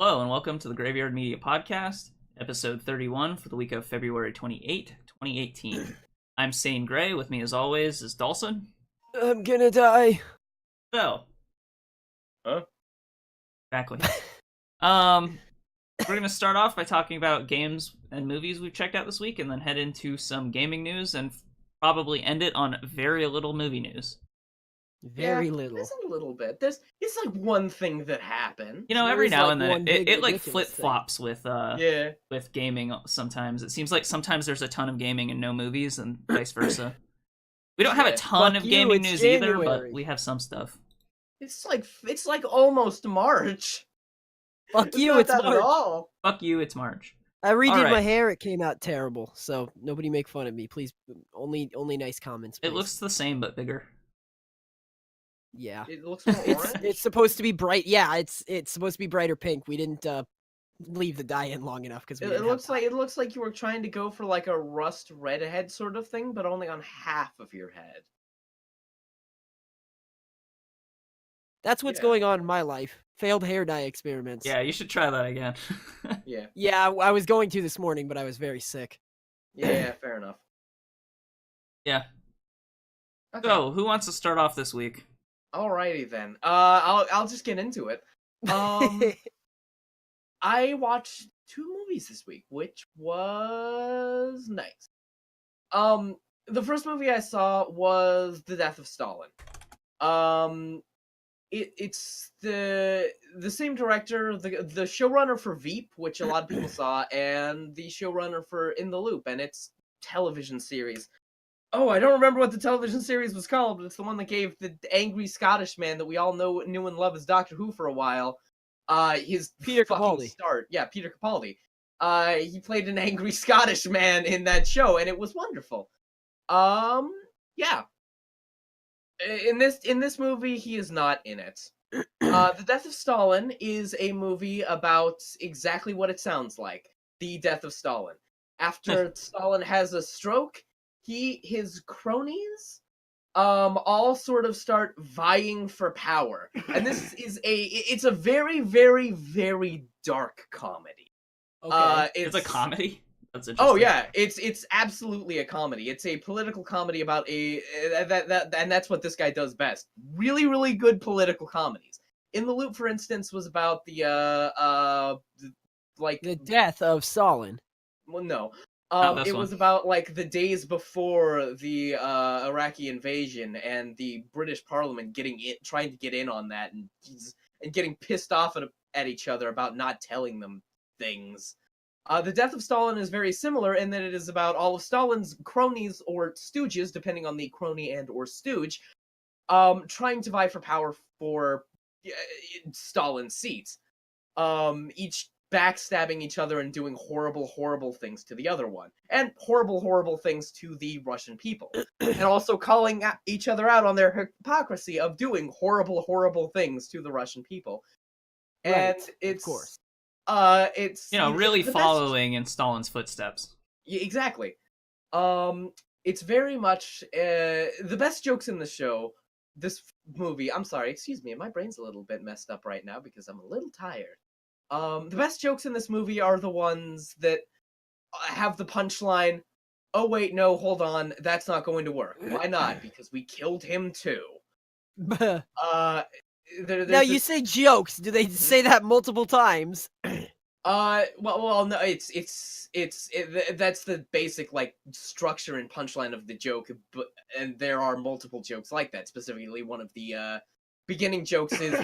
Hello and welcome to the Graveyard Media Podcast, episode 31 for the week of February 28, 2018. I'm Saine Grey. With me as always is Dalsson. I'm gonna die. Thel. Huh? Exactly. We're going to start off by talking about games and movies we've checked out this week and then head into some gaming news and probably end it on very little movie news. Very little. There's a little bit. It's like one thing that happened. You know, There every is, now like, and then one it big like ridiculous flip-flops with Yeah. with gaming sometimes. It seems like sometimes there's a ton of gaming and no movies and vice versa. We don't have a Yeah. ton Fuck of you, gaming it's news either, but January. we have some stuff. It's like almost March. Fuck It's you, not it's that at March. all. Fuck you, it's March. I redid Alright. my hair, it came out terrible. So nobody make fun of me, please. Only nice comments, please. It looks the same but bigger. Yeah. It looks more orange. It's supposed to be bright. Yeah, it's supposed to be brighter pink. We didn't leave the dye in long enough because It looks like you were trying to go for like a rust redhead sort of thing, but only on half of your head. That's what's Yeah. going on in my life. Failed hair dye experiments. Yeah, you should try that again. Yeah. Yeah, I was going to this morning, but I was very sick. Yeah, fair enough. Yeah. Okay. So, who wants to start off this week? Alrighty then. I'll just get into it. I watched 2 movies this week, which was nice. The first movie I saw was The Death of Stalin. It's the same director, the showrunner for Veep, which a lot of people saw, and the showrunner for In the Loop, and its television series. Oh, I don't remember what the television series was called, but it's the one that gave the angry Scottish man that we all knew and love as Doctor Who for a while. His Peter fucking Capaldi. start. Yeah, Peter Capaldi. He played an angry Scottish man in that show, and it was wonderful. Yeah. In this movie, he is not in it. The Death of Stalin is a movie about exactly what it sounds like. The death of Stalin. After Stalin has a stroke, his cronies all sort of start vying for power. And this is it's a very, very, very dark comedy. Okay. It's a comedy? That's interesting. Oh yeah, it's absolutely a comedy. It's a political comedy about and that's what this guy does best. Really, really good political comedies. In the Loop, for instance, was about the death of Stalin. well, no. Not this It one. was about like the days before the Iraqi invasion and the British Parliament trying to get in on that and getting pissed off at each other about not telling them things. The Death of Stalin is very similar in that it is about all of Stalin's cronies or stooges, depending on the crony and or stooge, trying to vie for power for Stalin's seat. Each backstabbing each other and doing horrible, horrible things to the other one. And horrible, horrible things to the Russian people. And also calling each other out on their hypocrisy of doing horrible, horrible things to the Russian people. And Right, it's... of course. It's... really the following in Stalin's footsteps. Yeah, exactly. It's very much... the best jokes in the show... This movie... I'm sorry, excuse me, my brain's a little bit messed up right now because I'm a little tired. The best jokes in this movie are the ones that have the punchline, oh wait, no, hold on, that's not going to work. Why not? Because we killed him too. There's Now you say jokes. Do they say that multiple times? well, no, that's the basic, like, structure and punchline of the joke, and there are multiple jokes like that. Specifically, one of the, beginning jokes is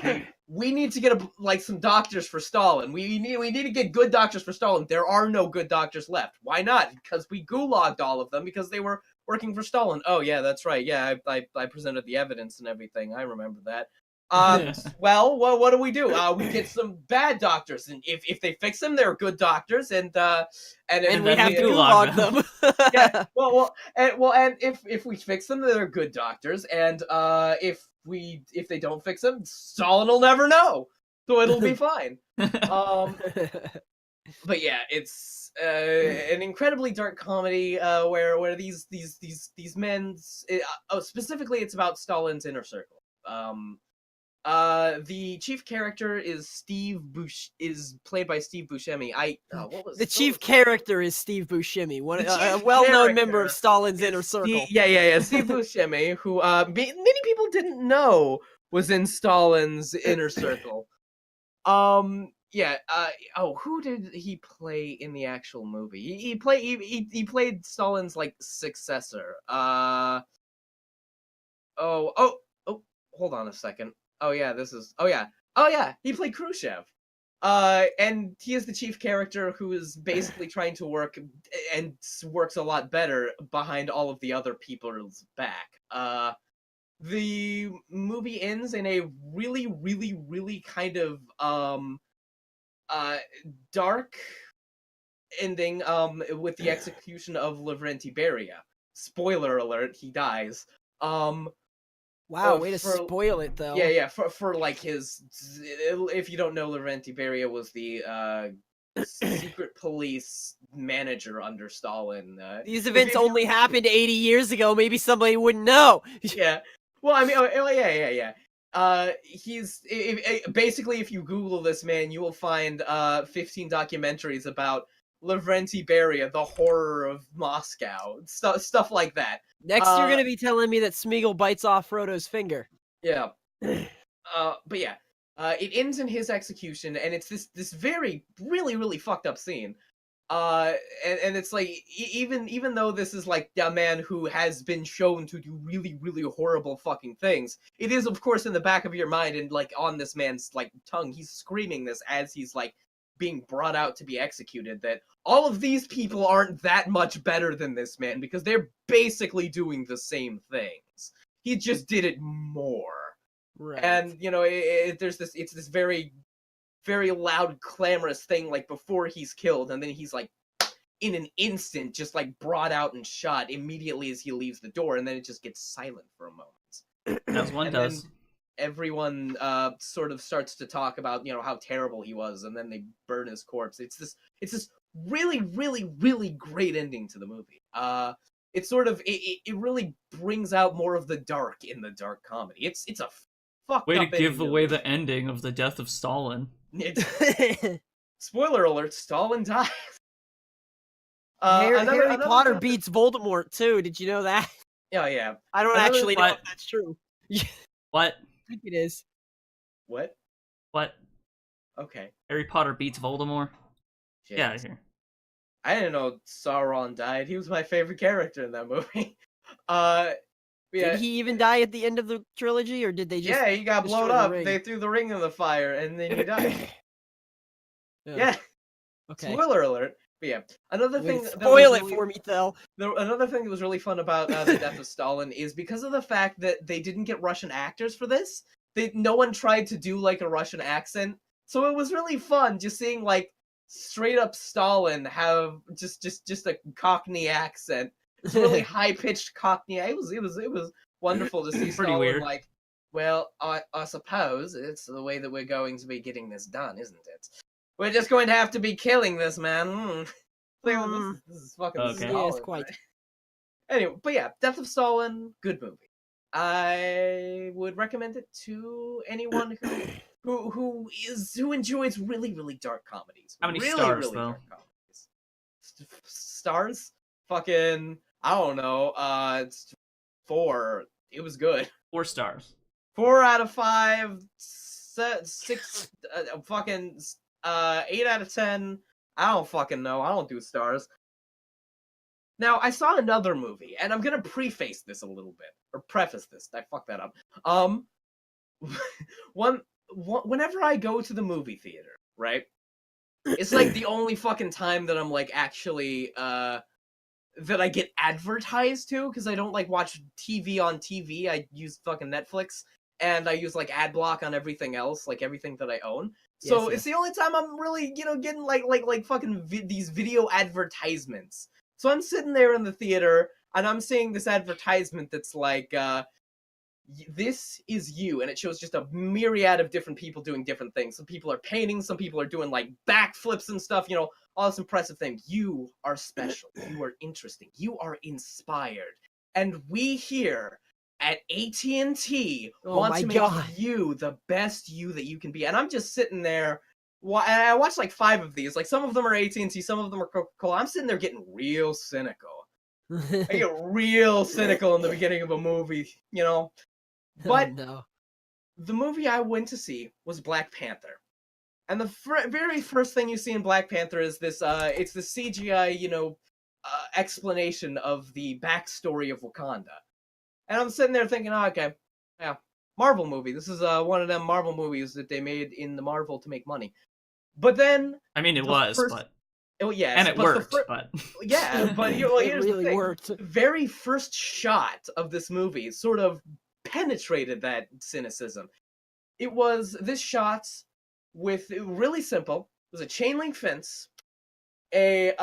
we need to get some doctors for Stalin. We need to get good doctors for Stalin. There are no good doctors left. Why not? Because we gulagged all of them because they were working for Stalin. Oh yeah, that's right. Yeah, I presented the evidence and everything. I remember that. Well, what do? We get some bad doctors, and if they fix them, they're good doctors, and we then have we to gulag gulag them. yeah. And if we fix them, they're good doctors, and if they don't fix them, Stalin will never know, so it'll be fine. But yeah, it's an incredibly dark comedy where these men, specifically, it's about Stalin's inner circle. The chief character is played by Steve Buscemi. The chief character is Steve Buscemi, The a chief well-known member of character Stalin's inner circle. Yeah. Steve Buscemi, who many people didn't know was in Stalin's inner circle. Yeah. Who did he play in the actual movie? He played Stalin's like successor. Oh. Hold on a second. Oh yeah, he played Khrushchev. And he is the chief character who is basically trying to work and works a lot better behind all of the other people's back. The movie ends in a really kind of dark ending with the execution of Lavrenti Beria. Spoiler alert, he dies. Wow, way to spoil it, though. Yeah, for like his... If you don't know, Lavrenti Beria was the secret police manager under Stalin. These events only happened 80 years ago. Maybe somebody wouldn't know. Yeah. Well, I mean, yeah. Basically, if you Google this man, you will find 15 documentaries about Lavrenti Beria, the horror of Moscow, stuff like that. Next, you're gonna be telling me that Smeagol bites off Frodo's finger. Yeah. But yeah, it ends in his execution, and it's this very really fucked up scene. And it's like even though this is like a man who has been shown to do really horrible fucking things, it is of course in the back of your mind and like on this man's like tongue. He's screaming this as he's like being brought out to be executed, that all of these people aren't that much better than this man because they're basically doing the same things. He just did it more. Right. And you know, it's this very loud, clamorous thing like before he's killed, and then he's like in an instant just like brought out and shot immediately as he leaves the door, and then it just gets silent for a moment. As one does. Then everyone sort of starts to talk about, you know, how terrible he was, and then they burn his corpse. It's this really great ending to the movie. It's sort of it really brings out more of the dark in the dark comedy. It's a fucked way up to give ending away the ending of the Death of Stalin. Spoiler alert: Stalin dies. Harry Potter beats Voldemort too. Did you know that? Yeah. I don't actually know if that's true. What? I think it is. What? Okay. Harry Potter beats Voldemort? Shit. Get out of here. I didn't know Sauron died. He was my favorite character in that movie. Yeah. Did he even die at the end of the trilogy, or did they just? Yeah, he got blown up. They threw the ring in the fire, and then he died. Yeah. Okay. Spoiler alert. But yeah, another thing. Spoil it for me, Thel. Another thing that was really fun about the Death of Stalin is because of the fact that they didn't get Russian actors for this. No one tried to do like a Russian accent, so it was really fun just seeing like straight up Stalin have just a Cockney accent. It's really high pitched Cockney. It was wonderful to see Pretty Stalin weird. like, well, I suppose it's the way that we're going to be getting this done, isn't it? We're just going to have to be killing this man. This is fucking Okay. Stalin, Yes, quite. right? Anyway, but yeah, Death of Stalin, good movie. I would recommend it to anyone who enjoys really dark comedies. How many stars, really though? dark comedies. Stars? Fucking, I don't know. It's 4. It was good. 4 stars. 4 out of 5. 6. Fucking 8 out of 10. I don't fucking know. I don't do stars. Now, I saw another movie, and I'm gonna preface this a little bit, or preface this. I fucked that up. Whenever I go to the movie theater, right? It's like the only fucking time that I'm like actually that I get advertised to, because I don't like watch TV on TV. I use fucking Netflix, and I use like ad block on everything else, like everything that I own. So it's the only time I'm really, you know, getting like fucking these video advertisements. So I'm sitting there in the theater, and I'm seeing this advertisement that's like, this is you, and it shows just a myriad of different people doing different things. Some people are painting, some people are doing like backflips and stuff, you know, all this impressive thing. You are special, you are interesting, you are inspired, and we here at AT&T Oh want my to make God. you the best you that you can be. And I'm just sitting there, and I watched like 5 of these. Like some of them are AT&T, some of them are Coca-Cola. I'm sitting there getting real cynical. I get real cynical in the beginning of a movie, you know. But Oh no. the movie I went to see was Black Panther. And the very first thing you see in Black Panther is this, it's the CGI, explanation of the backstory of Wakanda. And I'm sitting there thinking, oh, okay, yeah, Marvel movie. This is one of them Marvel movies that they made in the Marvel to make money. But then, I mean, it the was, first, but oh yes, and it but worked, but yeah, but It here's really the thing: worked. the very first shot of this movie sort of penetrated that cynicism. It was this shot with really simple. It was a chain link fence, a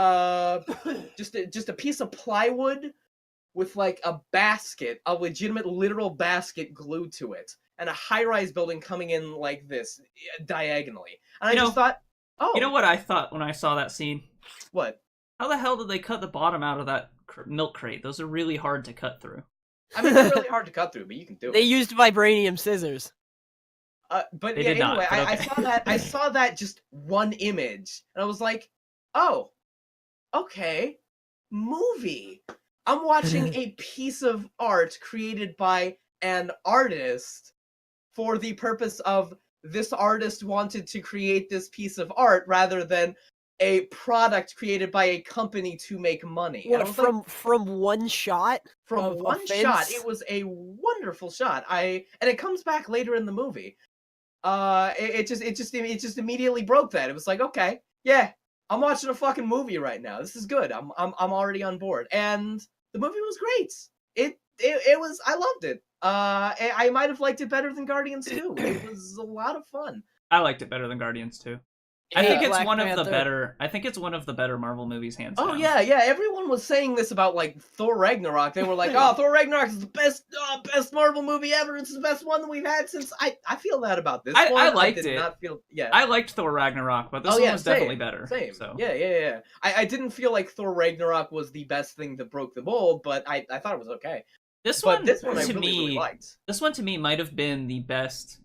just a piece of plywood with like a basket, a legitimate literal basket glued to it, and a high-rise building coming in like this diagonally. And I just thought, you know oh, what I thought when I saw that scene? what? How the hell did they cut the bottom out of that milk crate? Those are really hard to cut through. I mean, they're really hard to cut through, but you can do They it. used vibranium scissors. But They yeah, did not, anyway, but I okay. saw that. I saw that just one image, and I was like, "Oh, okay, movie." I'm watching a piece of art created by an artist for the purpose of this artist wanted to create this piece of art rather than a product created by a company to make money. And I What was like, from one shot from of a one shot, fence? it was a wonderful shot. And it comes back later in the movie. It just immediately broke that. It was like, okay, yeah, I'm watching a fucking movie right now. This is good. I'm already on board. And the movie was great. It was. I loved it. I might have liked it better than Guardians 2. It was a lot of fun. I liked it better than Guardians 2. I Hey, think it's Black one of the Panther. better. I think it's one of the better Marvel movies, hands down. Oh yeah, yeah. Everyone was saying this about like Thor Ragnarok. They were like, "Oh, Thor Ragnarok is the best Marvel movie ever. It's the best one that we've had since." I feel that about this one. I liked did it. not feel. Yeah. I liked Thor Ragnarok, but this one was definitely better. Same. So Yeah, yeah, yeah. I didn't feel like Thor Ragnarok was the best thing that broke the mold, but I thought it was okay. this But one, this one I to really, me, really liked. this one to me might have been the best,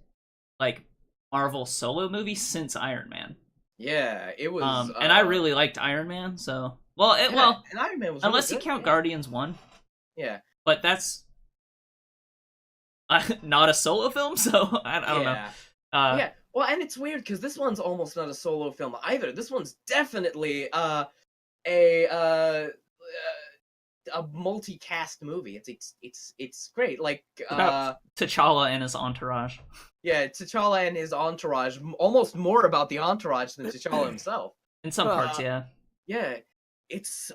like, Marvel solo movie since Iron Man. Yeah, it was. And I really liked Iron Man. So and Iron Man was unless really you count good, Guardians 1, yeah. but that's not a solo film, so I don't know. Yeah. Well, and it's weird because this one's almost not a solo film either. This one's definitely a multicast movie. It's great. Like About T'Challa and his entourage. yeah, T'Challa and his entourage. Almost more about the entourage than T'Challa himself. In some parts, yeah. Yeah, it's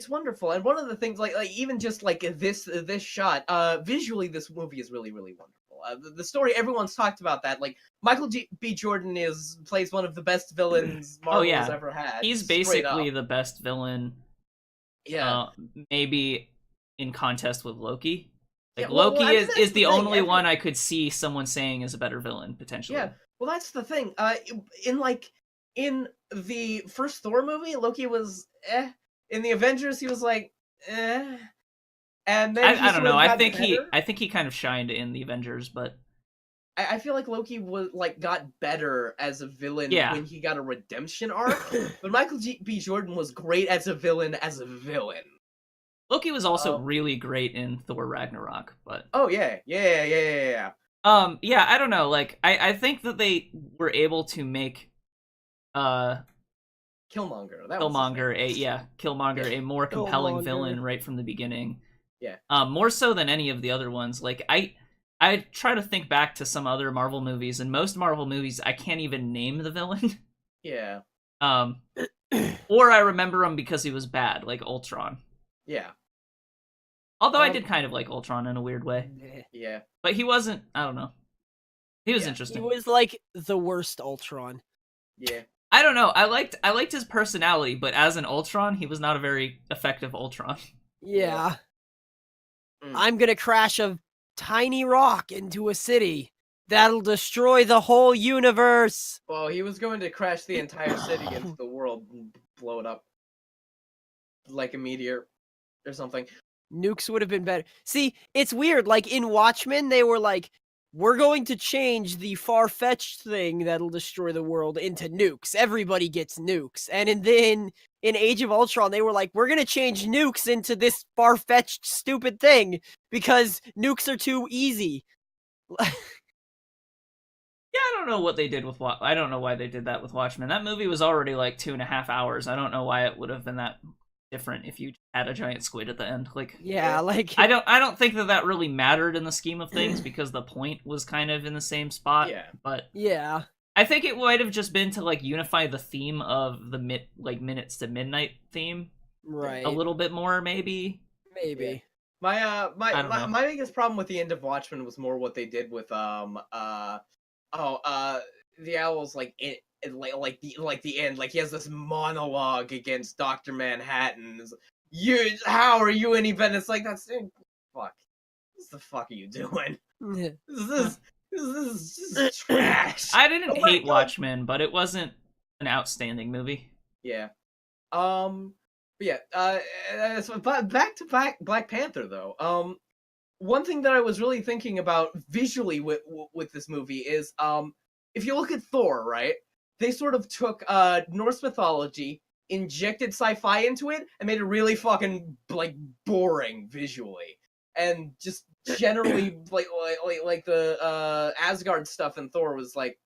wonderful. And one of the things, like even just like this shot, visually, this movie is really, really wonderful. The story, everyone's talked about that. Like Michael B. Jordan plays one of the best villains Marvel has ever had. He's basically the best villain. Yeah, maybe in contest with Loki. Like yeah, well, Loki I mean, is the only one I could see someone saying is a better villain potentially. Yeah, well, that's the thing. In the first Thor movie, Loki was eh. In the Avengers, he was like eh. And then I don't know. I think better. he kind of shined in the Avengers, but I feel like Loki was got better as a villain when he got a redemption arc. But Michael B. Jordan was great as a villain Loki was also really great in Thor Ragnarok, but oh yeah. Yeah, I don't know. Like I think that they were able to make Killmonger. Killmonger a more compelling villain right from the beginning. Yeah. More so than any of the other ones. Like I try to think back to some other Marvel movies, and most Marvel movies I can't even name the villain. Yeah. Or I remember him because he was bad, like Ultron. Yeah. Although I did kind of like Ultron in a weird way. Yeah. But he wasn't, I don't know. He was interesting. He was like the worst Ultron. Yeah. I don't know. I liked his personality, but as an Ultron, he was not a very effective Ultron. Yeah. I'm gonna crash a tiny rock into a city. That'll destroy the whole universe. Well, he was going to crash the entire city into the world and blow it up like a meteor or something. Nukes would have been better. See, it's weird. Like in Watchmen, they were like, we're going to change the far-fetched thing that'll destroy the world into nukes. Everybody gets nukes. And then in Age of Ultron, they were like, we're going to change nukes into this far-fetched, stupid thing because nukes are too easy. Yeah, I don't know what they did with I don't know why they did that with Watchmen. That movie was already like 2.5 hours. I don't know why it would have been that different if you had a giant squid at the end. Like, yeah, like I don't think that really mattered in the scheme of things because the point was kind of in the same spot. Yeah. But yeah, I think it might have just been to like unify the theme of the minutes to midnight theme, right? A little bit more, maybe. Maybe. Yeah. My biggest problem with the end of Watchmen was more what they did with the Owl's like the end, like he has this monologue against Dr. Manhattan. How are you any better? It's like that's fuck. What the fuck are you doing? This is trash. I didn't hate Watchmen, but it wasn't an outstanding movie. Yeah. But yeah. So back to Black Panther though. One thing that I was really thinking about visually with this movie is if you look at Thor, right? They sort of took Norse mythology, injected sci-fi into it, and made it really fucking like boring visually, and just generally like the Asgard stuff in Thor was like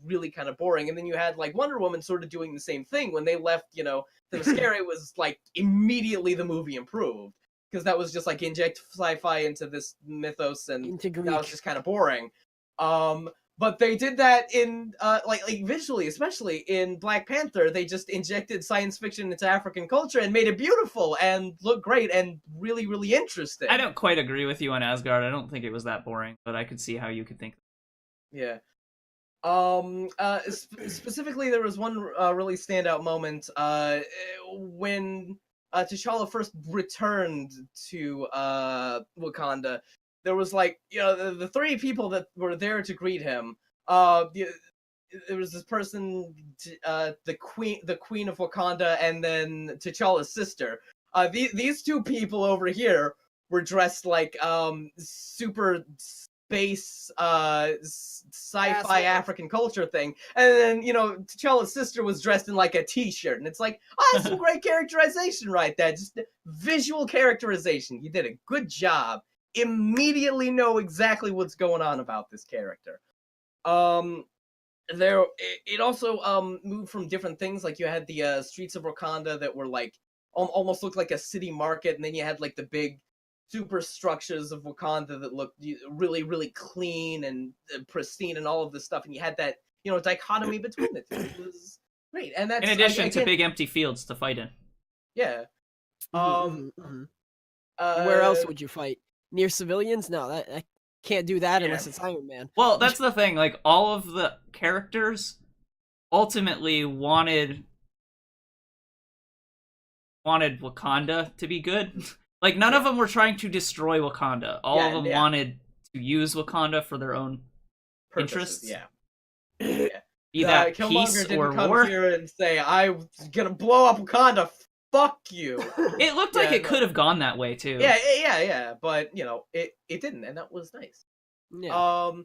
really kind of boring. And then you had like Wonder Woman sort of doing the same thing when they left, Themyscira. It was like immediately the movie improved because that was just like inject sci-fi into this mythos, and that was just kind of boring. But they did that in like visually, especially in Black Panther. They just injected science fiction into African culture and made it beautiful and look great and really, really interesting. I don't quite agree with you on Asgard. I don't think it was that boring, but I could see how you could think. Yeah. Specifically, there was one really standout moment when T'Challa first returned to Wakanda. There was like, the three people that were there to greet him. There was this person, the queen of Wakanda, and then T'Challa's sister. These two people over here were dressed like super space sci-fi African culture thing, and then T'Challa's sister was dressed in like a t-shirt, and it's like, that's some great characterization right there. Just visual characterization. You did a good job. Immediately know exactly what's going on about this character. It also moved from different things. Like you had the streets of Wakanda that were like almost looked like a city market, and then you had like the big superstructures of Wakanda that looked really, really clean and pristine and all of this stuff. And you had that dichotomy between the two. It was great. And that's in addition to big empty fields to fight in. Yeah. Where else would you fight? Near civilians? No, I can't do that unless it's Iron Man. Well, that's the thing. Like, all of the characters ultimately wanted Wakanda to be good. Like, none of them were trying to destroy Wakanda. All of them wanted to use Wakanda for their own interests. Yeah. Be that Killmonger peace didn't or come war. here and say, I'm gonna blow up Wakanda. Fuck you. It looked like it could have gone that way too. Yeah. But it didn't, and that was nice. Yeah.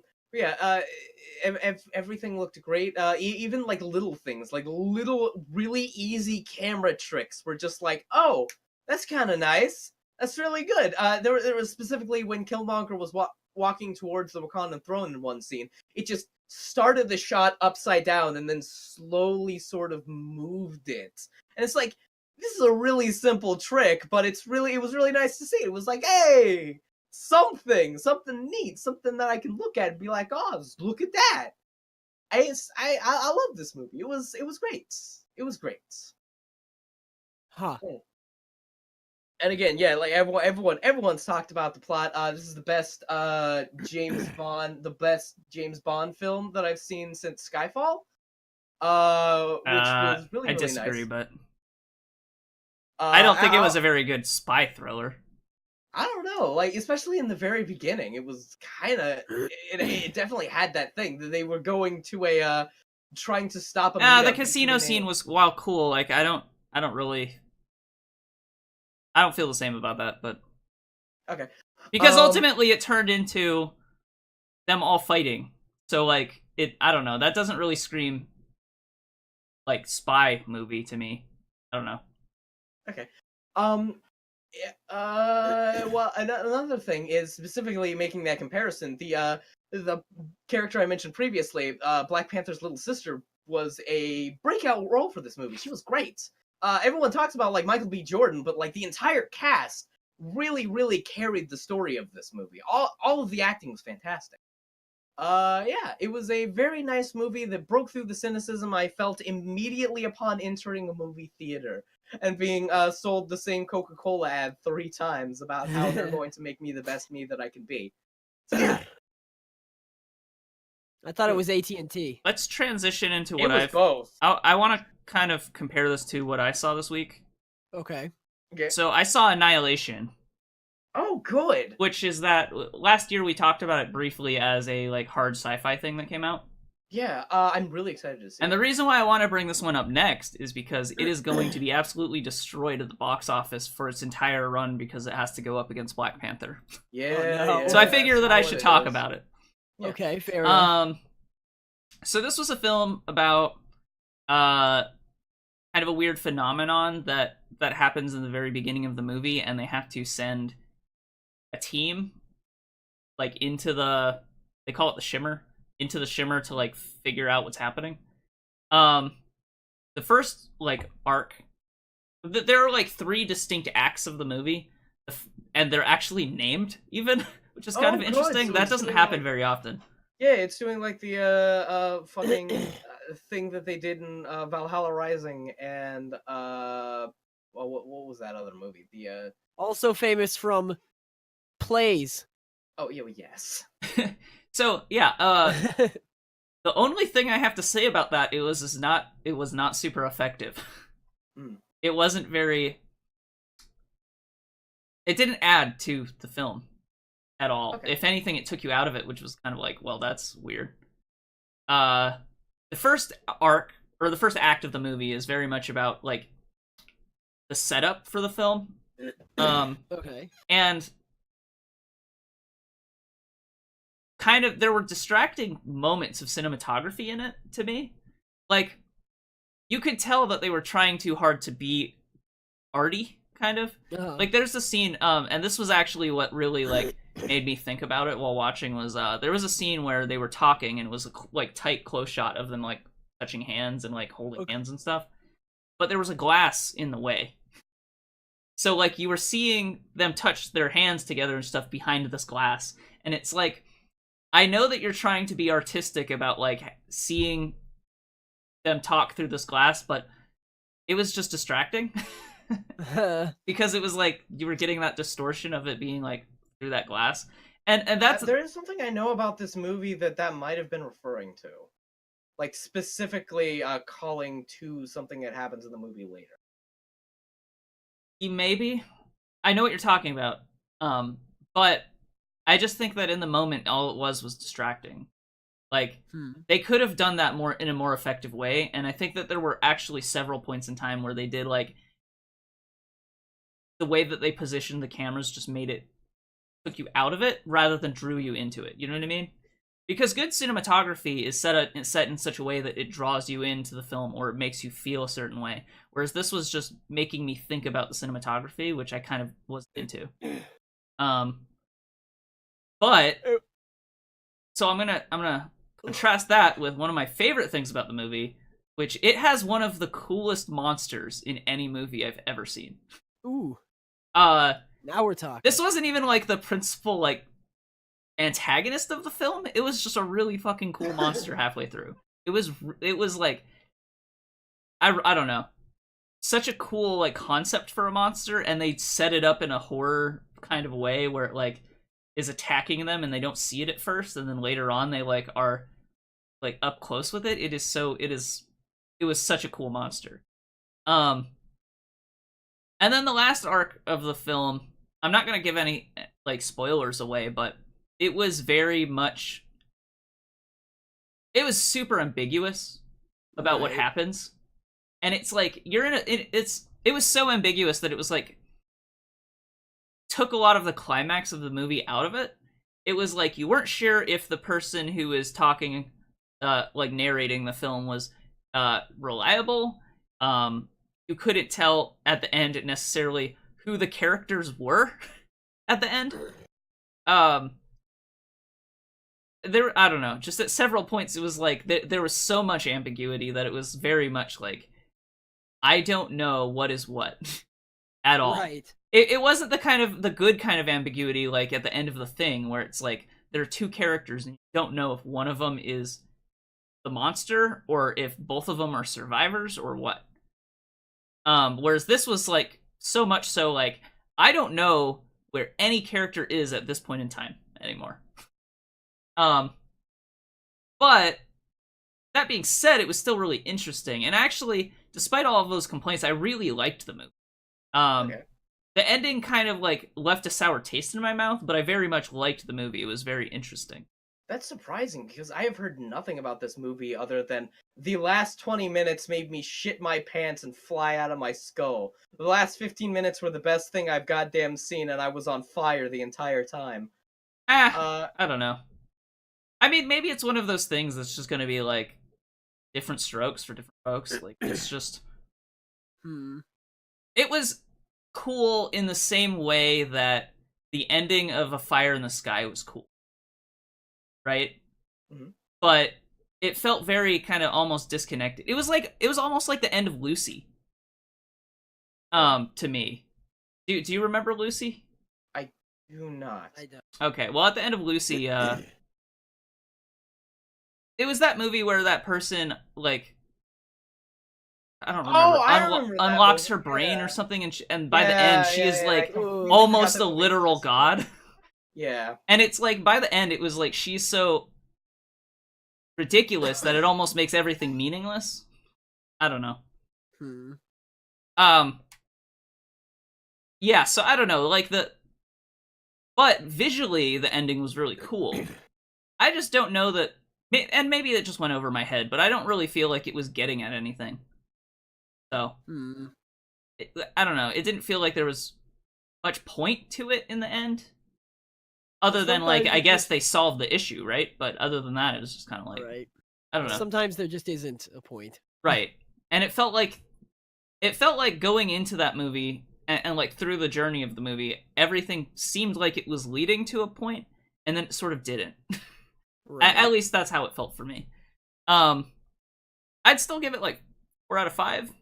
Everything looked great. Even like little things, like little really easy camera tricks, were just like, oh, that's kind of nice. That's really good. There was specifically when Killmonger was walking towards the Wakandan throne in one scene. It just started the shot upside down and then slowly sort of moved it, and it's like, this is a really simple trick, but it was really nice to see. It was like, hey, something neat, something that I can look at and be like, oh, look at that. I love this movie. It was great. It was great. Huh. And again, yeah, like everyone's talked about the plot. This is the best James Bond film that I've seen since Skyfall. Which was really, I really disagree, nice. but I don't think it was a very good spy thriller. I don't know, like, especially in the very beginning, it was kind of, it definitely had that thing that they were going to trying to stop a the casino scene was, while cool, like, I don't feel the same about that, but Okay. Because ultimately it turned into them all fighting. So like I don't know, that doesn't really scream like spy movie to me. I don't know. Okay. Well, another thing is specifically making that comparison. The character I mentioned previously, Black Panther's little sister, was a breakout role for this movie. She was great. Everyone talks about like Michael B. Jordan, but like the entire cast really carried the story of this movie. All of the acting was fantastic. Yeah, it was a very nice movie that broke through the cynicism I felt immediately upon entering a movie theater and being sold the same Coca-Cola ad 3 times about how they're going to make me the best me that I can be. So yeah, I thought it was AT&T. Let's transition into it what was both. I want to kind of compare this to what I saw this week. Okay. Okay. So I saw Annihilation, Oh, good. which is that last year we talked about it briefly as a like hard sci-fi thing that came out. Yeah, I'm really excited to see And it. the reason why I want to bring this one up next is because it is going to be absolutely destroyed at the box office for its entire run because it has to go up against Black Panther. Yeah, Oh, no. yeah, So I figure that I that's should how it talk is. about it. Yeah. Okay, fair enough. So this was a film about kind of a weird phenomenon that happens in the very beginning of the movie, and they have to send a team like into they call it the shimmer, into the shimmer to like figure out what's happening. The first like arc, there are like 3 distinct acts of the movie, and they're actually named even, which is kind of good. interesting. So That it's doesn't doing, happen like- very often. Yeah, it's doing like the fucking thing that they did in Valhalla Rising and well, what was that other movie? The Also famous from plays. oh yeah, well, yes. So yeah, the only thing I have to say about that it was not super effective. Mm. It wasn't very. It didn't add to the film at all. Okay. If anything, it took you out of it, which was kind of like, well, that's weird. The first arc or the first act of the movie is very much about like the setup for the film, Okay. and kind of there were distracting moments of cinematography in it to me. Like you could tell that they were trying too hard to be arty, kind of. Like there's a scene, and this was actually what really like made me think about it while watching was there was a scene where they were talking and it was a like tight close shot of them like touching hands and like holding hands and stuff, but there was a glass in the way. So like you were seeing them touch their hands together and stuff behind this glass, and it's like I know that you're trying to be artistic about like seeing them talk through this glass, but it was just distracting. Because it was like you were getting that distortion of it being like through that glass, and that's There is something I know about this movie that might have been referring to, like specifically calling to something that happens in the movie later. maybe I know what you're talking about, but I just think that in the moment all it was distracting. Like they could have done that more in a more effective way, and I think that there were actually several points in time where they did like the way that they positioned the cameras just made it took you out of it rather than drew you into it. You know what I mean? Because good cinematography is set in such a way that it draws you into the film or it makes you feel a certain way. Whereas this was just making me think about the cinematography, which I kind of wasn't into. But so I'm gonna contrast that with one of my favorite things about the movie, which it has one of the coolest monsters in any movie I've ever seen. Ooh. Now we're talking. This wasn't even like the principal like antagonist of the film. It was just a really fucking cool monster halfway through. It was like I don't know. Such a cool like concept for a monster, and they set it up in a horror kind of way where it like is attacking them and they don't see it at first, and then later on they like are like up close with it. It was such a cool monster. And then the last arc of the film, I'm not going to give any like spoilers away, but it was very much it was super ambiguous about what happens. And it's like you're in it was so ambiguous that it was like took a lot of the climax of the movie out of it. It was like you weren't sure if the person who was talking, like narrating the film was reliable. You couldn't tell at the end necessarily who the characters were at the end. There, I don't know, just at several points it was like there was so much ambiguity that it was very much like, I don't know what is what at all. Right. It wasn't the good kind of ambiguity like at the end of The Thing, where it's like there are two characters and you don't know if one of them is the monster or if both of them are survivors or what. Whereas this was like so much so like, I don't know where any character is at this point in time anymore. But that being said, it was still really interesting. And actually, despite all of those complaints, I really liked the movie. Okay. The ending kind of like left a sour taste in my mouth, but I very much liked the movie. It was very interesting. That's surprising, because I have heard nothing about this movie other than the last 20 minutes made me shit my pants and fly out of my skull. The last 15 minutes were the best thing I've goddamn seen, and I was on fire the entire time. I don't know. I mean, maybe it's one of those things that's just going to be like different strokes for different folks. Like, it's just... It was cool in the same way that the ending of A Fire in the Sky was cool. Right? Mm-hmm. But it felt very kind of almost disconnected. It was almost like the end of Lucy. To me. Do you remember Lucy? I do not. I don't. Okay, well, at the end of Lucy, it was that movie where that person, like, I don't remember, I remember that unlocks movie, her brain yeah. or something, and by the end, she is, like, I completely almost forgot a that movie literal existed. god. Yeah. And it's, like, by the end, it was, like, she's so ridiculous that it almost makes everything meaningless. I don't know. Yeah, so I don't know, like, but visually, the ending was really cool. I just don't know that, and maybe it just went over my head, but I don't really feel like it was getting at anything. So, I don't know, it didn't feel like there was much point to it in the end. Other than, like, Sometimes I it guess just- they solved the issue, right? But other than that, it was just kind of like, Right. I don't know. Sometimes there just isn't a point. Right. And it felt like going into that movie and like through the journey of the movie, everything seemed like it was leading to a point, and then it sort of didn't. Right. At least that's how it felt for me. I'd still give it like 4 out of 5, 4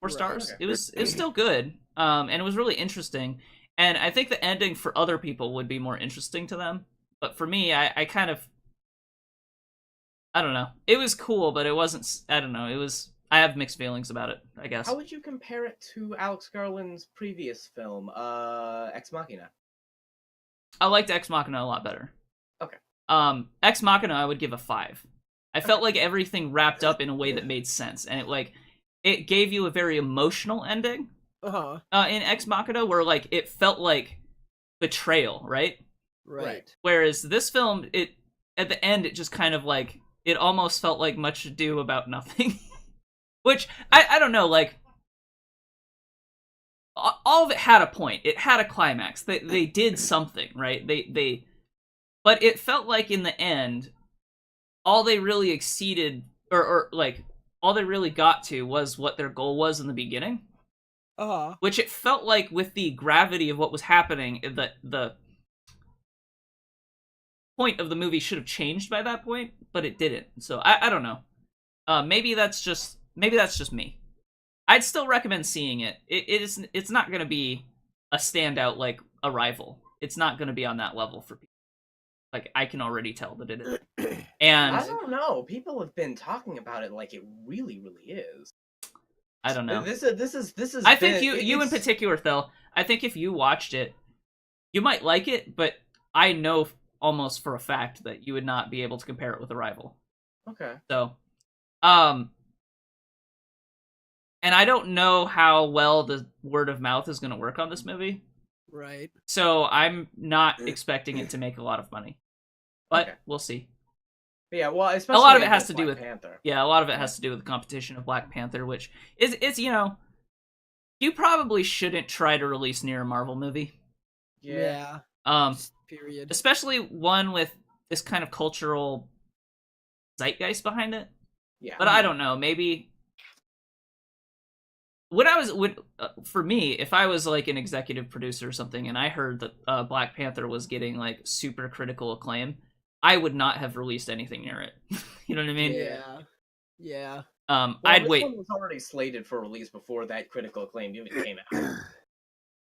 Right. stars. Okay. It was still good. And it was really interesting. And I think the ending for other people would be more interesting to them. But for me, I kind of, I don't know. It was cool, but it wasn't. I don't know. It was. I have mixed feelings about it, I guess. How would you compare it to Alex Garland's previous film, Ex Machina? I liked Ex Machina a lot better. Okay. Ex Machina, I would give a 5. I felt like everything wrapped up in a way that made sense, and it gave you a very emotional ending. Uh-huh. In Ex Machina, where like it felt like betrayal, right? Right. Whereas this film, it at the end, it just kind of like it almost felt like Much Ado About Nothing, which I don't know, like all of it had a point. It had a climax. They did something, right? But it felt like in the end, all they really exceeded, or like all they really got to was what their goal was in the beginning. Uh-huh. Which it felt like with the gravity of what was happening, the point of the movie should have changed by that point, but it didn't. So I don't know. Maybe that's just me. I'd still recommend seeing it. It's not going to be a standout like Arrival. It's not going to be on that level for people. Like, I can already tell that it is. And I don't know. People have been talking about it like it really, really is. I don't know. This is. I think you in particular, Thel, I think if you watched it, you might like it, but I know almost for a fact that you would not be able to compare it with Arrival. Okay. So, and I don't know how well the word of mouth is going to work on this movie. Right. So I'm not expecting it to make a lot of money, but Okay. we'll see. But yeah, well, especially A lot of it against has to do Black with Panther. Yeah, a lot of it has to do with the competition of Black Panther, which is you probably shouldn't try to release near a Marvel movie. Yeah. Um, Period. especially one with this kind of cultural zeitgeist behind it. Yeah. But I don't know, maybe for me, if I was like an executive producer or something, and I heard that Black Panther was getting like super critical acclaim, I would not have released anything near it. You know what I mean? Yeah. Yeah. Well, I'd this wait. one was already slated for release before that critical acclaim even came out.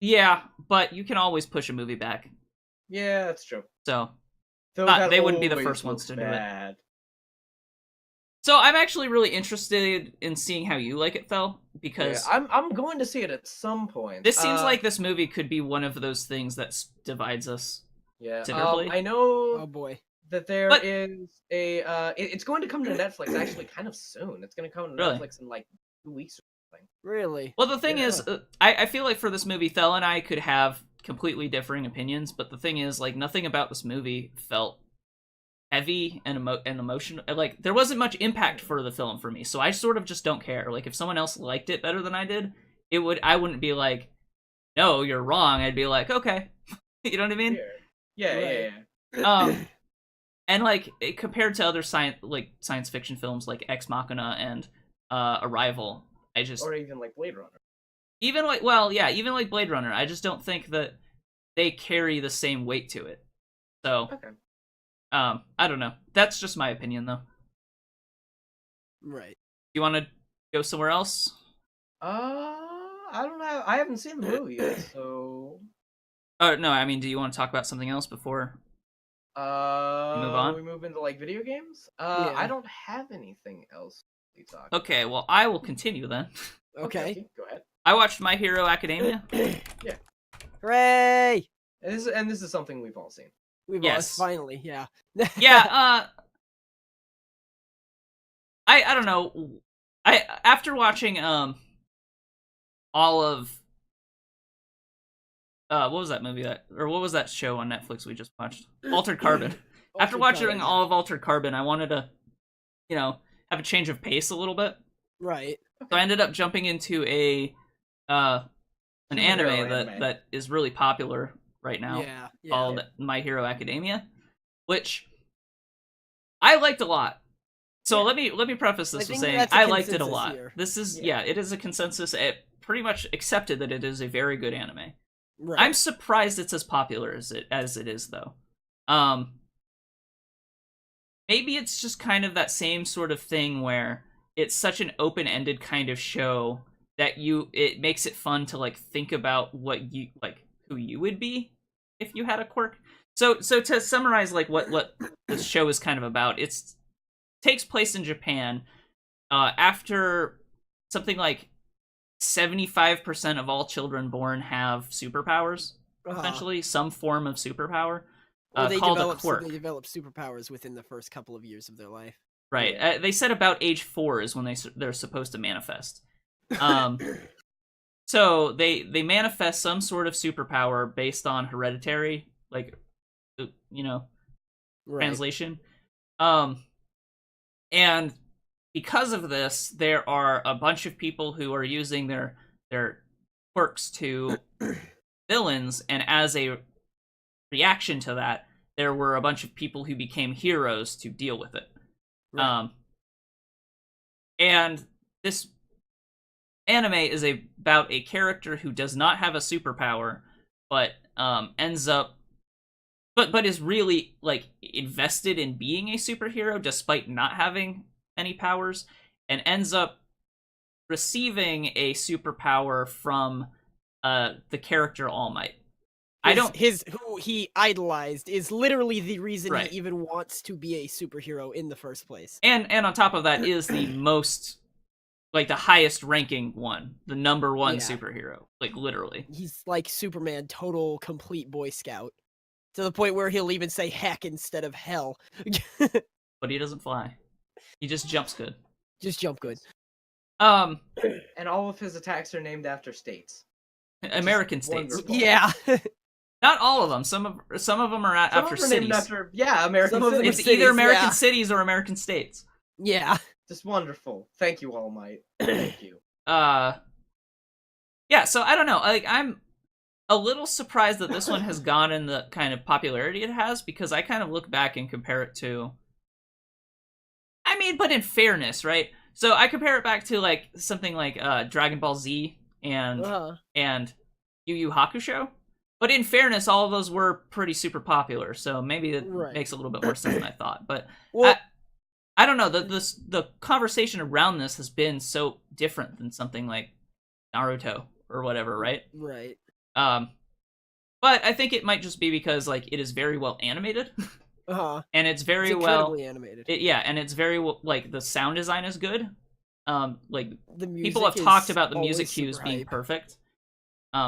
Yeah, but you can always push a movie back. Yeah, that's true. So Though Not- that they wouldn't be the always first ones looks to do it. bad. So I'm actually really interested in seeing how you like it, Thel, because Yeah, I'm going to see it at some point. this seems like this movie could be one of those things that divides us. Yeah. considerably. I know Oh boy. that there But- is a it's going to come to Netflix actually kind of soon. It's going to come to Really? Netflix in like 2 weeks or something. Really? Well, the thing Yeah. is, I feel like for this movie, Thel and I could have completely differing opinions, but the thing is, like, nothing about this movie felt heavy and emotional. Like, there wasn't much impact for the film for me, so I sort of just don't care. Like, if someone else liked it better than I did, I wouldn't be like, no, you're wrong. I'd be like, okay. You know what I mean? Yeah, Right. yeah. And like compared to other science fiction films like Ex Machina and Arrival, I just Or even like Blade Runner. even like Blade Runner, I just don't think that they carry the same weight to it. So Okay. I don't know. That's just my opinion though. Right. You want to go somewhere else? I don't know. I haven't seen the movie yet, so No, I mean, do you want to talk about something else before? move on? we move into like video games. Yeah. I don't have anything else to talk. Okay, well, I will continue then. Okay. Go ahead. I watched My Hero Academia. Hooray! And this is something we've all seen. We've Yes. finally, yeah. Yeah, I don't know. After watching all of what was that movie what was that show on Netflix we just watched? Altered Carbon. After Altered watching Carbon, all of Altered Carbon, I wanted to, have a change of pace a little bit. Right. So I ended up jumping into an anime that is really popular right now Yeah. Yeah. called My Hero Academia, which I liked a lot. So let me preface I this with think saying that's a I liked it a consensus lot. here. This is Yeah. it is a consensus. It pretty much accepted that it is a very good anime. Right. I'm surprised it's as popular as it is though. Maybe it's just kind of that same sort of thing where it's such an open-ended kind of show that it makes it fun to like think about what you like who you would be if you had a quirk. So to summarize like what this show is kind of about, takes place in Japan after something like 75% of all children born have superpowers, essentially some form of superpower Or they called a develop quirk. they develop superpowers within the first couple of years of their life. Right. Yeah. They said about age 4 is when they're supposed to manifest. So they manifest some sort of superpower based on hereditary, like, Right. translation. And because of this, there are a bunch of people who are using their quirks to villains, and as a reaction to that, there were a bunch of people who became heroes to deal with it. Right. And this anime is about a character who does not have a superpower, but ends up but is really like invested in being a superhero despite not having any powers, and ends up receiving a superpower from the character All Might. Who he idolized is literally the reason Right. he even wants to be a superhero in the first place. And on top of that is the most, like, the highest ranking one, the number one Yeah. superhero, like, literally. He's like Superman, total complete Boy Scout. To the point where he'll even say heck instead of hell. But he doesn't fly. He just jumps good. Just jump good. Um, And all of his attacks are named after states. American states. wonderful. Yeah. Not all of them. Some of them are Some after of them are named cities. after American Some of them cities. It's cities, either American yeah. cities or American states. Yeah. Just wonderful. Thank you, All Might. Thank you. Yeah, so I don't know. Like, a little surprised that this one has gotten the kind of popularity it has, because I kind of look back and compare it to, I mean, but in fairness, right? So I compare it back to like something like Dragon Ball Z and YuYu Hakusho. But in fairness, all of those were pretty super popular, so maybe that makes a little bit more sense than I thought. But well, I don't know. The conversation around this has been so different than something like Naruto or whatever, right? Right. But I think it might just be because like it is very well animated. And it's very incredibly animated. And it's very like the sound design is good. Like the music people have talked about the music cues being perfect,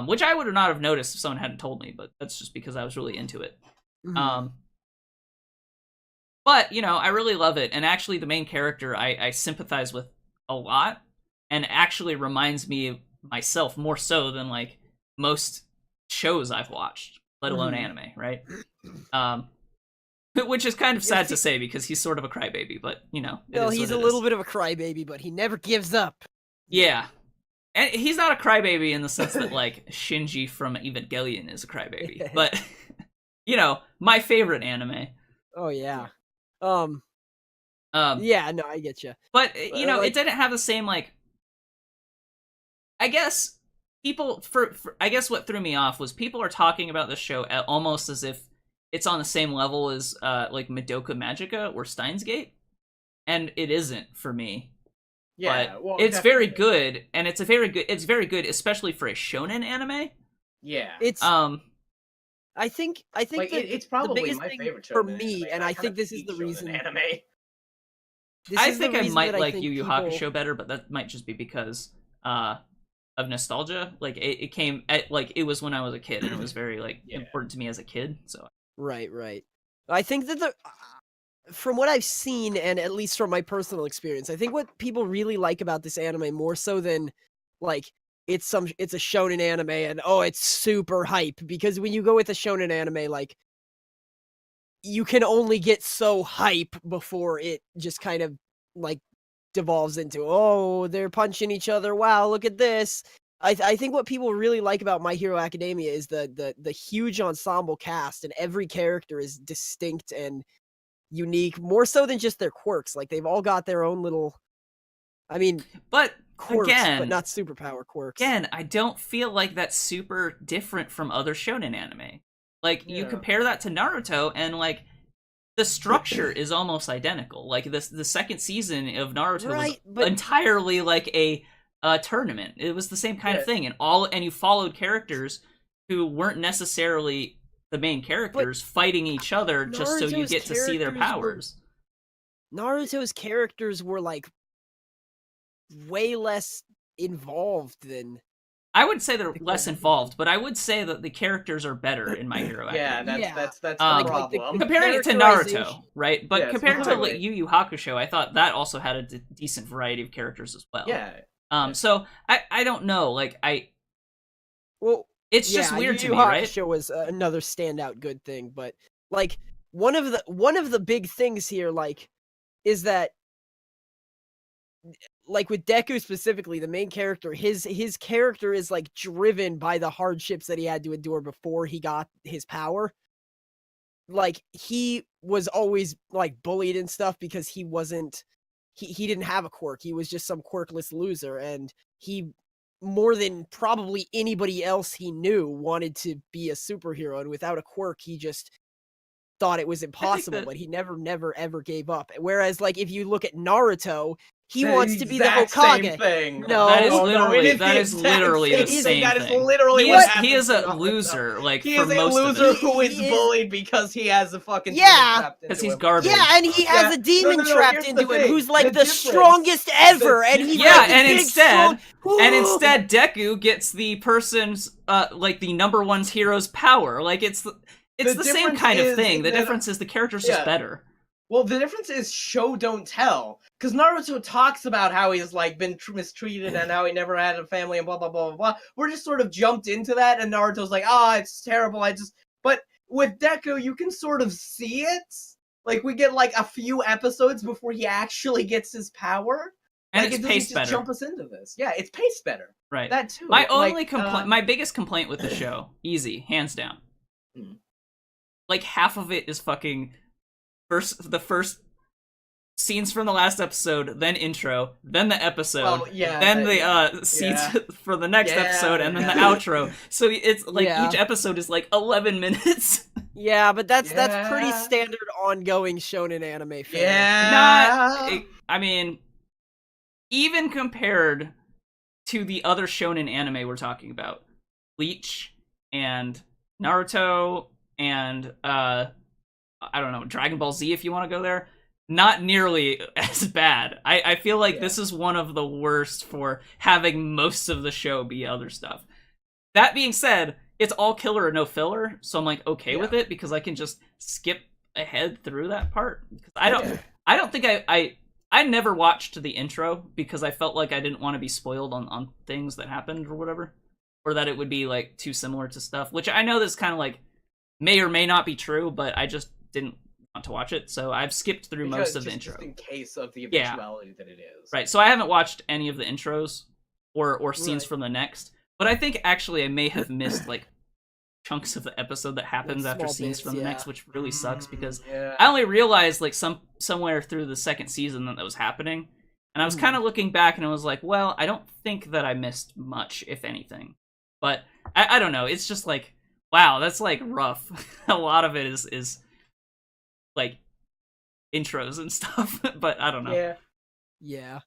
which I would not have noticed if someone hadn't told me. But that's just because I was really into it. But you know, I really love it, and actually, the main character I sympathize with a lot, and actually reminds me of myself more so than like most shows I've watched, let alone anime, right? Which is kind of sad to say because he's sort of a crybaby, but you know. Well, he's a little bit of a crybaby, but he never gives up. Yeah. And he's not a crybaby in the sense that like Shinji from Evangelion is a crybaby. But you know, my favorite anime. Oh yeah. Yeah, no, I get you. But you know, like, it didn't have the same like, I guess people I guess what threw me off was people are talking about this show almost as if it's on the same level as like Madoka Magica or Steins Gate, and it isn't for me. Yeah, but well, it's very good, and it's very good, especially for a shonen anime. Yeah, it's I think like, it's probably the biggest my thing favorite for me, anime, and I think this is the reason. Anime. I think I might like YuYu Hakusho better, but that might just be because of nostalgia. Like it came at like it was when I was a kid, and it was very like important to me as a kid. So right. I think that from what I've seen, and at least from my personal experience, I think what people really like about this anime more so than like it's a shonen anime and oh it's super hype, because when you go with a shonen anime, like you can only get so hype before it just kind of like devolves into oh they're punching each other, wow look at this. I think what people really like about My Hero Academia is the huge ensemble cast, and every character is distinct and unique, more so than just their quirks. Like they've all got their own little, I mean, but quirks, again, but not superpower quirks. Again, I don't feel like that's super different from other shonen anime. Like you compare that to Naruto, and like the structure is almost identical. Like the second season of Naruto was entirely like a tournament. It was the same kind of thing, and you followed characters who weren't necessarily the main characters fighting each other just so you get to see their powers. Naruto's characters were like way less involved than. I would say they're less involved, but I would say that the characters are better in My Hero Academia. Yeah, that's the problem. Comparing it to Naruto, right? But compared to like YuYu Hakusho, I thought that also had a decent variety of characters as well. Yeah. So I don't know, like it's just weird to me, right? Hakusho was another standout good thing, but like one of the big things here, like, is that like with Deku specifically, the main character, his character is like driven by the hardships that he had to endure before he got his power. Like he was always like bullied and stuff because he didn't have a quirk. He was just some quirkless loser, and he, more than probably anybody else he knew, wanted to be a superhero, and without a quirk he just thought it was impossible, but he never ever gave up. Whereas like if you look at Naruto, he wants to be the Hokage. Same thing. No, that is literally the same thing. That is literally he is a loser. Like he is a loser who is bullied because he has a fucking demon trapped into because he's him. garbage. Yeah, and he has a demon trapped into him who's like the strongest ever, and he's and instead Deku gets the person's like the number one's hero's power. Like it's the same kind of thing. The difference is the character's just better. Well, the difference is show don't tell. Because Naruto talks about how he's like been mistreated and how he never had a family and blah blah blah blah blah. We're just sort of jumped into that, and Naruto's like, it's terrible. But with Deku, you can sort of see it. Like we get like a few episodes before he actually gets his power. And like, it's it doesn't paced just better. jump us into this. Yeah, it's paced better. Right. That too. My Like, only complaint, my biggest complaint with the show, easy, hands down. Like half of it is fucking the first scenes from the last episode, then intro, then the episode, well, yeah, then that, the scenes yeah. for the next Yeah, episode, and then the yeah. outro. So it's like Yeah. each episode is like 11 minutes. Yeah, but that's pretty Yeah. standard ongoing shonen anime fare. Yeah. I mean, even compared to the other shonen anime we're talking about, Bleach and Naruto and I don't know, Dragon Ball Z if you want to go there, not nearly as bad. I feel like this is one of the worst for having most of the show be other stuff. That being said, it's all killer and no filler, so I'm like okay with it because I can just skip ahead through that part. I don't think I never watched the intro because I felt like I didn't want to be spoiled on things that happened or whatever, or that it would be like too similar to stuff, which I know this kind of like may or may not be true, but I just didn't want to watch it, so I've skipped through most of the intro. Just in case of the eventuality that it is. Right, so I haven't watched any of the intros or scenes from the next, but I think actually I may have missed like chunks of the episode that happens Like, after small scenes bits, from the next, which really sucks because Yeah. I only realized like somewhere through the second season that was happening, and I was kind of looking back and I was like, well, I don't think that I missed much, if anything. But I don't know, it's just like, wow, that's like rough. A lot of it is like intros and stuff, but I don't know. Yeah. Yeah.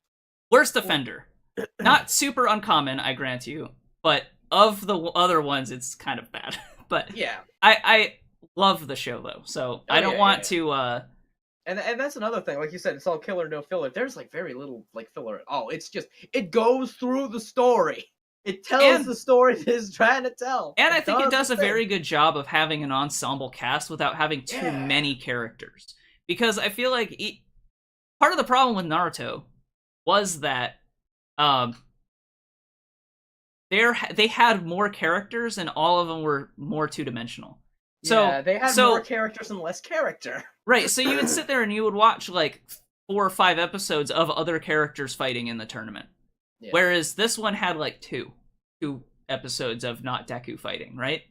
Worst offender. Not super uncommon, I grant you, but of the other ones, it's kind of bad. But Yeah. I love the show though, so I don't want to. And that's another thing. Like you said, it's all killer, no filler. There's like very little like filler at all. It's just it goes through the story. It tells the story it is trying to tell. And I think it does a the thing. very good job of having an ensemble cast without having too many characters. Because I feel like part of the problem with Naruto was that they had more characters and all of them were more two-dimensional. So yeah, they had more characters and less character. Right, so you would sit there and you would watch like 4 or 5 episodes of other characters fighting in the tournament. Yeah. Whereas this one had like two episodes of not Deku fighting, right?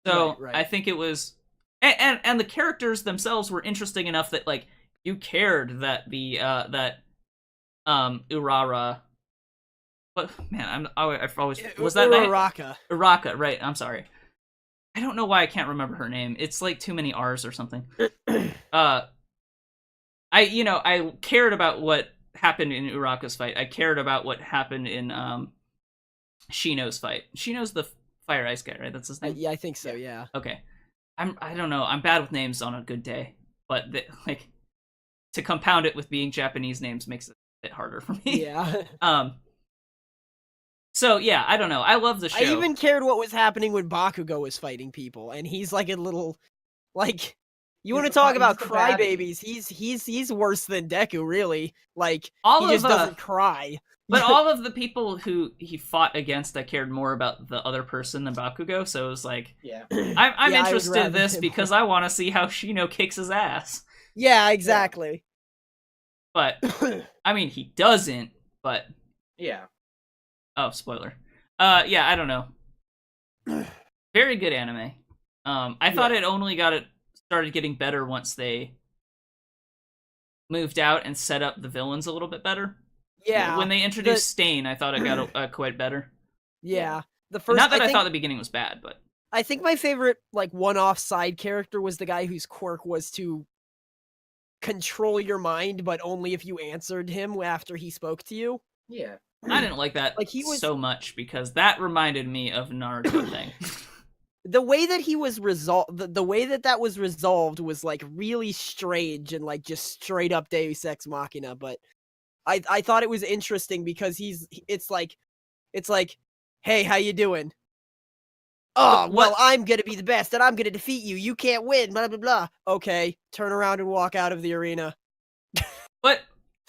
So right. I think it was, and the characters themselves were interesting enough that like you cared that the Urara, what man I've always was that Uraraka. Uraraka, right? I'm sorry, I don't know why I can't remember her name. It's like too many R's or something. I cared about what happened in Uraka's fight. I cared about what happened in Shino's fight. Shino's the fire ice guy, right? That's his name. Yeah, I think so. Yeah. Okay. I don't know. I'm bad with names on a good day, but like to compound it with being Japanese names makes it a bit harder for me. Yeah. So yeah, I don't know. I love the show. I even cared what was happening when Bakugo was fighting people, and he's like a little like. You want to talk about crybabies? He's worse than Deku, really. Like he just doesn't cry. But all of the people who he fought against, I cared more about the other person than Bakugo. So it was like, I'm interested in this because I want to see how Shino kicks his ass. Yeah, exactly. But I mean, he doesn't. But yeah. Oh, spoiler. Yeah, I don't know. Very good anime. I thought it only started getting better once they moved out and set up the villains a little bit better. Yeah. When they introduced Stain, I thought it got quite better. Yeah. The first. Not that I thought the beginning was bad, but I think my favorite like one-off side character was the guy whose quirk was to control your mind, but only if you answered him after he spoke to you. Yeah. I didn't like that so much because that reminded me of Naruto thing. The way that he was resolved, the way that was resolved was like really strange and like just straight up Deus Ex Machina. But I thought it was interesting because it's like, hey, how you doing? Oh, well, I'm gonna be the best and I'm gonna defeat you. You can't win. Blah blah blah. Okay, turn around and walk out of the arena. But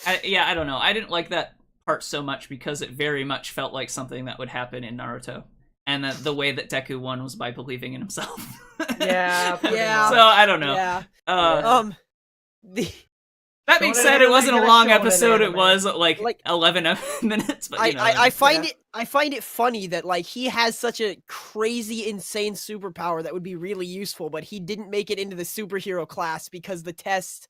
I don't know. I didn't like that part so much because it very much felt like something that would happen in Naruto. And the way that Deku won was by believing in himself. Yeah. Yeah. So I don't know. Yeah. That being Shonen said, it anime wasn't a get a long shonen episode. It anime. was Like, 11 minutes. But you know, I find yeah. I find it funny that like he has such a crazy, insane superpower that would be really useful, but he didn't make it into the superhero class because the test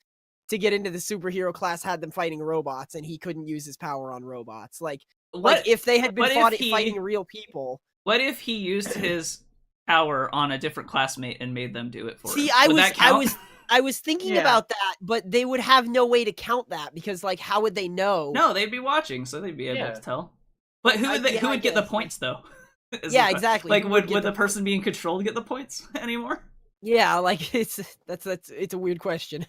to get into the superhero class had them fighting robots, and he couldn't use his power on robots. Like what if they had been what if fighting he real people. what if he used his power on a different classmate and made them do it for See, him? Would that count? I was thinking Yeah. about that, but they would have no way to count that because like how would they know? No, they'd be watching, so they'd be able Yeah. to tell. But who would I get the guess. points though? Is Yeah, the que- exactly. Like Who would get the the person being controlled get the points anymore? Yeah, like it's a weird question.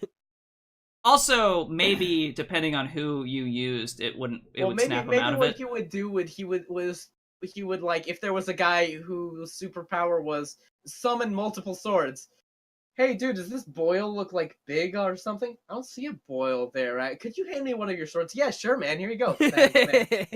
Also, maybe depending on who you used, it would snap him out of what it. he would do would he would like if there was a guy whose superpower was summon multiple swords. Hey, dude, does this boil look like big or something? I don't see a boil there. Right? Could you hand me one of your swords? Yeah, sure, man. Here you go. Thanks, man.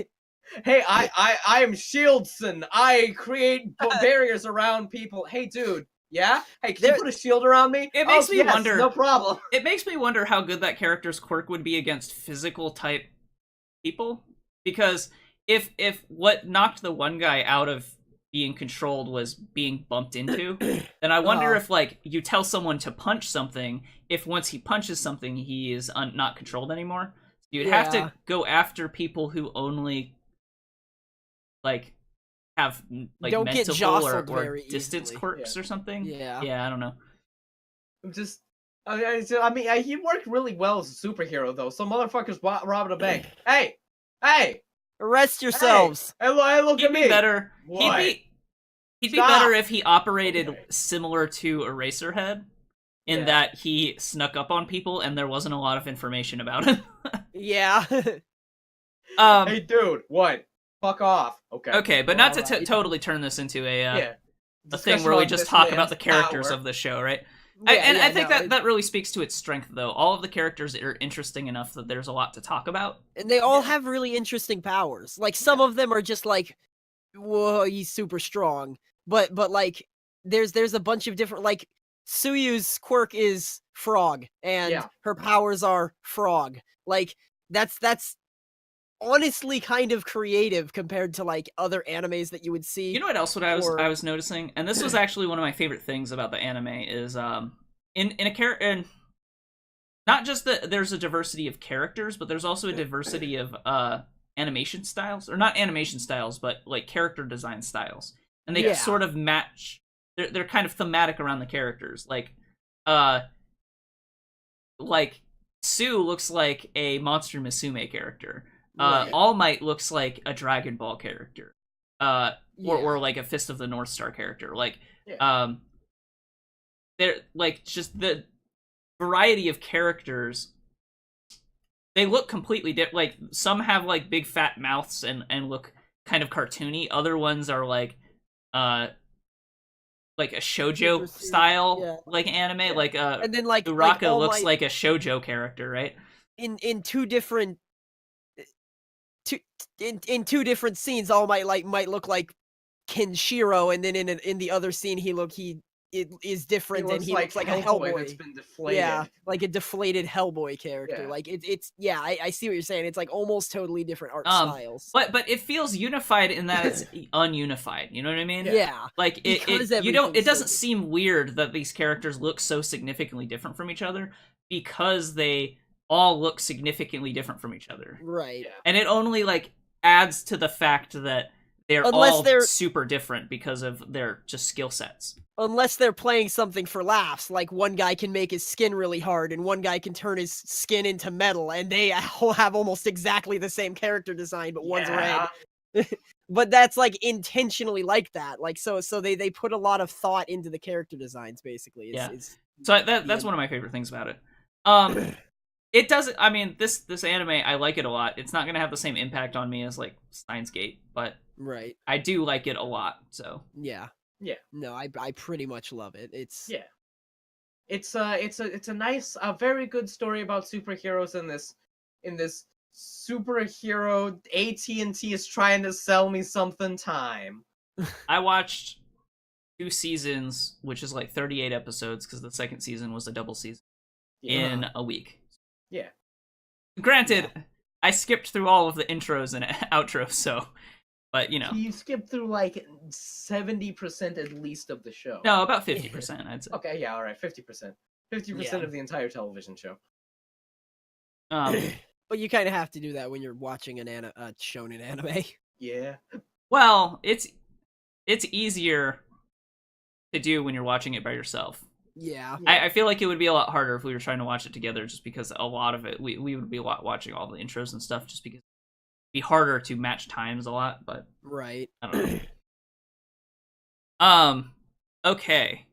Hey, I am Shieldson. I create barriers around people. Hey, dude. Yeah? Hey, can you put a shield around me? It makes me wonder. No problem. It makes me wonder how good that character's quirk would be against physical type people, because if what knocked the one guy out of being controlled was being bumped into, then I wonder if like you tell someone to punch something, if once he punches something he is not controlled anymore. You'd have to go after people who only like have like Don't get mental jostled or very distance easily. quirks or something. Yeah. I don't know. I'm just. I mean, he worked really well as a superhero, though. Some motherfuckers robbing a bank. Hey! Arrest yourselves. Hey, look He'd at be me! better. What? He'd be Stop. better if he operated Okay. similar to Eraserhead, in that he snuck up on people and there wasn't a lot of information about him. Yeah. Hey, dude, what? Fuck off. Okay. Okay, but not to Alright. totally turn this into a thing Discussion where we on just this talk man's about the characters power. of the show, right? Yeah, I think no, that really speaks to its strength, though. All of the characters are interesting enough that there's a lot to talk about. and they all have really interesting powers. Like some of them are just like, whoa, he's super strong. But like there's a bunch of different like Suyu's quirk is frog and her powers are frog. Like that's honestly kind of creative compared to like other animes that you would see. You know what else I was noticing, and this was actually one of my favorite things about the anime is in not just that there's a diversity of characters, but there's also a diversity of animation styles, or not animation styles, but like character design styles, and they sort of match. They're kind of thematic around the characters, like Sue looks like a Monster Musume character. All Might looks like a Dragon Ball character, or like a Fist of the North Star character. Like, they're like just the variety of characters. They look completely different. Like some have like big fat mouths and look kind of cartoony. Other ones are like a shoujo style like anime. Like and then like Uraka All looks Might like a shoujo character, right? in two different in two different scenes. All Might might look like Kenshiro, and then in the other scene he is different, and he looks like a Hellboy that's been deflated. Yeah, like a deflated Hellboy character. Yeah. Like it's I see what you're saying. It's like almost totally different art styles. But it feels unified in that it's ununified. You know what I mean? Yeah. Like Because it doesn't seem weird that these characters look so significantly different from each other, because they all look significantly different from each other. Right. Yeah. And it only like adds to the fact that they're super different because of their just skill sets. Unless they're playing something for laughs, like one guy can make his skin really hard and one guy can turn his skin into metal, and they all have almost exactly the same character design, but one's red. But that's like intentionally like that. Like so they put a lot of thought into the character designs, basically. So that's one of my favorite things about it. It doesn't. I mean, this anime, I like it a lot. It's not gonna have the same impact on me as like Steins Gate, but I do like it a lot. So yeah. No, I pretty much love it. It's a nice, very good story about superheroes in this superhero AT&T is trying to sell me something time. I watched 2 seasons, which is like 38 episodes, because the second season was a double season, in a week. Yeah. Granted, I skipped through all of the intros and outros, so, but You skipped through like 70% at least of the show. no, about 50%, I'd say. Okay, yeah, all right, 50%. 50% of the entire television show. But you kind of have to do that when you're watching an shonen anime. Yeah. Well, it's easier to do when you're watching it by yourself. Yeah. I feel like it would be a lot harder if we were trying to watch it together, just because a lot of it we would be watching all the intros and stuff, just because it'd be harder to match times a lot. But Right. I don't know. Okay.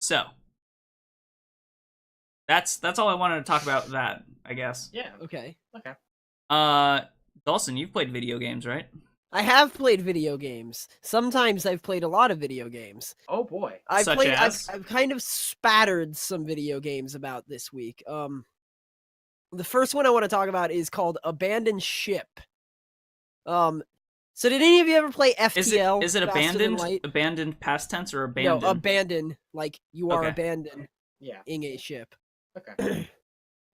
So that's all I wanted to talk about. That, I guess. Yeah. Okay. Dalsson, you've played video games, right? I have played video games. Sometimes I've played a lot of video games. Oh boy. I've kind of spattered some video games about this week. The first one I want to talk about is called Abandoned Ship. So did any of you ever play FTL? Is it abandoned past tense or abandoned? No, abandon, like you are abandoning Yeah. a ship. Okay.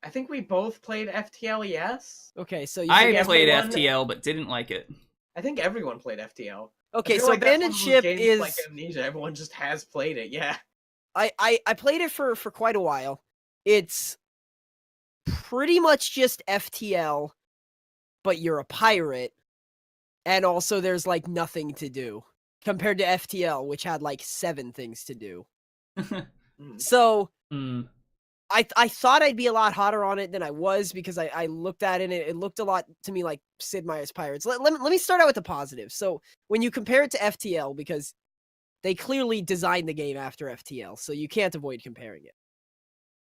I think we both played FTL, yes? Okay, so I played FTL but didn't like it. I think everyone played FTL. Okay, so Abandoned Ship is like Amnesia. Everyone just has played it. Yeah. I played it for quite a while. It's pretty much just FTL, but you're a pirate, and also there's like nothing to do compared to FTL, which had like 7 things to do. So I thought I'd be a lot hotter on it than I was, because I looked at it and it looked a lot to me like Sid Meier's Pirates. Let me start out with the positives. So when you compare it to FTL, because they clearly designed the game after FTL, so you can't avoid comparing it.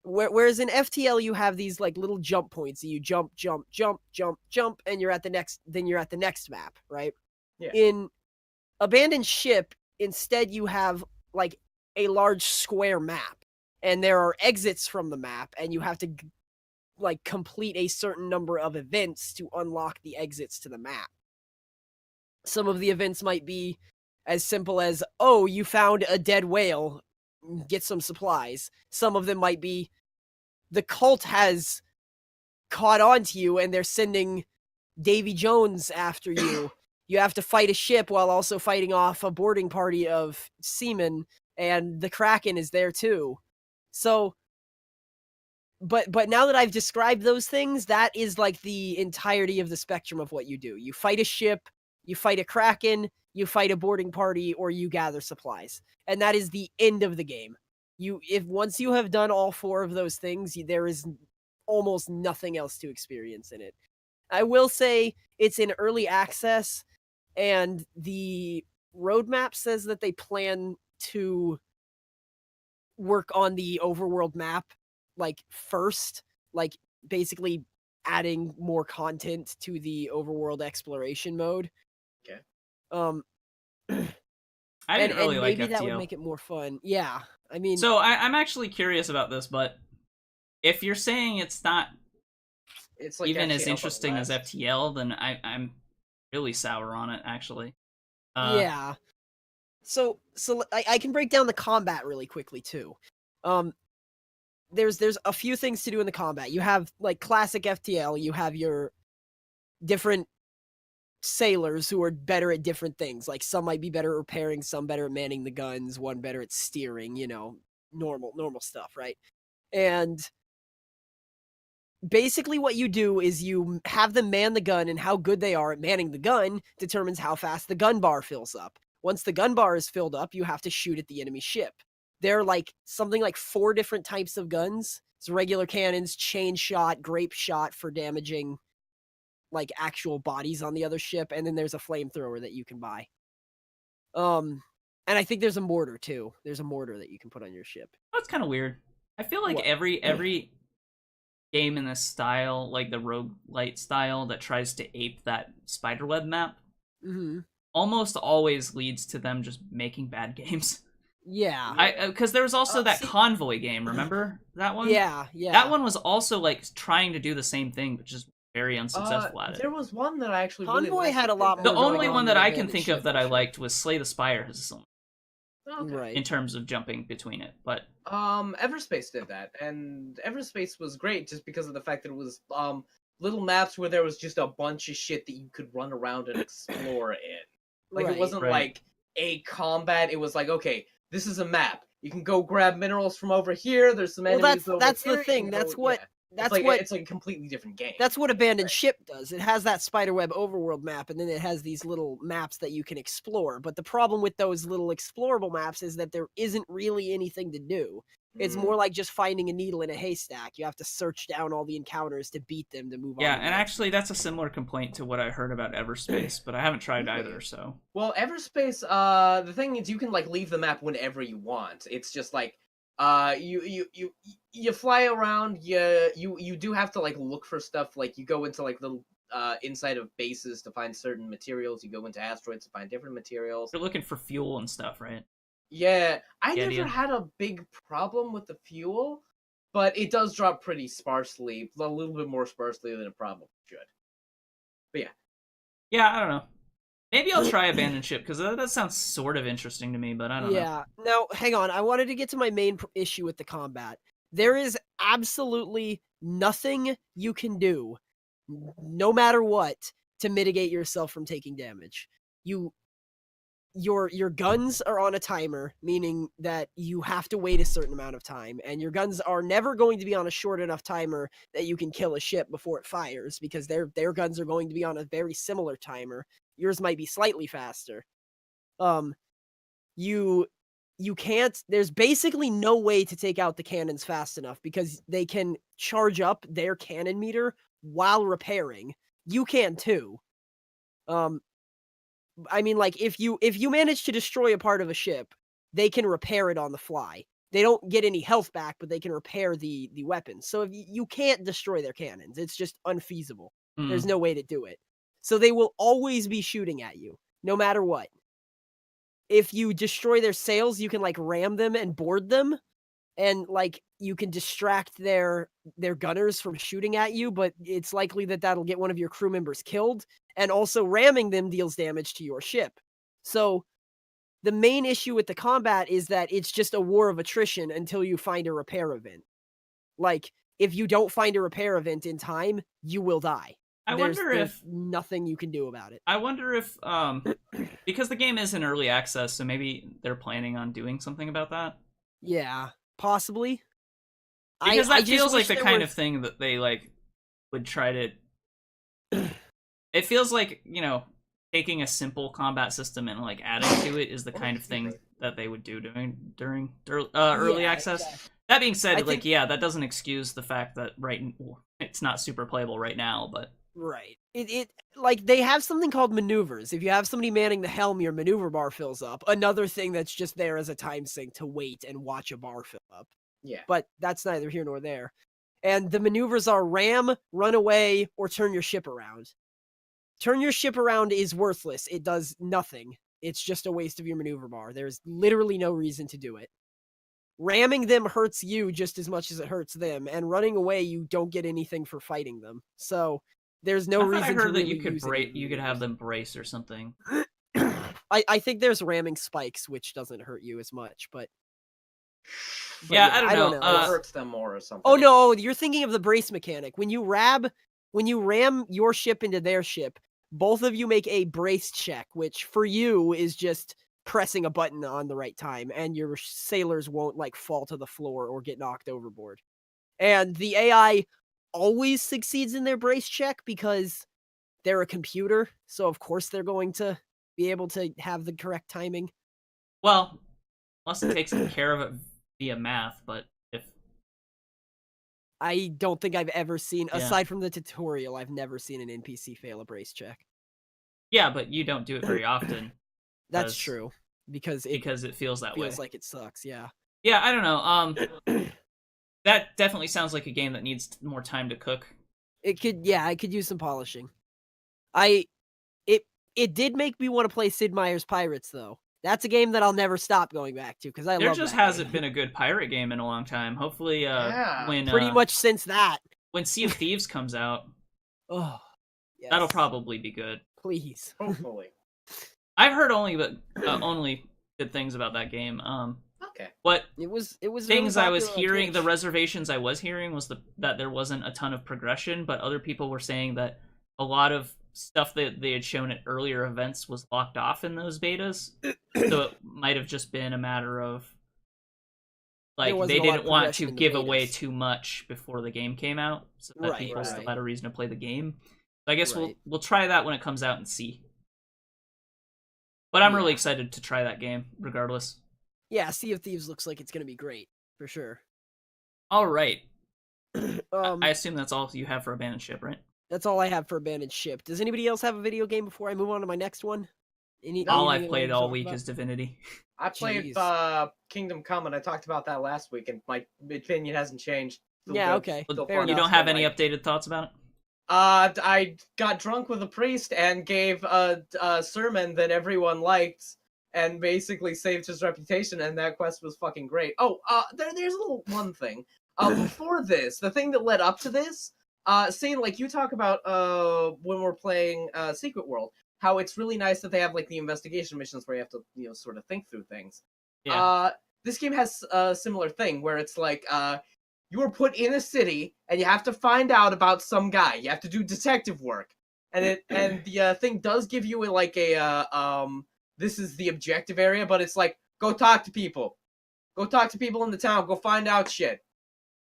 Whereas in FTL you have these like little jump points that you jump, and you're at the next map, right? Yeah. In Abandoned Ship, instead you have like a large square map. And there are exits from the map, and you have to like complete a certain number of events to unlock the exits to the map. Some of the events might be as simple as, oh, you found a dead whale, get some supplies. Some of them might be, the cult has caught on to you and they're sending Davy Jones after you. You have to fight a ship while also fighting off a boarding party of seamen, and the Kraken is there too. So, but now that I've described those things, that is like the entirety of the spectrum of what you do. You fight a ship, you fight a Kraken, you fight a boarding party, or you gather supplies. And that is the end of the game. Once you have done all 4 of those things, there is almost nothing else to experience in it. I will say it's in early access, and the roadmap says that they plan to work on the overworld map like first, like basically adding more content to the overworld exploration mode. Okay. I didn't really like FTL. Maybe that would make it more fun. Yeah, I mean, so I'm actually curious about this, but if you're saying it's not it's like even FTL, as interesting as FTL, then I'm really sour on it, actually. Yeah. So I can break down the combat really quickly too. There's a few things to do in the combat. You have like classic FTL. You have your different sailors who are better at different things. Like some might be better at repairing, some better at manning the guns, one better at steering. Normal stuff, right? And basically what you do is you have them man the gun, and how good they are at manning the gun determines how fast the gun bar fills up. Once the gun bar is filled up, you have to shoot at the enemy ship. There are like something like 4 different types of guns. It's regular cannons, chain shot, grape shot for damaging like actual bodies on the other ship, and then there's a flamethrower that you can buy. And I think there's a mortar too. There's a mortar that you can put on your ship. That's kind of weird. I feel like every game in this style, like the roguelite style that tries to ape that spiderweb map, almost always leads to them just making bad games. Yeah. Because there was also that Convoy game, remember that one? Yeah. That one was also like trying to do the same thing, but just very unsuccessful at it. There was one that I actually Convoy really liked. had a lot The more only going one on that than I can Abandoned think Ship, of that I actually. liked was Slay the Spire. Okay. Right. in terms of jumping between it. But Everspace did that, and Everspace was great just because of the fact that it was little maps where there was just a bunch of shit that you could run around and explore in. Like Right. it wasn't Right. like a combat. It was like, okay, this is a map. You can go grab minerals from over here. There's some Well, enemies over that's here. the you thing. can That's go- what yeah. that's It's like a completely different game. That's what Abandoned Ship does. It has that spiderweb overworld map, and then it has these little maps that you can explore. But the problem with those little explorable maps is that there isn't really anything to do. It's Mm. more like just finding a needle in a haystack. You have to search down all the encounters to beat them to move on. yeah, to the and next actually that's a similar complaint to what I heard about Everspace, but I haven't tried Really? either. So Well, Everspace, the thing is you can like leave the map whenever you want. It's just like you fly around, you do have to like look for stuff, like you go into like little inside of bases to find certain materials, you go into asteroids to find different materials. you're looking for fuel and stuff, right? Yeah, I Yeah, never yeah. had a big problem with the fuel, but it does drop pretty sparsely, a little bit more sparsely than it probably should. But yeah. Yeah, I don't know. Maybe I'll try Abandoned Ship because that sounds sort of interesting to me, but I don't know. Yeah. Now, hang on. I wanted to get to my main issue with the combat. There is absolutely nothing you can do, no matter what, to mitigate yourself from taking damage. Your guns are on a timer, meaning that you have to wait a certain amount of time, and your guns are never going to be on a short enough timer that you can kill a ship before it fires, because their guns are going to be on a very similar timer. Yours might be slightly faster. You can't, there's basically no way to take out the cannons fast enough because they can charge up their cannon meter while repairing. You can too. I mean, like, if you manage to destroy a part of a ship, they can repair it on the fly. They don't get any health back, but they can repair the weapons. So if you can't destroy their cannons, it's just unfeasible. There's no way to do it. So they will always be shooting at you, no matter what. If you destroy their sails, you can like ram them and board them, and like you can distract their gunners from shooting at you, but it's likely that that'll get one of your crew members killed, and also ramming them deals damage to your ship. So the main issue with the combat is that it's just a war of attrition until you find a repair event. Like, if you don't find a repair event in time, you will die. There's nothing you can do about it. I wonder if because the game is in early access, so maybe they're planning on doing something about that. Yeah, possibly. Because I that feels like wish the there kind were- of thing that they like would try to. It feels like, you know, taking a simple combat system and like adding to it is the kind of thing that they would do during early Yeah, access. exactly. That being said, I like, think- yeah, that doesn't excuse the fact that it's not super playable right now, but Right. It like they have something called maneuvers. If you have somebody manning the helm, your maneuver bar fills up. Another thing that's just there as a time sink to wait and watch a bar fill up. Yeah. But that's neither here nor there. And the maneuvers are ram, run away, or turn your ship around. Turn your ship around is worthless. It does nothing. It's just a waste of your maneuver bar. There's literally no reason to do it. Ramming them hurts you just as much as it hurts them, and running away you don't get anything for fighting them. So there's no I thought reason I heard to that really you could use any you could have maneuvers. them brace or something. I think there's ramming spikes, which doesn't hurt you as much, but Yeah, I don't know. It hurts them more or something. Oh no, you're thinking of the brace mechanic. When you ram your ship into their ship, both of you make a brace check, which for you is just pressing a button on the right time, and your sailors won't like fall to the floor or get knocked overboard. And the AI always succeeds in their brace check because they're a computer, so of course they're going to be able to have the correct timing. Well, unless it takes care of it via math, but if I don't think I've ever seen, Yeah. aside from the tutorial, I've never seen an NPC fail a brace check. yeah, but you don't do it very often That's 'cause- true, because it because it feels that way. feels like it sucks, yeah. Yeah, I don't know. That definitely sounds like a game that needs more time to cook. It could use some polishing. It did make me want to play Sid Meier's Pirates, though. That's a game that I'll never stop going back to, because I There love just that hasn't game. been a good pirate game in a long time. Hopefully, Yeah. when Pretty much since that. when Sea of Thieves comes out, Oh, yes. that'll probably be good. Please. Hopefully. I've heard only good things about that game. Okay. What It was things really I was popular on hearing, the Twitch. reservations I was hearing was that there wasn't a ton of progression, but other people were saying that a lot of stuff that they had shown at earlier events was locked off in those betas. So it might have just been a matter of There like wasn't they a lot of didn't want progression to in the give away betas. too much before the game came out, so that Right, people still right. had a reason to play the game. So I guess Right. we'll try that when it comes out and see. But I'm really Yeah. excited to try that game, regardless. Yeah, Sea of Thieves looks like it's gonna be great for sure. All right, I Um, assume that's all you have for Abandoned Ship, right? that's all I have for Abandoned Ship. Does anybody else have a video game before I move on to my next one? All Anything I've you played wanted to all talk week about? is Divinity. I played Jeez. Kingdom Come, and I talked about that last week, and my opinion hasn't changed. Still Yeah, good. okay. Still Fair fun. You enough. don't have Still any like. updated thoughts about it? I got drunk with a priest and gave a sermon that everyone liked, and basically saved his reputation. And that quest was fucking great. Oh, there's a little one thing. Before this, the thing that led up to this, seeing like you talk about when we're playing Secret World, how it's really nice that they have like the investigation missions where you have to sort of think through things. Yeah. This game has a similar thing where it's like you are put in a city and you have to find out about some guy. You have to do detective work, and the thing does give you like a this is the objective area, but it's like go talk to people in the town, go find out shit.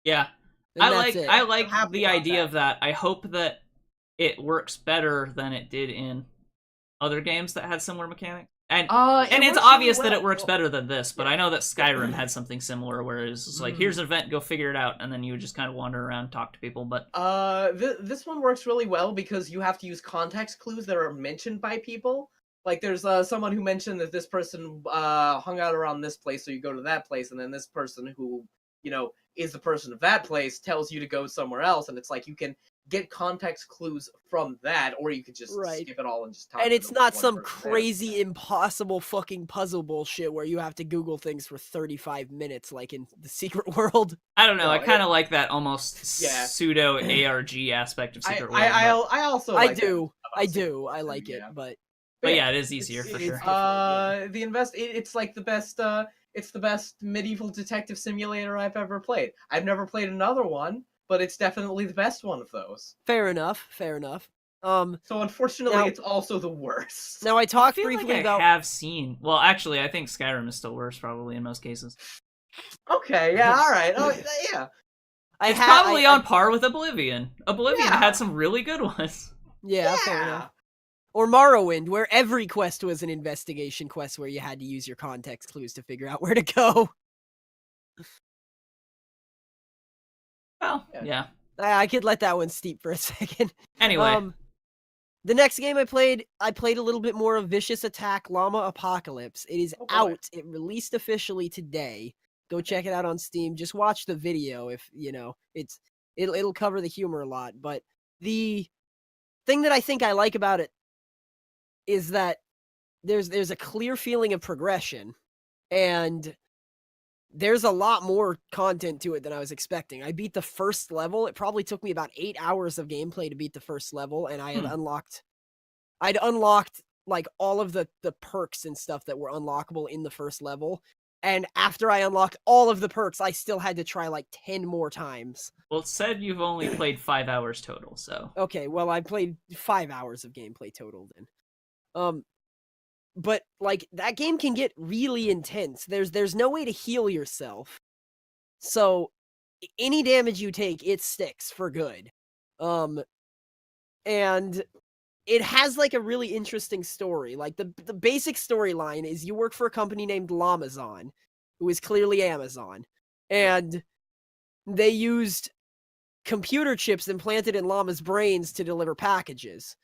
Yeah. And that's it. I I'm like happy the about idea that. of that. I hope that it works better than it did in other games that had similar mechanics. And It it's works really obvious that well. it works Well, better than this, but yeah. I know that Skyrim had something similar where it's just like, here's an event, go figure it out, and then you would just kind of wander around, talk to people. But this one works really well because you have to use context clues that are mentioned by people. Like there's someone who mentioned that this person hung out around this place, so you go to that place, and then this person who is the person of that place tells you to go somewhere else, and it's like you can get context clues from that, or you could just Right. skip it all and just talk. And to it's the not one some person there. crazy, impossible fucking puzzle bullshit where you have to Google things for 35 minutes like in the Secret World. I don't know. No, I kind of like that almost Yeah. pseudo ARG aspect of I Secret World. I also I like that do. about I Secret do. World I too, like it, yeah. but yeah, it is easier for it's sure. different, yeah. It's like the best it's the best medieval detective simulator I've ever played. I've never played another one, but it's definitely the best one of those. Fair enough. Fair enough. So unfortunately, Now- it's also the worst. Now I I talked feel briefly like I about. have seen. Well, actually, I think Skyrim is still worse, probably in most cases. Okay, yeah, all right. Oh, yeah. It's probably on par with Oblivion. Oblivion Yeah. had some really good ones. Yeah, fair enough. Or Morrowind, where every quest was an investigation quest where you had to use your context clues to figure out where to go. Well, Yeah. yeah. I could let that one steep for a second. Anyway, The next game I played a little bit more of Vicious Attack Llama Apocalypse. It is Oh, boy. out. It released officially today. Go check it out on Steam. Just watch the video if, it'll cover the humor a lot. But the thing that I think I like about it is that there's a clear feeling of progression, and there's a lot more content to it than I was expecting. I beat the first level. It probably took me about 8 hours of gameplay to beat the first level, and I'd unlocked like all of the perks and stuff that were unlockable in the first level. And after I unlocked all of the perks, I still had to try like 10 more times. well, it said you've only played 5 hours total, so. Okay, well, I played 5 hours of gameplay total then. But like that game can get really intense. There's no way to heal yourself. So any damage you take, it sticks for good. And it has like a really interesting story. Like the basic storyline is you work for a company named Lamazon, who is clearly Amazon. And they used computer chips implanted in llamas' brains to deliver packages.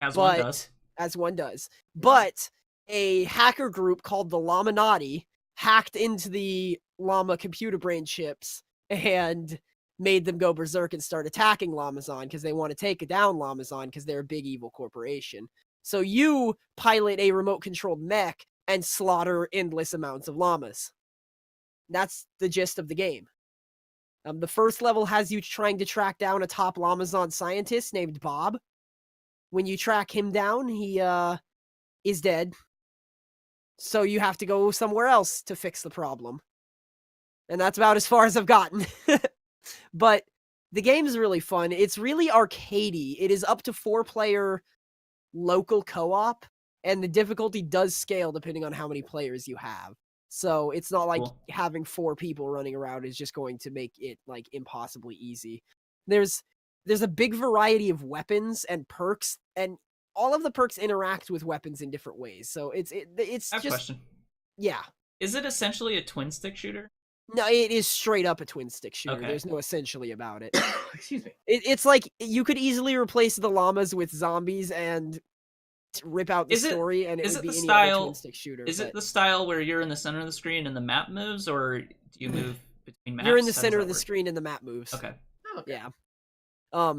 As one does. As one does. But a hacker group called the Laminati hacked into the llama computer brain chips and made them go berserk and start attacking Lamazon because they want to take down Lamazon because they're a big evil corporation. So you pilot a remote-controlled mech and slaughter endless amounts of llamas. That's the gist of the game. The first level has you trying to track down a top Lamazon scientist named Bob. When you track him down, he is dead. So you have to go somewhere else to fix the problem. And that's about as far as I've gotten. But the game is really fun. It's really arcadey. It is up to 4-player local co-op, and the difficulty does scale depending on how many players you have. So it's not like Cool. having 4 people running around is just going to make it like impossibly easy. There's a big variety of weapons and perks, and all of the perks interact with weapons in different ways. So it's I have a just question. yeah. Is it essentially a twin stick shooter? No, it is straight up a twin stick shooter. Okay. There's no essentially about it. Excuse me. It's like you could easily replace the llamas with zombies and rip out the story, and it would be any other twin stick shooter. Is it the style where you're in the center of the screen and the map moves, or do you move between maps? You're in the How does center that of the work? screen and the map moves. Okay. Oh, okay. Yeah.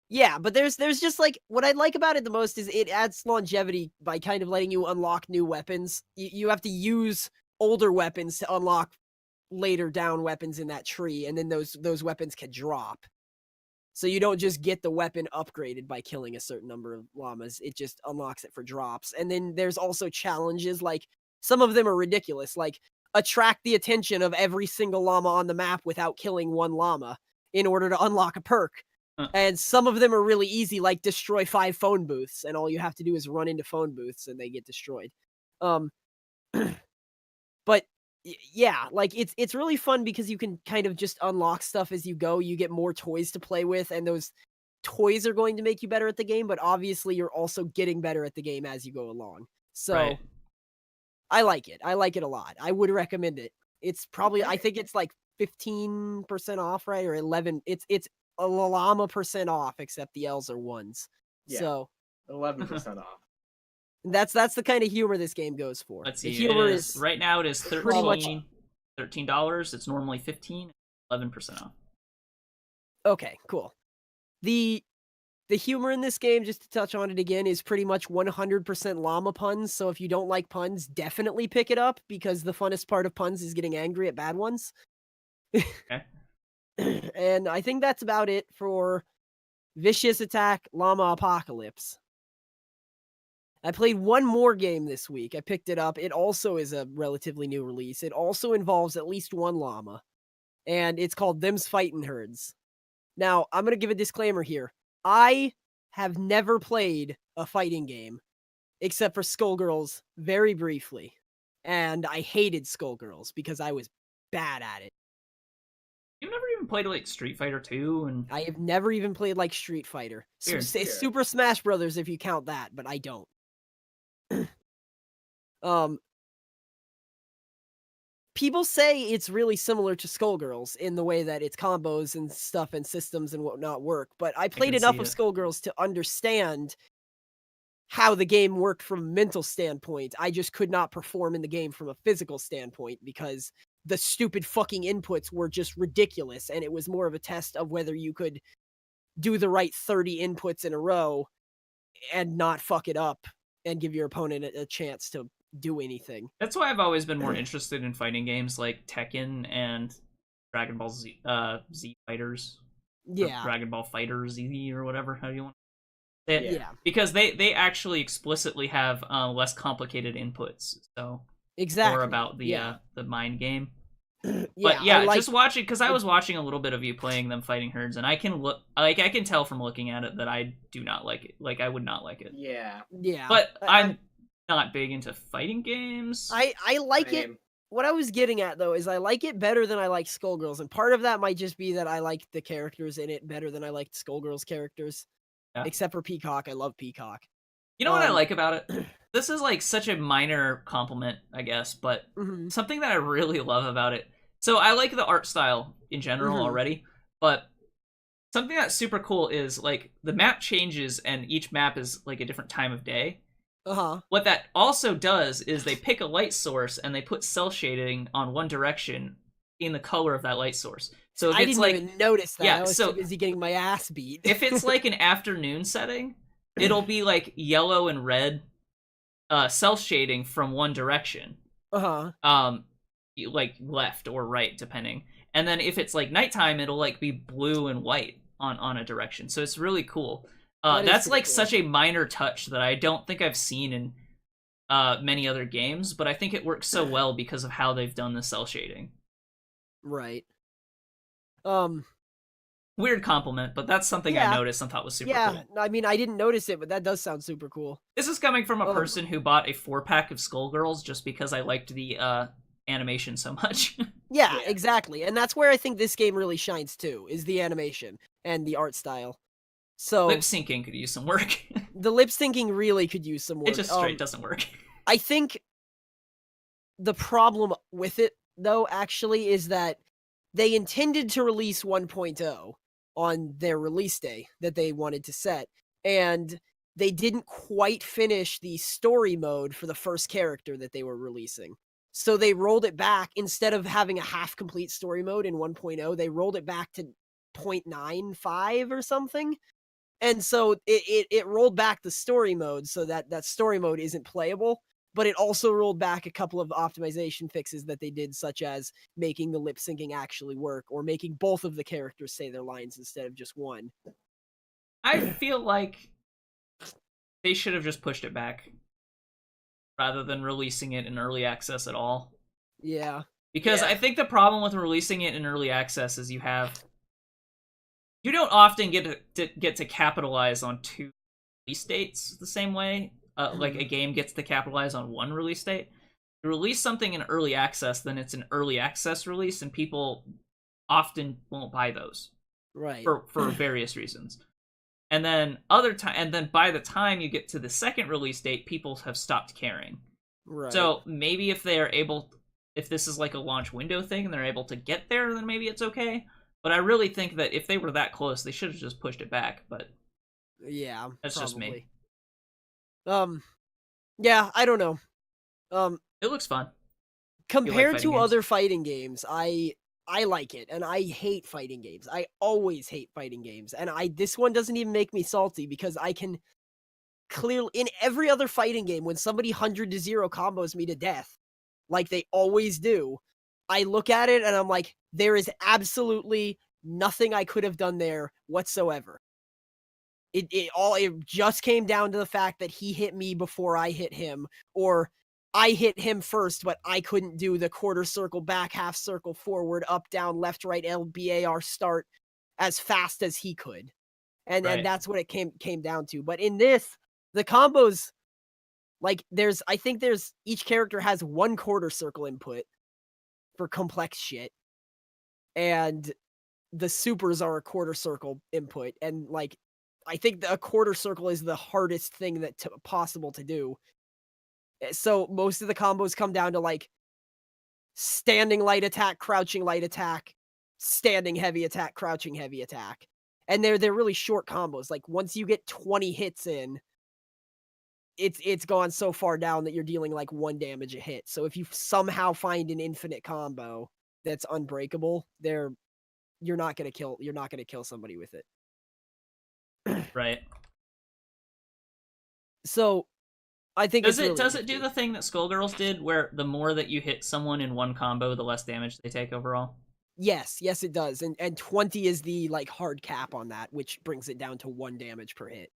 Yeah, but there's just like what I like about it the most is it adds longevity by kind of letting you unlock new weapons. You have to use older weapons to unlock later down weapons in that tree, and then those weapons can drop. So you don't just get the weapon upgraded by killing a certain number of llamas. It just unlocks it for drops. And then there's also challenges, like some of them are ridiculous, like attract the attention of every single llama on the map without killing one llama in order to unlock a perk. Huh. And some of them are really easy, like destroy 5 phone booths, and all you have to do is run into phone booths and they get destroyed. But yeah, like it's really fun because you can kind of just unlock stuff as you go. You get more toys to play with, and those toys are going to make you better at the game, but obviously you're also getting better at the game as you go along. So Right. I like it. I like it a lot. I would recommend it. It's probably I Okay. think it's like 15% off, right? Or 11. It's a llama percent off, except the L's are ones. Yeah. So 11% off. that's the kind of humor this game goes for. Let's The see. humor It is right now it is pretty much $13. It's normally $15. 11% off. okay, cool. The humor in this game, just to touch on it again, is pretty much 100% llama puns. So if you don't like puns, definitely pick it up because the funnest part of puns is getting angry at bad ones. Okay. And I think that's about it for Vicious Attack Llama Apocalypse. I played one more game this week. I picked it up. It also is a relatively new release. It also involves at least one llama, and it's called Them's Fightin' Herds. Now, I'm going to give a disclaimer here. I have never played a fighting game except for Skullgirls very briefly, and I hated Skullgirls because I was bad at it. You've never even played like Street Fighter 2 and I have never even played like Street Fighter. Weird. It's Super Smash Brothers if you count that, but I don't. People say it's really similar to Skullgirls in the way that its combos and stuff and systems and whatnot work, but I played can enough see of it. Skullgirls to understand how the game worked from a mental standpoint. I just could not perform in the game from a physical standpoint because the stupid fucking inputs were just ridiculous, and it was more of a test of whether you could do the right 30 inputs in a row and not fuck it up and give your opponent a chance to do anything. that's why I've always been more interested in fighting games like Tekken and Dragon Ball Z, Z Fighters. Or Yeah. Dragon Ball Fighter Z or whatever, how do you want to say it? Yeah. Because they actually explicitly have less complicated inputs. So Exactly. more about yeah. the mind game. Yeah, But yeah, I like, just watching because I was watching a little bit of you playing them fighting herds, and I can I can tell from looking at it that I do not like it. Like I would not like it. Yeah. yeah. But I'm not big into fighting games. I like it. Same. What I was getting at though is I like it better than I like Skullgirls, and part of that might just be that I like the characters in it better than I liked Skullgirls characters. Yeah. Except for Peacock, I love Peacock. You know what I Um, like about it? This is like such a minor compliment, I guess, but Mhm. something that I really love about it. So I like the art style in general Mhm. already, but something that's super cool is like the map changes and each map is like a different time of day. Uh-huh. What that also does is they pick a light source and they put cell shading on one direction in the color of that light source. So if I it's didn't like even notice that. yeah, I was so too busy getting my ass beat. if it's like an afternoon setting, it'll be like yellow and red cell shading from one direction. Uh-huh. Like left or right depending. And then if it's like nighttime, it'll like be blue and white on a direction. So it's really cool. That is That's pretty like cool. such a minor touch that I don't think I've seen in many other games, but I think it works so well because of how they've done the cell shading. Right. Weird compliment, but that's something I Yeah. noticed and thought was super Yeah, cool. I mean, I didn't notice it, but that does sound super cool. This is coming from a Um, person who bought a 4-pack of Skullgirls just because I liked the animation so much. Yeah, Yeah. exactly. And that's where I think this game really shines too, is the animation and the art style. So Lip syncing could use some work. the lip syncing really could use some work. It just straight doesn't work. I think the problem with it, though, actually, is that they intended to release 1.0 on their release day that they wanted to set, and they didn't quite finish the story mode for the first character that they were releasing. So they rolled it back. Instead of having a half-complete story mode in 1.0, they rolled it back to 0.95 or something. And so it rolled back the story mode so that story mode isn't playable, but it also rolled back a couple of optimization fixes that they did, such as making the lip syncing actually work, or making both of the characters say their lines instead of just one. I feel like they should have just pushed it back rather than releasing it in early access at all. Yeah. Because Yeah. I think the problem with releasing it in early access is you don't often get to capitalize on 2 release dates the same way. Like a game gets to capitalize on 1 release date. You release something in early access, then it's an early access release, and people often won't buy those Right. for various reasons. And then by the time you get to the second release date, people have stopped caring. Right. So maybe if this is like a launch window thing and they're able to get there, then maybe it's okay. But I really think that if they were that close, they should have just pushed it back. But yeah, that's just me. Yeah, I don't know. It looks fun. Compared fighting to games? other fighting games, I like it, and I hate fighting games. I always hate fighting games, and this one doesn't even make me salty because I can clearly, in every other fighting game, when somebody 100-0 combos me to death, like they always do, I look at it and I'm like, there is absolutely nothing I could have done there whatsoever. It just came down to the fact that he hit me before I hit him, or I hit him first, but I couldn't do the quarter circle, back half circle, forward, up, down, left, right, LBAR start as fast as he could. And Right. that's what it came down to. But in this, the combos, like I think each character has 1 quarter circle input for complex shit. And the supers are a quarter circle input. And like, I think a quarter circle is the hardest thing possible to do. So most of the combos come down to like standing light attack, crouching light attack, standing heavy attack, crouching heavy attack. And they're really short combos. Like once you get 20 hits in, it's gone so far down that you're dealing like 1 damage a hit. So if you somehow find an infinite combo that's unbreakable, you're not gonna kill somebody with it. Right. So I think Does it's it do the thing that Skullgirls did, where the more that you hit someone in one combo, the less damage they take overall? Yes, it does. And 20 is the like hard cap on that, which brings it down to 1 damage per hit.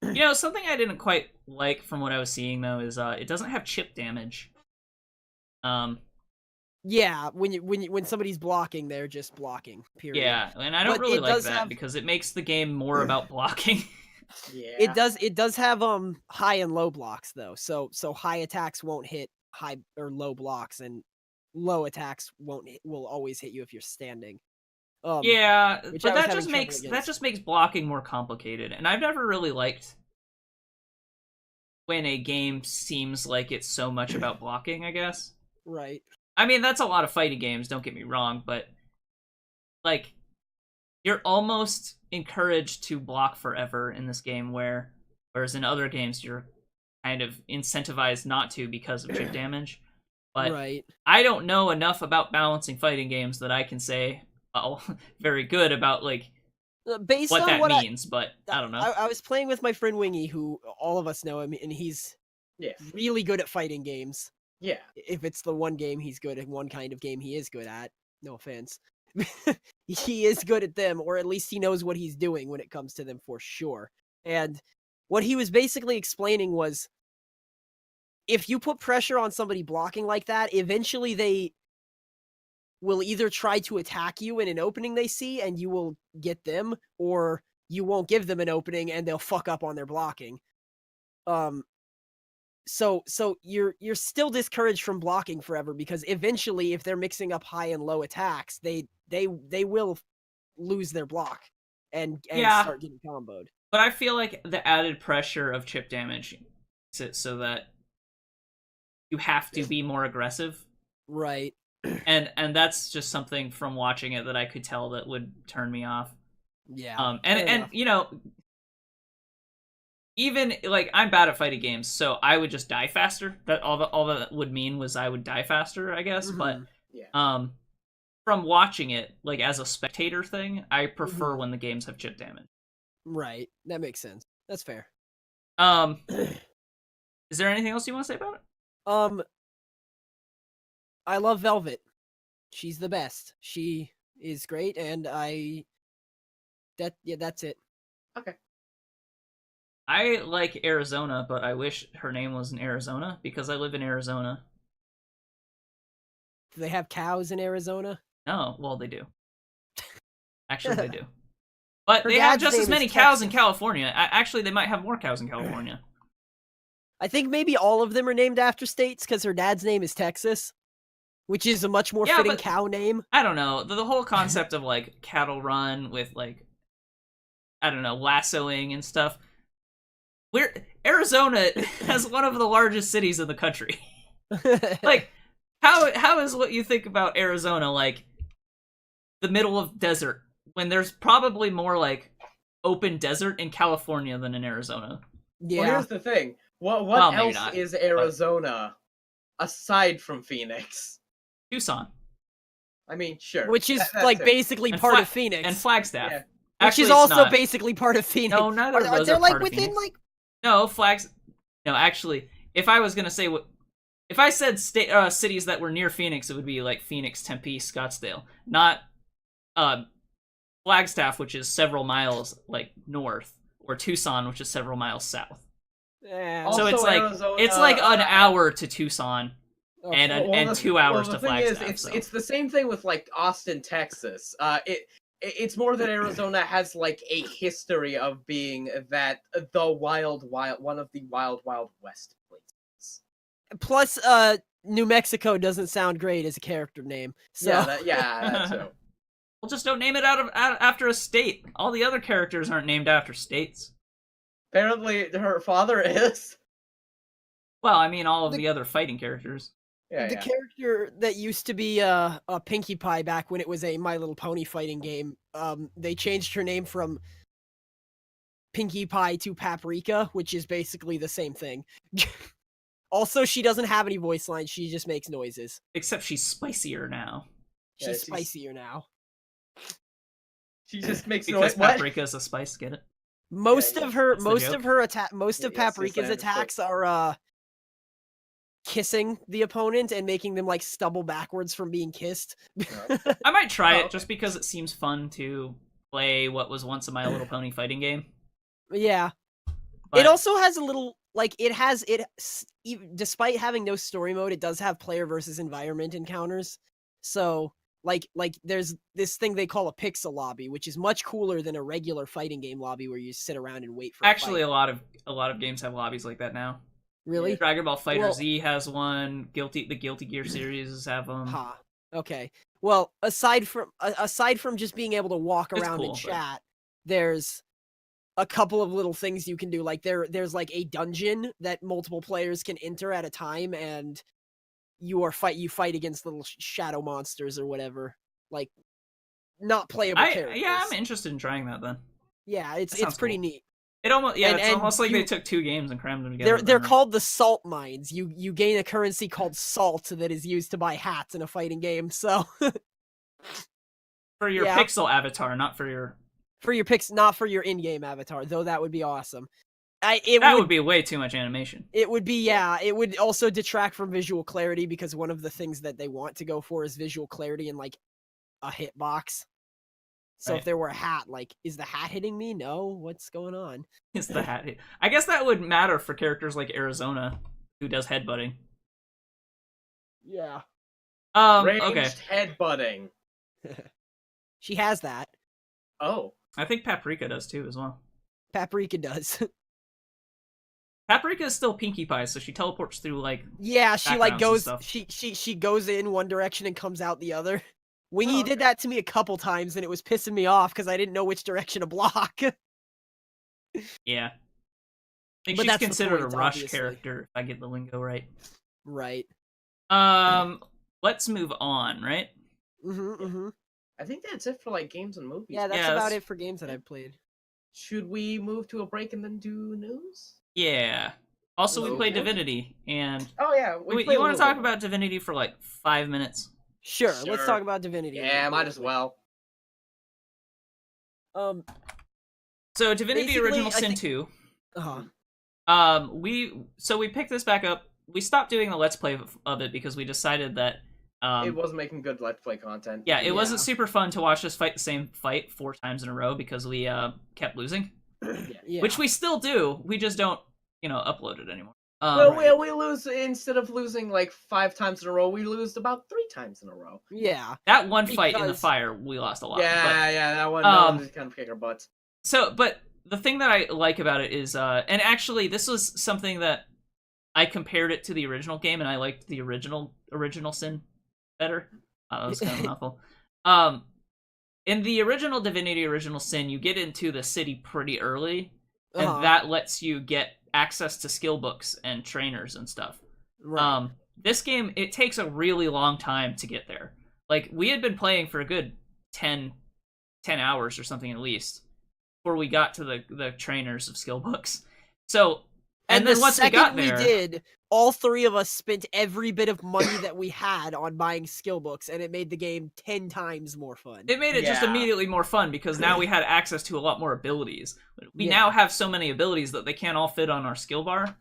You know, something I didn't quite like from what I was seeing though is it doesn't have chip damage. Yeah, when somebody's blocking, they're just blocking. Period. Yeah, and I don't But really it like does that because it makes the game more about blocking. Yeah. It does have high and low blocks though. So high attacks won't hit high or low blocks, and low attacks will always hit you if you're standing. Yeah, which but I was that having just trouble makes against. blocking more complicated, and I've never really liked when a game seems like it's so much about blocking, I guess. Right. I mean, that's a lot of fighting games, don't get me wrong, but like you're almost encouraged to block forever in this game whereas in other games you're kind of incentivized not to because of chip damage. But right. I don't know enough about balancing fighting games that I can say very good about like Based what on that what means, but I don't know. I was playing with my friend Wingy, who all of us know him, and he's Yeah. really good at fighting games. Yeah. If it's the one game he's good at, one kind of game he is good at. No offense. He is good at them, or at least he knows what he's doing when it comes to them for sure. And what he was basically explaining was if you put pressure on somebody blocking like that, eventually they will either try to attack you in an opening they see and you will get them, or you won't give them an opening and they'll fuck up on their blocking. So you're still discouraged from blocking forever, because eventually if they're mixing up high and low attacks, they will lose their block and start getting comboed. But I feel like the added pressure of chip damage makes it so that you have to be more aggressive. Right. And that's just something from watching it that I could tell that would turn me off. Yeah. And you know, even like I'm bad at fighting games, so I would just die faster. That all that would mean was I would die faster, I guess. Mhm. But Yeah. from watching it, like as a spectator thing, I prefer when the games have chip damage. Right. That makes sense. That's fair. Is there anything else you want to say about it? I love Velvet. She's the best. She is great, and that's it. Okay. I like Arizona, but I wish her name wasn't Arizona because I live in Arizona. Do they have cows in Arizona? No, well they do. Actually, they do. But Her they have dad's just as name is many cows in Texas. California. Actually, they might have more cows in California. I think maybe all of them are named after states because her dad's name is Texas, which is a much more Yeah, fitting but- cow name. I don't know. The whole concept of like cattle run with like, I don't know, lassoing and stuff. Arizona has one of the largest cities in the country. Like, how is what you think about Arizona like the middle of desert when there's probably more like open desert in California than in Arizona? Yeah. Well, here's the thing. What Well, maybe else not, is Arizona aside from Phoenix? Tucson I mean, sure. Which is That's like it. basically And part Fla- of Phoenix. and Flagstaff. Yeah. which Actually, is it's also not. basically part of Phoenix. No, neither of those they're are like part of within Phoenix. like No, No, actually, if I was gonna say if I said cities that were near Phoenix, it would be like Phoenix, Tempe, Scottsdale, not Flagstaff, which is several miles like north, or Tucson, which is several miles south. Yeah. Also, So it's like Arizona, it's like an hour to Tucson Okay. and 2 hours the to thing Flagstaff. is, so. it's the same thing with like Austin, Texas. It's more that Arizona has like a history of being the wild one of the wild west places. Plus, New Mexico doesn't sound great as a character name. So Yeah, that too. Well, just don't name it after a state. All the other characters aren't named after states. Apparently, her father is. Well, I mean, all of the other fighting characters. Yeah, the character that used to be a Pinkie Pie back when it was a My Little Pony fighting game, they changed her name from Pinkie Pie to Paprika, which is basically the same thing. Also, she doesn't have any voice lines; she just makes noises. Except she's spicier now. Yeah, She's she's- spicier now. She just makes Because noise. What? paprika is a spice, get it? Most yeah, of her, that's the most joke. of her attack, most of Yes, yes, I Paprika's understood. attacks are kissing the opponent and making them like stumble backwards from being kissed. I might try Oh, it okay. just because it seems fun to play what was once a My Little Pony fighting game. Yeah. But It also has a little like despite having no story mode, it does have player versus environment encounters. So like there's this thing they call a pixel lobby, which is much cooler than a regular fighting game lobby where you sit around and wait for actually, a fight. a lot of games have lobbies like that now. Really? Dragon Ball Fighter Well- Z has one. The Guilty Gear series have them. Ha. Okay. Well, aside from just being able to walk It's around cool, and but- chat, there's a couple of little things you can do. Like there's like a dungeon that multiple players can enter at a time, and you fight against little shadow monsters or whatever. Like not playable characters. Yeah, I'm interested in trying that then. Yeah, it's That sounds pretty cool. neat. It almost And- it's and almost like they you- took two games and crammed them together. They're called the salt mines. You gain a currency called salt that is used to buy hats in a fighting game. So for your yeah. pixel avatar, not for your. for your picks, not for your in-game avatar, though that would be awesome. That would be way too much animation. It would be, yeah. It would also detract from visual clarity because one of the things that they want to go for is visual clarity in like a hitbox. So Right. if there were a hat, like, is the hat hitting me? No. What's going on? It's the hat. I guess that would matter for characters like Arizona. who does headbutting. Yeah. Ranged Okay. headbutting. She has that. Oh. I think Paprika does too as well. Paprika does. Paprika is still Pinkie Pie, so she teleports through like Yeah, she like backgrounds and goes stuff. she goes in one direction and comes out the other. Wingy okay. did that to me a couple times and it was pissing me off because I didn't know which direction to block. Yeah. I think But she's that's the considered a point, rush obviously. character, if I get the lingo right. Right. Let's move on, right? Mm-hmm. I think that's it for like games and movies. Yeah, that's Yeah, about that's- it for games that I've played. Should we move to a break and then do news? Yeah. Also, we played Okay. Divinity, and Oh yeah, you played a want to little talk bit. about Divinity for like 5 minutes? Sure, let's Sure. talk about Divinity. Yeah, really might as briefly. well. So, Divinity Basically, Original I Sin think- 2. Uh-huh. We picked this back up. We stopped doing the Let's Play of it because we decided that It wasn't making good Let's Play content. yeah, it wasn't Yeah. super fun to watch us fight the same fight 4 times in a row because we kept losing. Yeah. Which we still do. We just don't, upload it anymore. Well, Right. we lose, instead of losing like 5 times in a row, we lose about 3 times in a row. Yeah. That one fight in the Because- fire, we lost a lot. Yeah, that one just kind of kick our butts. But the thing that I like about it is, and actually, this was something that I compared it to the original game, and I liked the original Sin better. That was kind of a mouthful. In the original Divinity Original Sin, you get into the city pretty early, and Uh-huh. that lets you get access to skill books and trainers and stuff. Right. This game, it takes a really long time to get there. Like, we had been playing for a good 10 hours or something at least before we got to the trainers of skill books. So, and then the once we second got there, we did, all 3 of us spent every bit of money that we had on buying skill books, and it made the game 10 times more fun. it made it just Yeah. immediately more fun because now we had access to a lot more abilities. We Yeah. now have so many abilities that they can't all fit on our skill bar,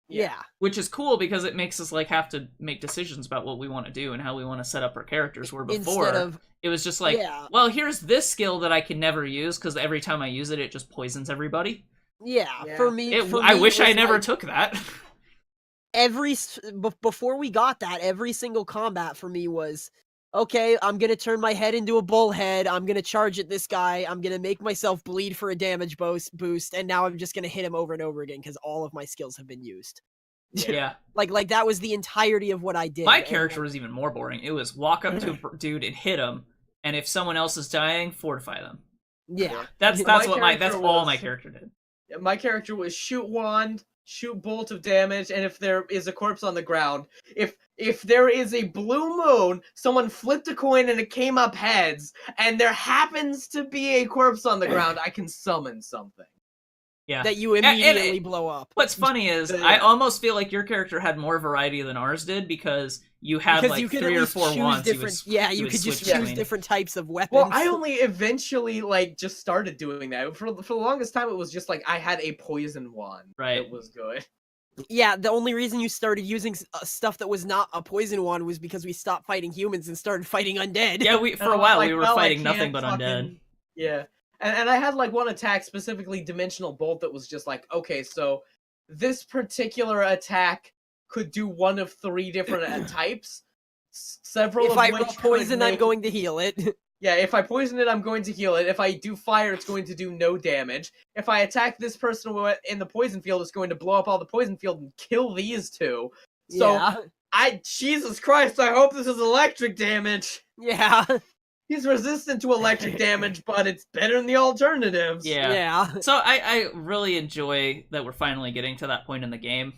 Yeah. which is cool because it makes us like have to make decisions about what we want to do and how we want to set up our characters. Where before, Instead of it was just like, Yeah. well, here's this skill that I can never use because every time I use it, it just poisons everybody. yeah, for me, I wish it I was never like took that. before we got that, every single combat for me was, okay, I'm gonna turn my head into a bullhead, I'm gonna charge at this guy, I'm gonna make myself bleed for a damage boost, and now I'm just gonna hit him over and over again because all of my skills have been used. Yeah. Like that was the entirety of what I did. My and, character was even more boring. It was walk up to a dude and hit him, and if someone else is dying, fortify them. yeah. That's My all character my was- character did. My character was shoot wand, shoot bolt of damage, and if there is a corpse on the ground, if there is a blue moon, someone flipped a coin and it came up heads, and there happens to be a corpse on the ground, I can summon something. Yeah. That you and immediately blow up. What's funny is Yeah. I almost feel like your character had more variety than ours did because you had Because like you could 3 at or least 4 choose wands. different. You would could just switch choose between. different types of weapons. Well, I only eventually just started doing that. For the longest time, it was just like I had a poison wand. Right. It was good. Yeah, the only reason you started using stuff that was not a poison wand was because we stopped fighting humans and started fighting undead. Yeah, And for I a was while like, we were well, I fighting nothing can't but fucking- undead. Yeah. And I had like one attack, specifically Dimensional Bolt, that was just like, okay, so this particular attack could do one of 3 different types. Several If of I which roll could poison, I'm make- going to heal it. Yeah, if I poison it, I'm going to heal it. If I do fire, it's going to do no damage. If I attack this person in the poison field, it's going to blow up all the poison field and kill these 2. So, yeah, Jesus Christ, I hope this is electric damage. yeah, He's resistant to electric damage, but it's better than the alternatives. Yeah. yeah. So I really enjoy that we're finally getting to that point in the game.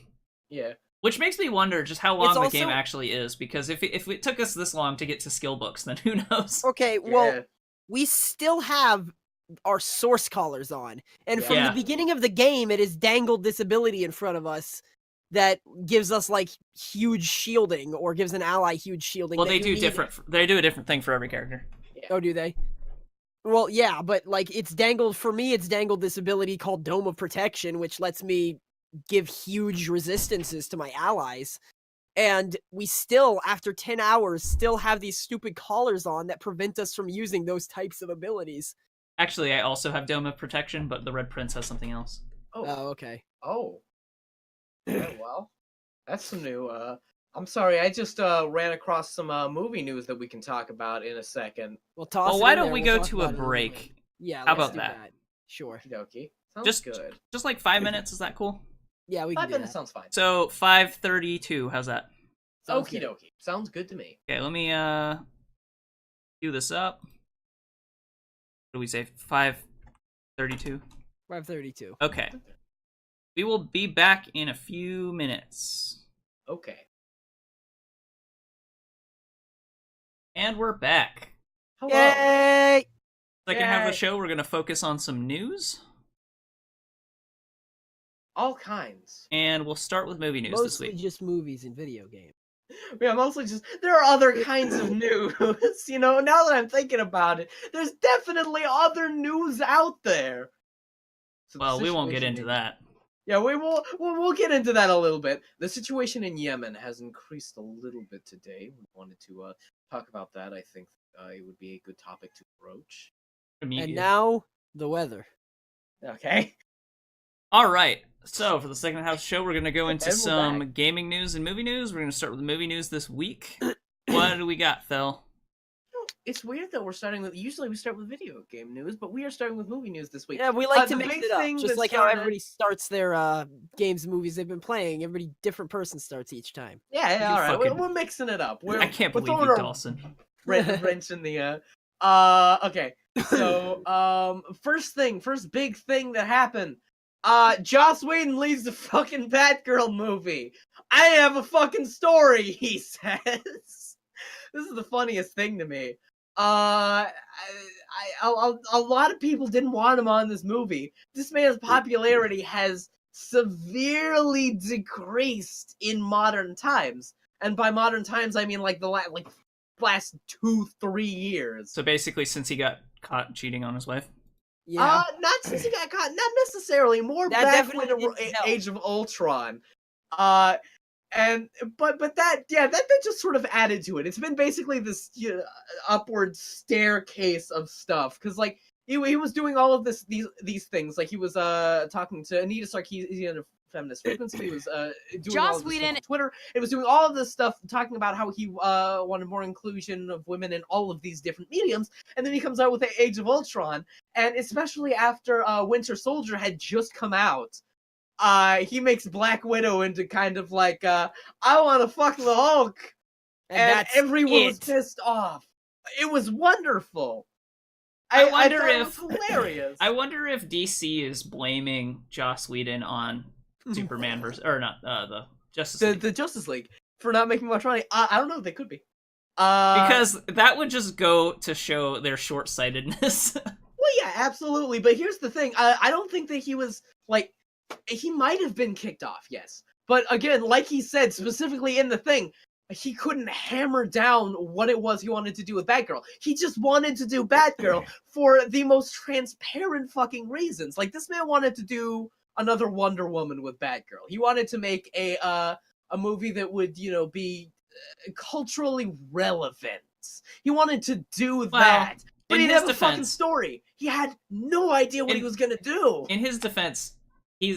Yeah. Which makes me wonder just how long It's the game also- actually is, because if it took us this long to get to skill books, then who knows? Okay, well, Yeah. we still have our source collars on, and from Yeah. the beginning of the game, it has dangled this ability in front of us that gives us like huge shielding, or gives an ally huge shielding. Well, that they you do need- different. They do a different thing for every character. Oh, do they? Well, yeah, but like it's dangled for me. It's dangled this ability called Dome of Protection, which lets me give huge resistances to my allies. And we still, after 10 hours, still have these stupid collars on that prevent us from using those types of abilities. Actually, I also have Dome of Protection, but the Red Prince has something else. Oh. Oh, okay. Oh. Yeah, well. That's some new. I'm sorry, I just ran across some movie news that we can talk about in a second. We'll toss Well, it why in don't there. we We'll go talk to a about it in minute. break? Yeah, How let's about do that? Sure. Okie. Sounds Just good. just like 5 minutes. Is that cool? Yeah, we can 5 do minutes that. sounds fine. So 5:32. How's that? Sounds Okie good. dokie. Sounds good to me. Okay, let me do this up. What do we say? 5:32. 5:32. Okay. We will be back in a few minutes. Okay. And we're back. Hello. Yay! Second half of the Yay. show, we're going to focus on some news. All kinds. And we'll start with movie news this Mostly week. just movies and video games. Yeah, mostly just there are other kinds of news. Now that I'm thinking about it, there's definitely other news out there. So the Well, we won't get situation into in- that. Yeah, we'll get into that a little bit. The situation in Yemen has increased a little bit today. We wanted to talk about that. I think it would be a good topic to broach. And now, the weather. Okay. All right. So, for the second half of the show, we're going to go into And we're some back. gaming news and movie news. We're going to start with the movie news this week. What do we got, Thel? It's weird that we're starting with. Usually we start with video game news, but we are starting with movie news this week. Yeah, we like to the mix big it up. thing Just that like how started- everybody starts their games, movies they've been playing. Everybody, different person starts each time. Yeah, You all right. fucking- We're mixing it up. I can't we're believe you, throwing a Dalsson. wrench in the. Okay. So, first big thing that happened. Joss Whedon leads the fucking Batgirl movie. I have a fucking story, he says. This is the funniest thing to me. A lot of people didn't want him on this movie. This man's popularity has severely decreased in modern times, and by modern times I mean like the last 2-3 years. So, basically, since he got caught cheating on his wife. Yeah. Not since he got caught. Not necessarily. More That back when definitely didn't help. Age of Ultron. But that just sort of added to it. It's been basically this upward staircase of stuff because like he was doing all of these things. Like he was talking to Anita Sarkeesian of Feminist Frequency. He was doing Joss all of this stuff Whedon- on Twitter. It was doing all of this stuff talking about how he wanted more inclusion of women in all of these different mediums. And then he comes out with the Age of Ultron, and especially after Winter Soldier had just come out. He makes Black Widow into kind of like, I want to fuck the Hulk, and that's everyone was it. pissed off. It was wonderful. I wonder thought it if- was hilarious. I wonder if DC is blaming Joss Whedon on Superman versus, or not, the Justice League. the Justice League for not making much money. I don't know. They could be. Because that would just go to show their short-sightedness. Well, yeah, absolutely. But here's the thing. I don't think that he was like. He might have been kicked off, yes. But again, like he said specifically in the thing, he couldn't hammer down what it was he wanted to do with Batgirl. He just wanted to do Batgirl for the most transparent fucking reasons. Like, this man wanted to do another Wonder Woman with Batgirl. He wanted to make a movie that would, be culturally relevant. He wanted to do that. But in he didn't his have a fucking defense- story. He had no idea what he was gonna do. In his defense,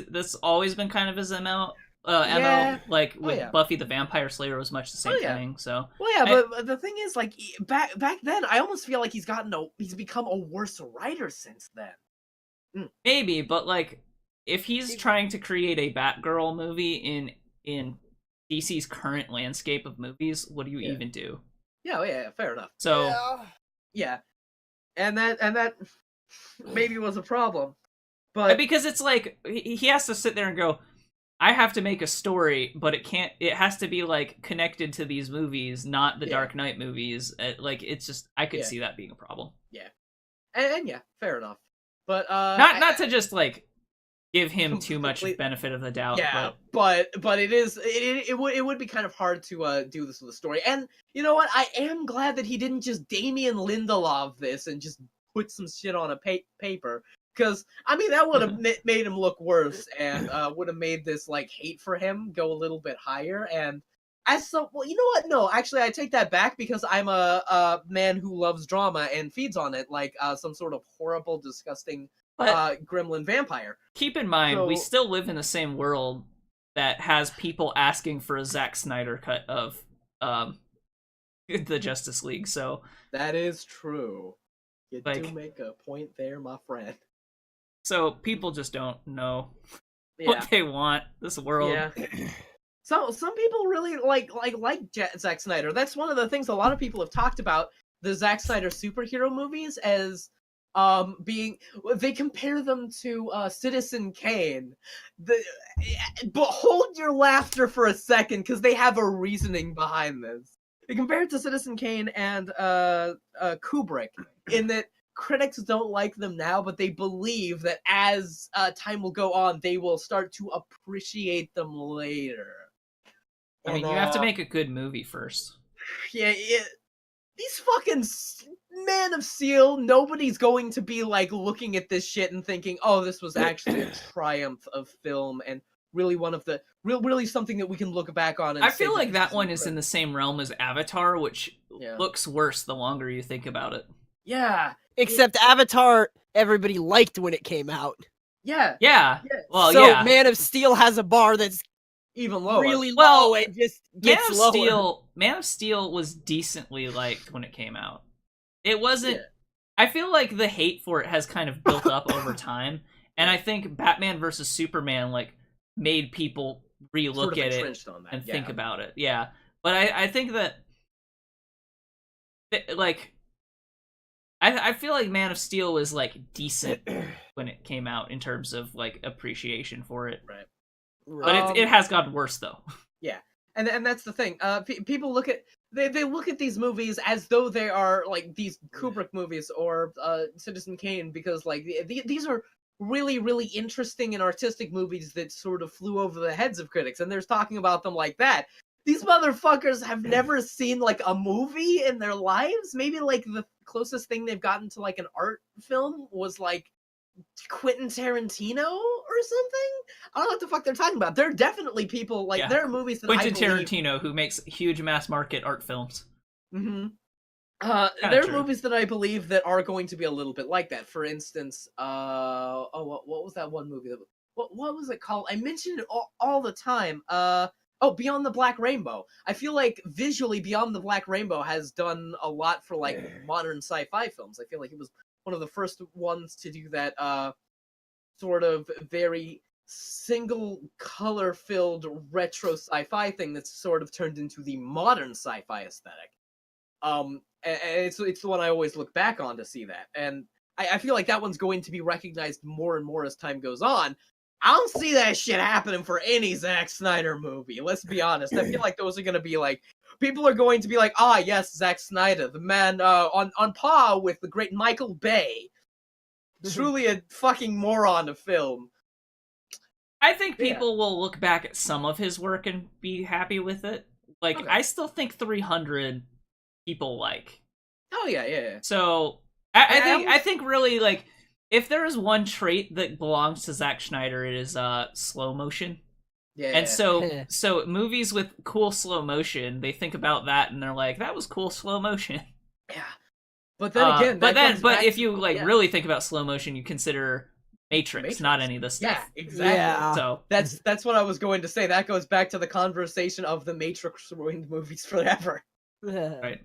that's always been kind of his MO. Yeah. Like with yeah. Buffy the Vampire Slayer was much the same yeah. thing. So Well, yeah, but the thing is, like, back then, I almost feel like he's become a worse writer since then. maybe, but like if he's trying to create a Batgirl movie in DC's current landscape of movies, what do you even do? Yeah, fair enough. So Yeah, and that maybe was a problem, but because it's like he has to sit there and go, I have to make a story, but it has to be like connected to these movies, not the Dark Knight movies. Like it's just, I could see that being a problem. Yeah, and yeah, fair enough. But not to just like give him too much Complete- benefit of the doubt. yeah, but it would be kind of hard to do this with a story. And you know what? I am glad that he didn't just Damien Lindelof this and just put some shit on a paper. Because, I mean, that would have made him look worse and would have made this, like, hate for him go a little bit higher. And well, you know what? No, actually, I take that back because I'm a man who loves drama and feeds on it like some sort of horrible, disgusting But gremlin vampire. keep in mind, we So- still live in the same world that has people asking for a Zack Snyder cut of the Justice League. So That is true. You Like- do make a point there, my friend. so people just don't know Yeah. what they want. This world. Yeah. So some people really like Zack Snyder. That's one of the things a lot of people have talked about the Zack Snyder superhero movies as being, they compare them to Citizen Kane. But hold your laughter for a second, because they have a reasoning behind this. They compare it to Citizen Kane and Kubrick in that critics don't like them now, but they believe that as time will go on, they will start to appreciate them later. I mean, you have to make a good movie first. Yeah, these fucking Man of Steel, nobody's going to be like looking at this shit and thinking, oh, this was actually a triumph of film and really one of the really something that we can look back on and I say feel like this that one is incredible. in the same realm as Avatar, which Yeah. looks worse the longer you think about it. Yeah, Except Avatar, everybody liked when it came out. yeah, Yeah. Yeah. Well, so yeah. Man of Steel has a bar that's even lower. really Well, low and just gets lower. Man of Steel was decently liked when it came out. It wasn't. Yeah. I feel like the hate for it has kind of built up over time, and I think Batman versus Superman like made people relook Sort of at it entrenched on that, and yeah. think about it. Yeah, but I think that like I feel like Man of Steel was like decent when it came out in terms of like appreciation for it. Right. But it has gotten worse though. Yeah, and that's the thing. People look at they look at these movies as though they are like these Kubrick movies or Citizen Kane, because like these are really interesting and artistic movies that sort of flew over the heads of critics, and they're talking about them like that. These motherfuckers have never seen like a movie in their lives. Maybe like the closest thing they've gotten to like an art film was like Quentin Tarantino or something. I don't know what the fuck they're talking about. There are definitely people like there are movies that Quentin I believe... Tarantino, who makes huge mass market art films. Mm-hmm. There are movies that I believe that are going to be a little bit like that. For instance, what was that one movie? What was it called? I mentioned it all the time. Beyond the Black Rainbow. I feel like visually Beyond the Black Rainbow has done a lot for like modern sci-fi films. I feel like it was one of the first ones to do that sort of very single color filled retro sci-fi thing that's sort of turned into the modern sci-fi aesthetic. And it's the one I always look back on to see that. And I feel like that one's going to be recognized more and more as time goes on. I don't see that shit happening for any Zack Snyder movie. Let's be honest. I feel like those are going to be like, people are going to be like, ah, yes, Zack Snyder, the man on par with the great Michael Bay. Truly a fucking moron of film. I think people will look back at some of his work and be happy with it. Like, Okay. I still think 300 people like. Oh, yeah. So, I think really, like, if there is one trait that belongs to Zack Snyder, it is slow motion. Yeah. And so movies with cool slow motion, they think about that and they're like, that was cool slow motion. Yeah. But then again, but if you really think about slow motion, you consider Matrix, not any of this stuff. Yeah, exactly. Yeah. So that's what I was going to say. That goes back to the conversation of the Matrix ruined movies forever. right.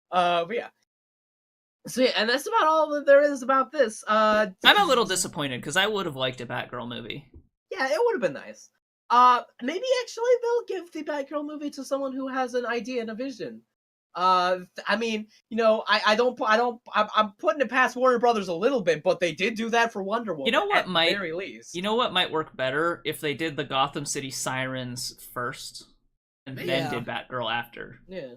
But yeah. So yeah, and that's about all that there is about this. I'm a little disappointed because I would have liked a Batgirl movie. Yeah, it would have been nice. Maybe actually they'll give the Batgirl movie to someone who has an idea and a vision. I mean, you know, I'm putting it past Warner Brothers a little bit, but they did do that for Wonder Woman. You know what at the might very least. You know what might work better if they did the Gotham City Sirens first and then did Batgirl after. Yeah.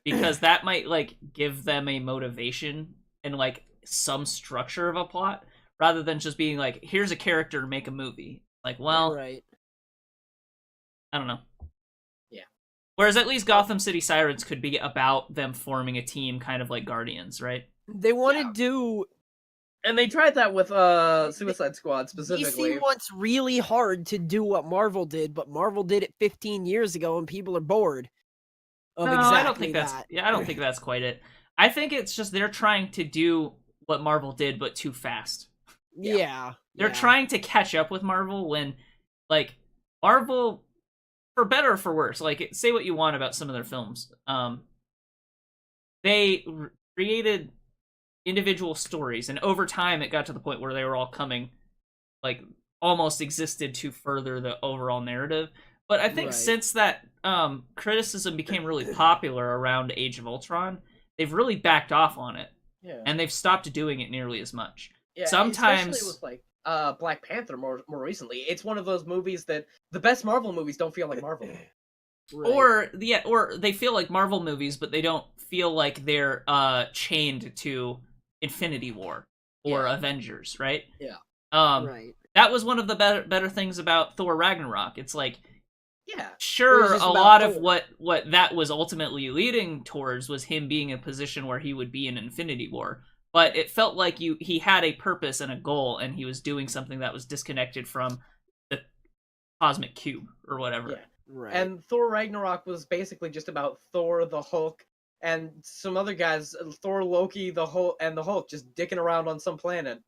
Because that might like give them a motivation and like some structure of a plot rather than just being like, here's a character to make a movie. Like, well, right. I don't know. Yeah. Whereas at least Gotham City Sirens could be about them forming a team, kind of like Guardians, right? They want to do. And they tried that with Suicide Squad specifically. DC wants really hard to do what Marvel did, but Marvel did it 15 years ago, and people are bored. No, I don't think that's. Yeah, I don't think that's quite it. I think it's just they're trying to do what Marvel did, but too fast. Yeah. They're trying to catch up with Marvel when, like, Marvel, for better or for worse, like, say what you want about some of their films, they created individual stories, and over time it got to the point where they were all coming, like, almost existed to further the overall narrative. But I think since that criticism became really popular around Age of Ultron, they've really backed off on it. Yeah. And they've stopped doing it nearly as much. Yeah, Sometimes, especially with like Black Panther more recently. It's one of those movies that the best Marvel movies don't feel like Marvel. or they feel like Marvel movies, but they don't feel like they're chained to Infinity War or Avengers, right? Yeah. Right. That was one of the better things about Thor Ragnarok. It's like, yeah, sure, a lot of what that was ultimately leading towards was him being in a position where he would be in Infinity War. But it felt like he had a purpose and a goal, and he was doing something that was disconnected from the cosmic cube or whatever. Yeah. Right. And Thor Ragnarok was basically just about Thor, the Hulk, and some other guys, Thor, Loki, the Hulk, and the Hulk, just dicking around on some planet.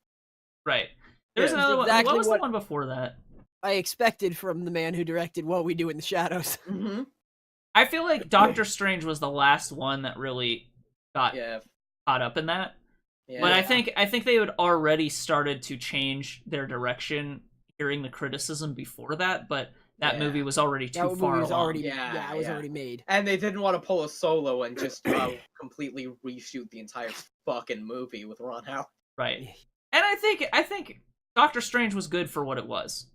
Right. There's another one. What was the one before that? I expected from the man who directed What We Do in the Shadows. Mm-hmm. I feel like Doctor Strange was the last one that really got caught up in that. Yeah. But I think they had already started to change their direction hearing the criticism before that, but that movie was already too far along. It was already made. And they didn't want to pull a Solo and just completely reshoot the entire fucking movie with Ron Howard. Right. And I think Doctor Strange was good for what it was.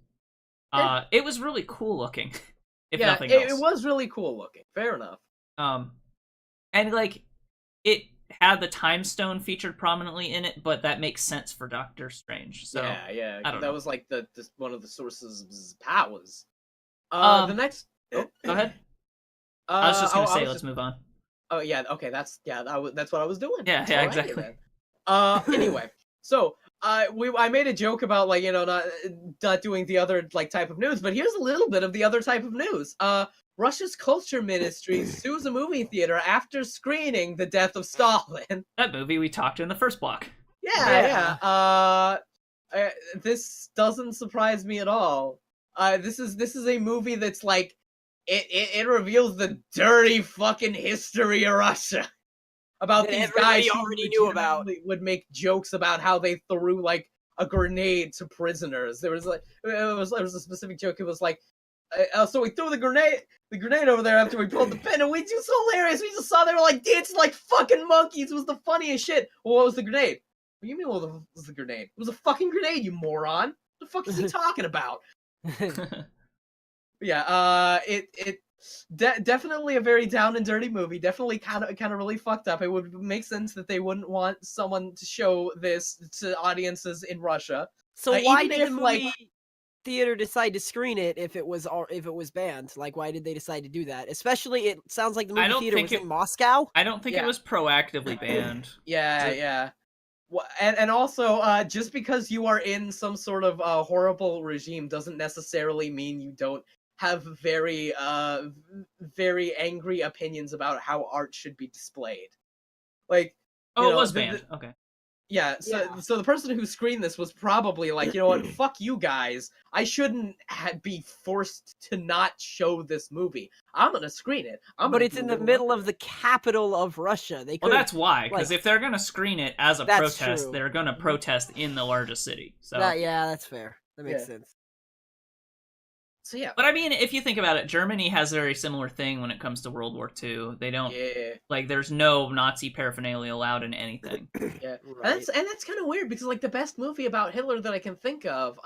It was really cool looking, if nothing else. It was really cool looking. Fair enough. And like, it had the Time Stone featured prominently in it, but that makes sense for Doctor Strange. So yeah. I don't know. Was like one of the sources of his powers. The next. Go ahead. I was just gonna say, let's move on. Oh yeah, okay. That's what I was doing. Yeah, exactly. Anyway, so I made a joke about, like, not doing the other, like, type of news, but here's a little bit of the other type of news. Russia's culture ministry sues a movie theater after screening The Death of Stalin. That movie we talked in the first block. Yeah. This doesn't surprise me at all. This is a movie that's like it reveals the dirty fucking history of Russia. About these guys who already knew about would make jokes about how they threw like a grenade to prisoners. There was a specific joke. It was like, so we threw the grenade over there after we pulled the pin, and we just so hilarious. We just saw they were like dancing like fucking monkeys. It was the funniest shit. Well, what was the grenade? What do you mean? What was the grenade? It was a fucking grenade, you moron. What the fuck is he talking about? Yeah, definitely a very down and dirty movie. Definitely kind of really fucked up. It would make sense that they wouldn't want someone to show this to audiences in Russia. So why did the movie theater decide to screen it if it was banned? Like, why did they decide to do that? Especially, it sounds like the movie theater was in Moscow. I don't think it was proactively banned. Yeah. And also, just because you are in some sort of horrible regime doesn't necessarily mean you don't have very angry opinions about how art should be displayed. Like, it was banned. Okay. Yeah, so the person who screened this was probably like, you know what, fuck you guys. I shouldn't be forced to not show this movie. I'm gonna screen it. But it's in the middle of the capital of Russia. Well, that's why, because if they're gonna screen it as a protest, true. They're gonna protest in the largest city. So that's fair. That makes sense. So yeah. But I mean, if you think about it, Germany has a very similar thing when it comes to World War II. They don't like, there's no Nazi paraphernalia allowed in anything. Yeah. Right. And that's kind of weird because, like, the best movie about Hitler that I can think of,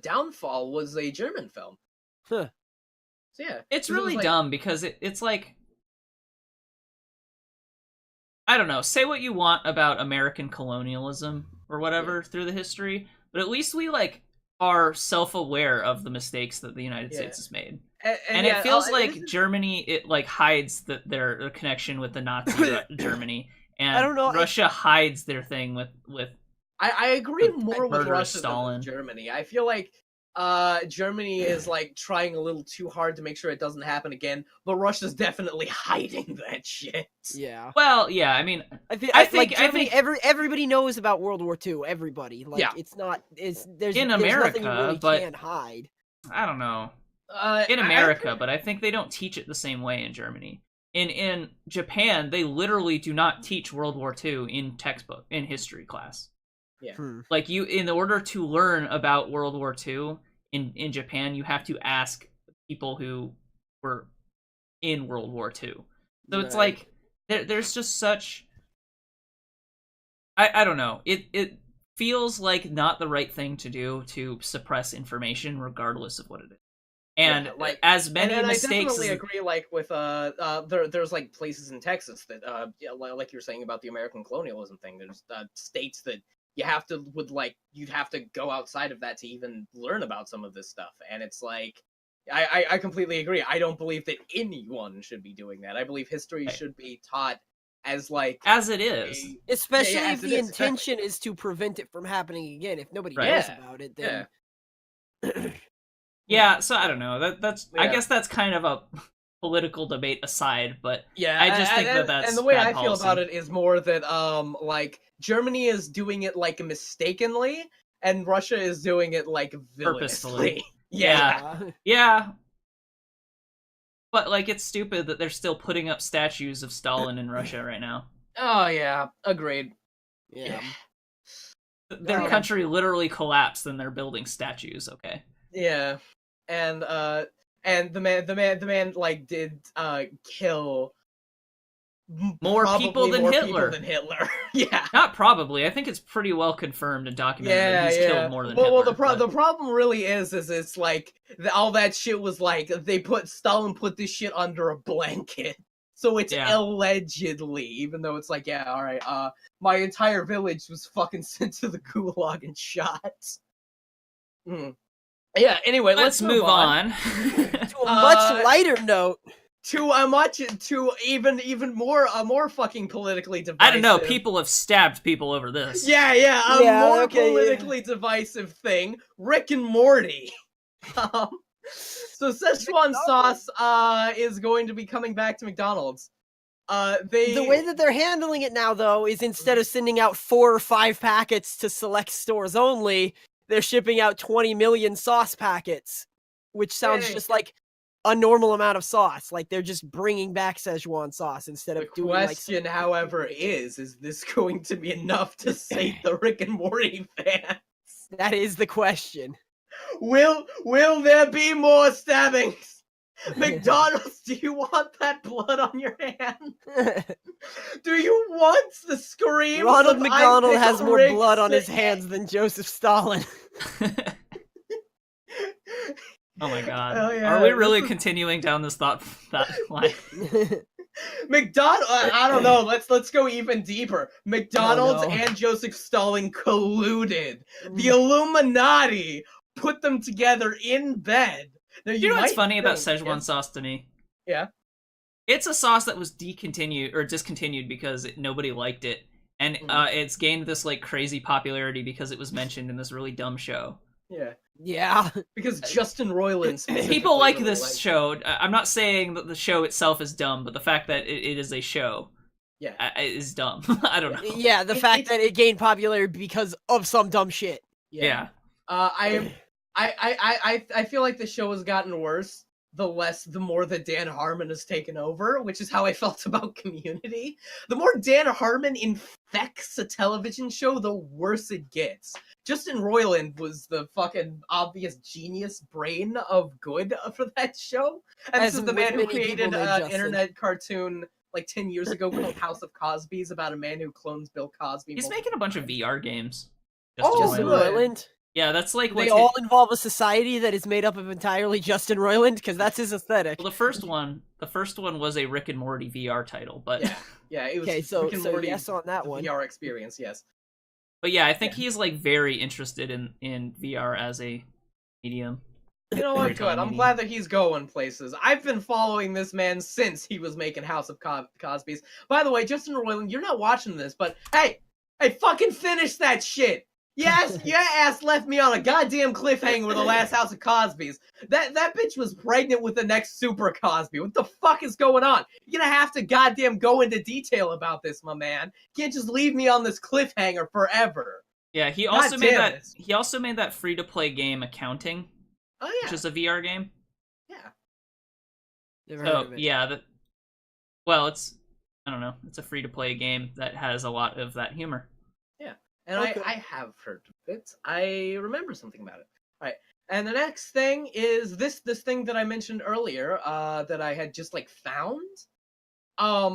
Downfall, was a German film. Huh. So yeah. It's really dumb because it's like, I don't know, say what you want about American colonialism or whatever through the history, but at least we, like, are self-aware of the mistakes that the United States has made. And it feels like Germany, it like hides their connection with the Nazi Germany, and I don't know, Russia hides their thing with I agree more with Russia Stalin. than Germany. I feel like Germany is like trying a little too hard to make sure it doesn't happen again, but Russia's definitely hiding that shit. Yeah. Well, yeah, I mean, I think everybody knows about World War II. Everybody, like, there's in America, nothing you really but can't hide. I don't know. in America, but I think they don't teach it the same way in Germany. In Japan, they literally do not teach World War II in textbook in history class. Yeah. Like in order to learn about World War II in Japan, you have to ask people who were in World War II. So it's like there's just such I don't know. It feels like not the right thing to do to suppress information regardless of what it is. And as many mistakes, I definitely agree. Like with there's like places in Texas that like you were saying about the American colonialism thing. There's states that you'd have to go outside of that to even learn about some of this stuff. And it's like I completely agree. I don't believe that anyone should be doing that. I believe history should be taught as it is, especially if the intention is to prevent it from happening again. If nobody knows about it, then yeah. So I don't know. That's I guess that's kind of a political debate aside, but I just think that's and the way bad I feel policy. about it is more that like Germany is doing it like mistakenly, and Russia is doing it like purposefully. Yeah. But like it's stupid that they're still putting up statues of Stalin in Russia right now. Oh yeah, agreed. Yeah. Their country literally collapsed and they're building statues, okay? Yeah. And the man like did kill more people than Hitler. Yeah. Not probably. I think it's pretty well confirmed and documented that he's killed more than Hitler. Well, the problem really is it's like all that shit was like Stalin put this shit under a blanket. So it's allegedly, even though it's like, yeah, all right, my entire village was fucking sent to the gulag and shot. Yeah, anyway, let's move on. To a much lighter note. To even more fucking politically divisive. I don't know, people have stabbed people over this. Yeah, more politically divisive thing. Rick and Morty. So Szechuan sauce is going to be coming back to McDonald's. The way that they're handling it now, though, is instead of sending out 4 or 5 packets to select stores only, they're shipping out 20 million sauce packets, which sounds just like a normal amount of sauce. Like they're just bringing back Szechuan sauce instead of doing like... The question, however, is this going to be enough to sate the Rick and Morty fans? That is the question. Will there be more stabbings? McDonald's, do you want that blood on your hand? Do you want the screams? Ronald McDonald has more blood on his hands than Joseph Stalin. Oh my god. Are we really continuing down this thought line? McDonald, I don't know. Let's go even deeper. McDonald's and Joseph Stalin colluded. The Illuminati put them together in bed. Now, you know what's funny about Szechuan sauce to me? Yeah. It's a sauce that was discontinued because nobody liked it. And it's gained this like crazy popularity because it was mentioned in this really dumb show. Yeah. Because Justin Roiland people like this show. I'm not saying that the show itself is dumb, but the fact that it is a show is dumb. I don't know. Yeah, the fact that it gained popularity because of some dumb shit. Yeah. I feel like the show has gotten worse the more that Dan Harmon has taken over, which is how I felt about Community. The more Dan Harmon infects a television show, the worse it gets. Justin Roiland was the fucking obvious genius brain of good for that show. And this is the man who created an internet cartoon like 10 years ago called House of Cosby's about a man who clones Bill Cosby. He's making a bunch of VR games. Justin Roiland? Yeah, that's like they all involve a society that is made up of entirely Justin Roiland, because that's his aesthetic. Well, the first one was a Rick and Morty VR title, but yeah, it was okay. So, Rick and Morty, yes on that one. VR experience, yes. But yeah, I think he's like very interested in VR as a medium. You know what? Good. I'm glad that he's going places. I've been following this man since he was making House of Cosby's. By the way, Justin Roiland, you're not watching this, but hey, fucking finish that shit. Yes, your ass left me on a goddamn cliffhanger with the last House of Cosby's. That bitch was pregnant with the next Super Cosby. What the fuck is going on? You're gonna have to goddamn go into detail about this, my man. You can't just leave me on this cliffhanger forever. Yeah, he also made that free-to-play game Accounting, which is a VR game. Never heard So of it. yeah, well, I don't know, it's a free to play game that has a lot of that humor. Yeah, and Okay. I have heard of it. I remember something about it. All right, and the next thing is this thing that I mentioned earlier, that I had just like found,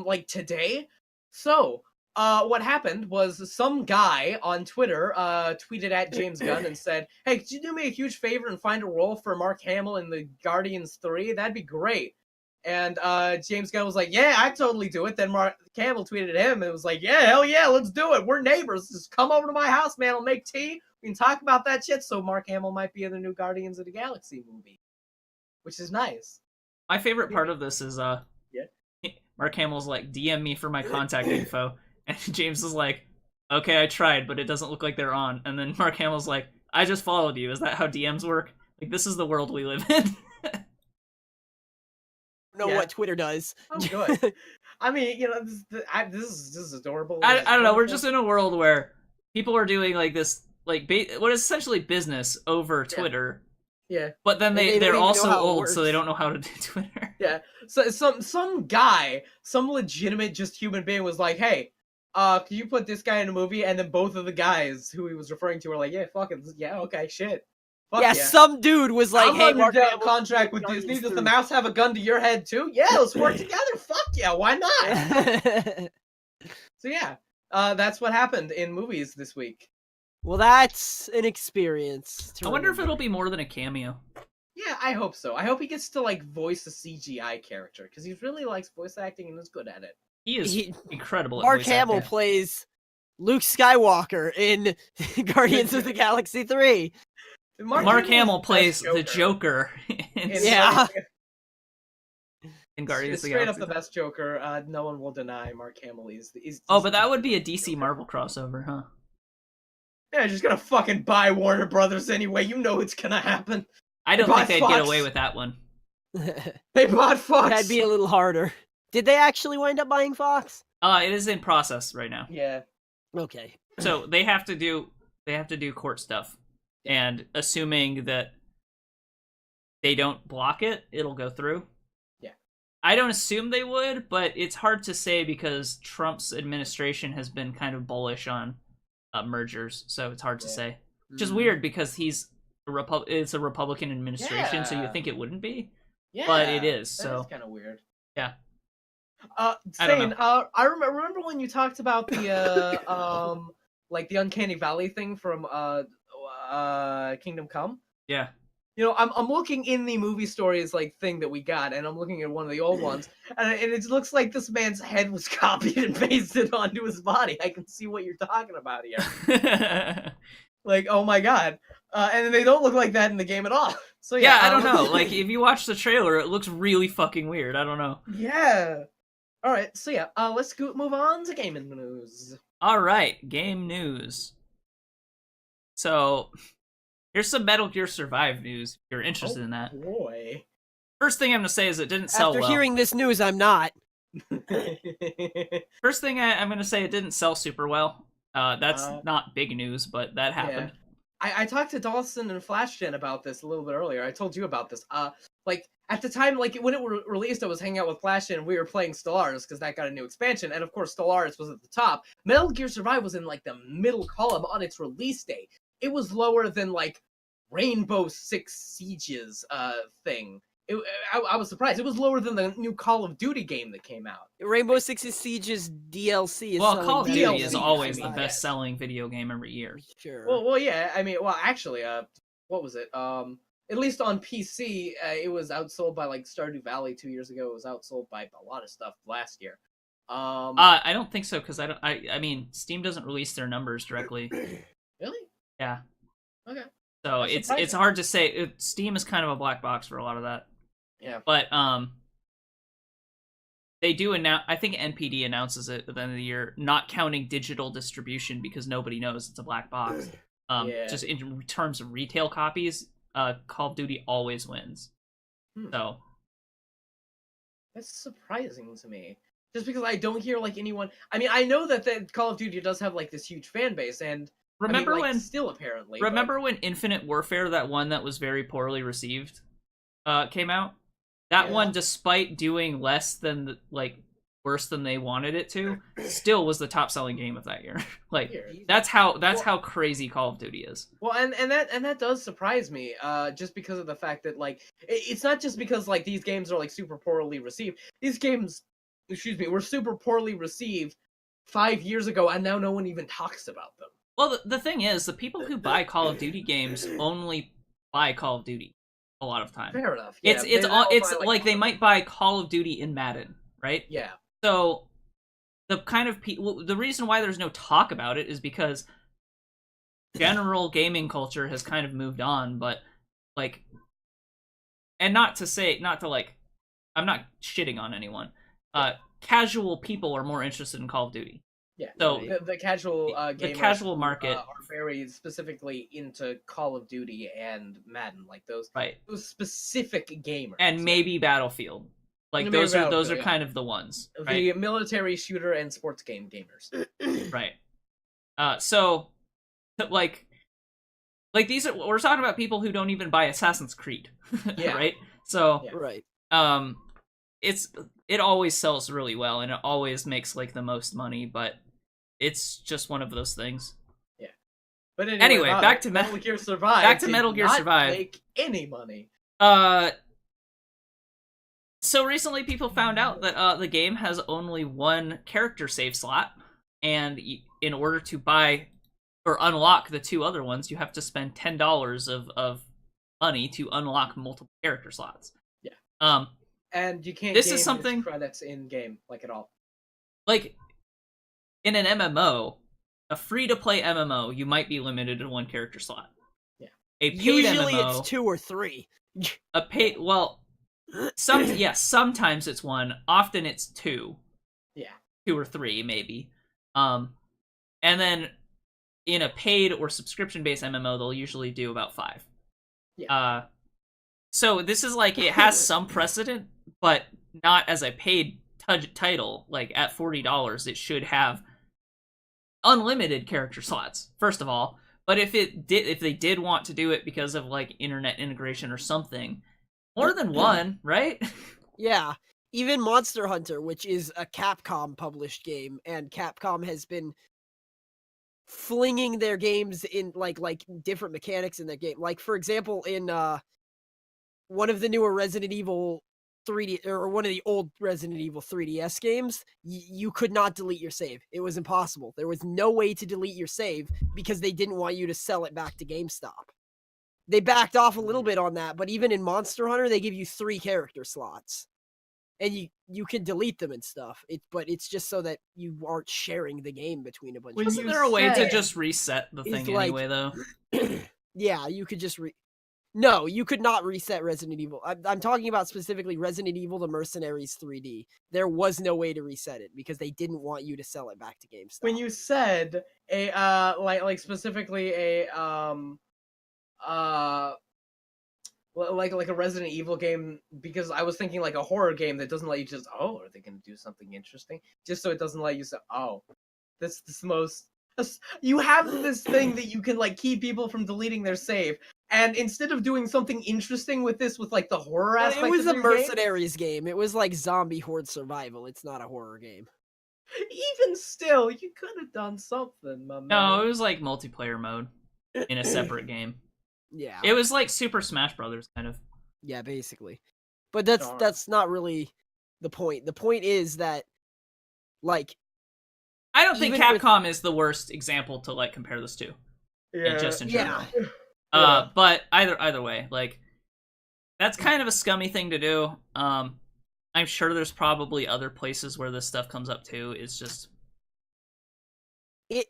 like today. So, what happened was some guy on Twitter, tweeted at James Gunn and said, "Hey, could you do me a huge favor and find a role for Mark Hamill in the Guardians 3? That'd be great." And James Gunn was like, "Yeah, I totally do it." Then Mark Hamill tweeted at him and was like, "Yeah, hell yeah, let's do it. We're neighbors. Just come over to my house, man. I'll make tea. We can talk about that shit." So Mark Hamill might be in the new Guardians of the Galaxy movie, which is nice. My favorite part of this is Yeah. Mark Hamill's like, DM me for my contact info, and James is like, okay, I tried, but it doesn't look like they're on. And then Mark Hamill's like, I just followed you. Is that how DMs work? Like, this is the world we live in. Know Yeah. what Twitter does. Oh, good. I mean, you know, this is adorable. I This is don't know. We're wonderful. just in a world where people are doing like this, like what is essentially business over Twitter. Yeah. But then And they don't they're even know also how it old, so works. they don't know how to do Twitter. Yeah. So some guy, some legitimate just human being was like, "Hey, can you put this guy in a movie?" And then both of the guys who he was referring to were like, "Yeah, fuck it. Yeah, okay, shit. Fuck Yeah, yeah. some dude was like, I'm "Hey, under Mark Hamill, contract with Guardians Disney. Does the 3." mouse have a gun to your head too? Yeah, let's work together. Fuck yeah, why not? So yeah, that's what happened in movies this week. Well, that's an experience. I wonder if it'll be more than a cameo. Yeah, I hope so. I hope he gets to like voice a CGI character because he really likes voice acting and is good at it. He is incredible at Mark voice Hamill acting. plays Luke Skywalker in Guardians of the Galaxy 3. Mark Hamill is plays best the Joker in Yeah. Guardians of the straight up Galaxy. the best Joker. No one will deny Mark Hamill is. Oh, but that would be a DC Marvel crossover, huh? Yeah, just gonna fucking buy Warner Brothers anyway. You know it's gonna happen. I don't They think they'd bought get Fox. away with that one. They bought Fox. That'd be a little harder. Did they actually wind up buying Fox? It is in process right now. Yeah. Okay. So they have to do court stuff, and assuming that they don't block it, it'll go through. Yeah. I don't assume they would, but it's hard to say because Trump's administration has been kind of bullish on mergers, so it's hard to say. Which is weird because it's a Republican administration, so you Yeah. think it wouldn't be, Yeah. but it is. That So is kind of weird. yeah. I don't know. I remember when you talked about the like the Uncanny Valley thing from Kingdom Come. Yeah. You know, I'm looking in the movie stories like thing that we got, and I'm looking at one of the old ones, and it looks like this man's head was copied and pasted onto his body. I can see what you're talking about here. Like, oh my god, and they don't look like that in the game at all. So Yeah, I don't know. Like, if you watch the trailer, it looks really fucking weird. I don't know. Yeah. All right. So yeah, let's move on to gaming news. All right, game news. So, here's some Metal Gear Survive news. If you're interested in that. Boy. First thing I'm gonna say is it didn't sell After well. hearing this news, I'm not. First thing I'm gonna say, it didn't sell super well. That's not big news, but that happened. I talked to Dalsson and FlashGen about this a little bit earlier. I told you about this. Like at the time, like when it released, I was hanging out with FlashGen and we were playing Stellaris because that got a new expansion, and of course Stellaris was at the top. Metal Gear Survive was in like the middle column on its release date. It was lower than like Rainbow Six Siege's thing. I was surprised. It was lower than the new Call of Duty game that came out. Rainbow Six Siege's DLC is Well, selling Call of better Duty is than always the Survive. best-selling video game every year. Sure. Well, yeah. I mean, well, actually, what was it? At least on PC, it was outsold by like Stardew Valley 2 years ago. It was outsold by a lot of stuff last year. I don't think so because I mean, Steam doesn't release their numbers directly. Really? Yeah. Okay. So That's it's surprising. hard to say. Steam is kind of a black box for a lot of that. Yeah. But they do announce. I think NPD announces it at the end of the year, not counting digital distribution because nobody knows it's a black box. Yeah. Just in terms of retail copies, Call of Duty always wins. So That's surprising to me. Just because I don't hear like anyone. I mean, I know that Call of Duty does have like this huge fan base, and remember I mean, like, when still apparently. remember when Infinite Warfare, that one that was very poorly received, came out? That Yeah. one, despite doing less than worse than they wanted it to, still was the top selling game of that year. Like Weird. that's how Well- how crazy Call of Duty is. Well, and that does surprise me, just because of the fact that like it's not just because like these games are like super poorly received. These games, excuse me, were super poorly received 5 years ago, and now no one even talks about them. Well, the thing is, the people who buy Call of Duty games only buy Call of Duty a lot of time. Fair enough. Yeah, It's they all it's buy, like they might buy Call of Duty in Madden, right? Yeah. So the kind of people, the reason why there's no talk about it is because general gaming culture has kind of moved on, but like, and not to like, I'm not shitting on anyone. Casual people are more interested in Call of Duty. Yeah. So the casual the gamers casual who, market are very specifically into Call of Duty and Madden, like those specific gamers, and maybe Battlefield. Like Maybe those are Battlefield, yeah. kind of the ones, right? The military shooter and sports game gamers. Right. So like these are, we're talking about people who don't even buy Assassin's Creed. Yeah. Right? So Yeah. Right. it always sells really well and it always makes like the most money, but it's just one of those things. Yeah. But anyway, back to Metal Gear Survive. back to did Metal Gear not Survive. Make any money. So recently people found out that the game has only one character save slot, and in order to buy or unlock the two other ones, you have to spend $10 of money to unlock multiple character slots. Yeah. And you can't. This game is something credits in game like at all. Like in an MMO, a free-to-play MMO, you might be limited to one character slot. Yeah. A paid Usually MMO, it's 2 or 3. a paid sometimes it's 1, often it's 2. Yeah. 2 or 3 maybe. And then in a paid or subscription-based MMO, they'll usually do about 5. Yeah. So this is like, it has some precedent, but not as a paid title. Like at $40, it should have unlimited character slots, first of all. But if they did want to do it because of like internet integration or something, more than one, right? Yeah. Even Monster Hunter, which is a Capcom published game, and Capcom has been flinging their games in like different mechanics in their game. Like for example, in one of the newer Resident Evil 3D, or one of the old Resident Evil 3DS games, you could not delete your save. It was impossible. There was no way to delete your save because they didn't want you to sell it back to GameStop. They backed off a little bit on that, but even in Monster Hunter, they give you 3 character slots. And you can delete them and stuff. But it's just so that you aren't sharing the game between a bunch of Isn't people. there a way to just reset the thing like- anyway, though? Yeah, you could just No, you could not reset Resident Evil. I'm talking about specifically Resident Evil: The Mercenaries 3D. There was no way to reset it because they didn't want you to sell it back to GameStop. When you said a like specifically a like a Resident Evil game, because I was thinking like a horror game that doesn't let you just, oh, are they gonna do something interesting? Just so it doesn't let you say, oh, this most. You have this thing that you can like keep people from deleting their save, and instead of doing something interesting with this, with like the horror But aspect, it was of a your game, Mercenaries game. It was like zombie horde survival. It's not a horror game. even still, you could have done something, my man. No, it was like multiplayer mode in a separate game. Yeah. It was like Super Smash Brothers, kind of. Yeah, basically. But that's not really the point. The point is that, like, I don't think Even with- Capcom is the worst example to like compare this to. Just in general. Yeah. Yeah. But either way, like, that's kind of a scummy thing to do. I'm sure there's probably other places where this stuff comes up too. It's just,